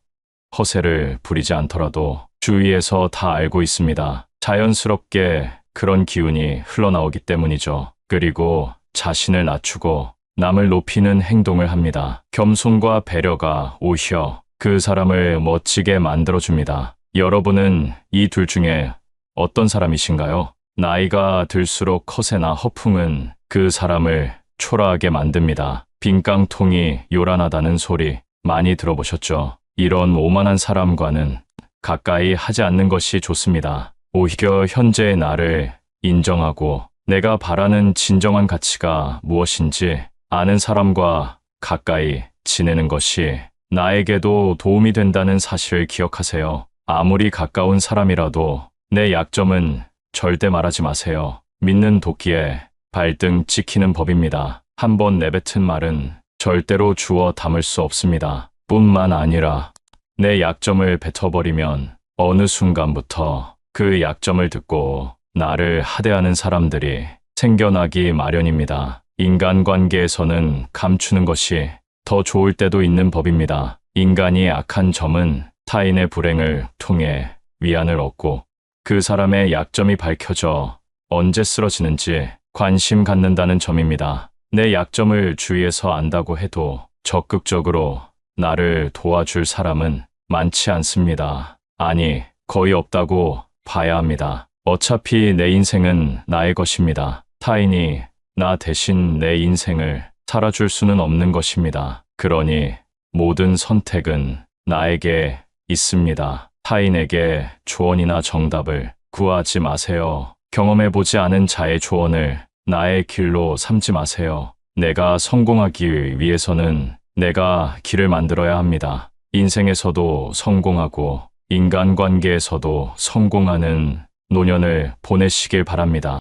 허세를 부리지 않더라도 주위에서 다 알고 있습니다. 자연스럽게 그런 기운이 흘러나오기 때문이죠. 그리고 자신을 낮추고 남을 높이는 행동을 합니다. 겸손과 배려가 오히려 그 사람을 멋지게 만들어줍니다. 여러분은 이 둘 중에 어떤 사람이신가요? 나이가 들수록 허세나 허풍은 그 사람을 초라하게 만듭니다. 빈깡통이 요란하다는 소리 많이 들어보셨죠? 이런 오만한 사람과는 가까이 하지 않는 것이 좋습니다. 오히려 현재의 나를 인정하고 내가 바라는 진정한 가치가 무엇인지 아는 사람과 가까이 지내는 것이 나에게도 도움이 된다는 사실을 기억하세요. 아무리 가까운 사람이라도 내 약점은 절대 말하지 마세요. 믿는 도끼에 발등 찍히는 법입니다. 한번 내뱉은 말은 절대로 주워 담을 수 없습니다. 뿐만 아니라 내 약점을 뱉어버리면 어느 순간부터 그 약점을 듣고 나를 하대하는 사람들이 생겨나기 마련입니다. 인간관계에서는 감추는 것이 더 좋을 때도 있는 법입니다. 인간이 악한 점은 타인의 불행을 통해 위안을 얻고 그 사람의 약점이 밝혀져 언제 쓰러지는지 관심 갖는다는 점입니다. 내 약점을 주위에서 안다고 해도 적극적으로 나를 도와줄 사람은 많지 않습니다. 아니, 거의 없다고 봐야 합니다. 어차피 내 인생은 나의 것입니다. 타인이 나 대신 내 인생을 살아줄 수는 없는 것입니다. 그러니 모든 선택은 나에게 있습니다. 타인에게 조언이나 정답을 구하지 마세요. 경험해보지 않은 자의 조언을 나의 길로 삼지 마세요. 내가 성공하기 위해서는 내가 길을 만들어야 합니다. 인생에서도 성공하고 인간관계에서도 성공하는 노년을 보내시길 바랍니다.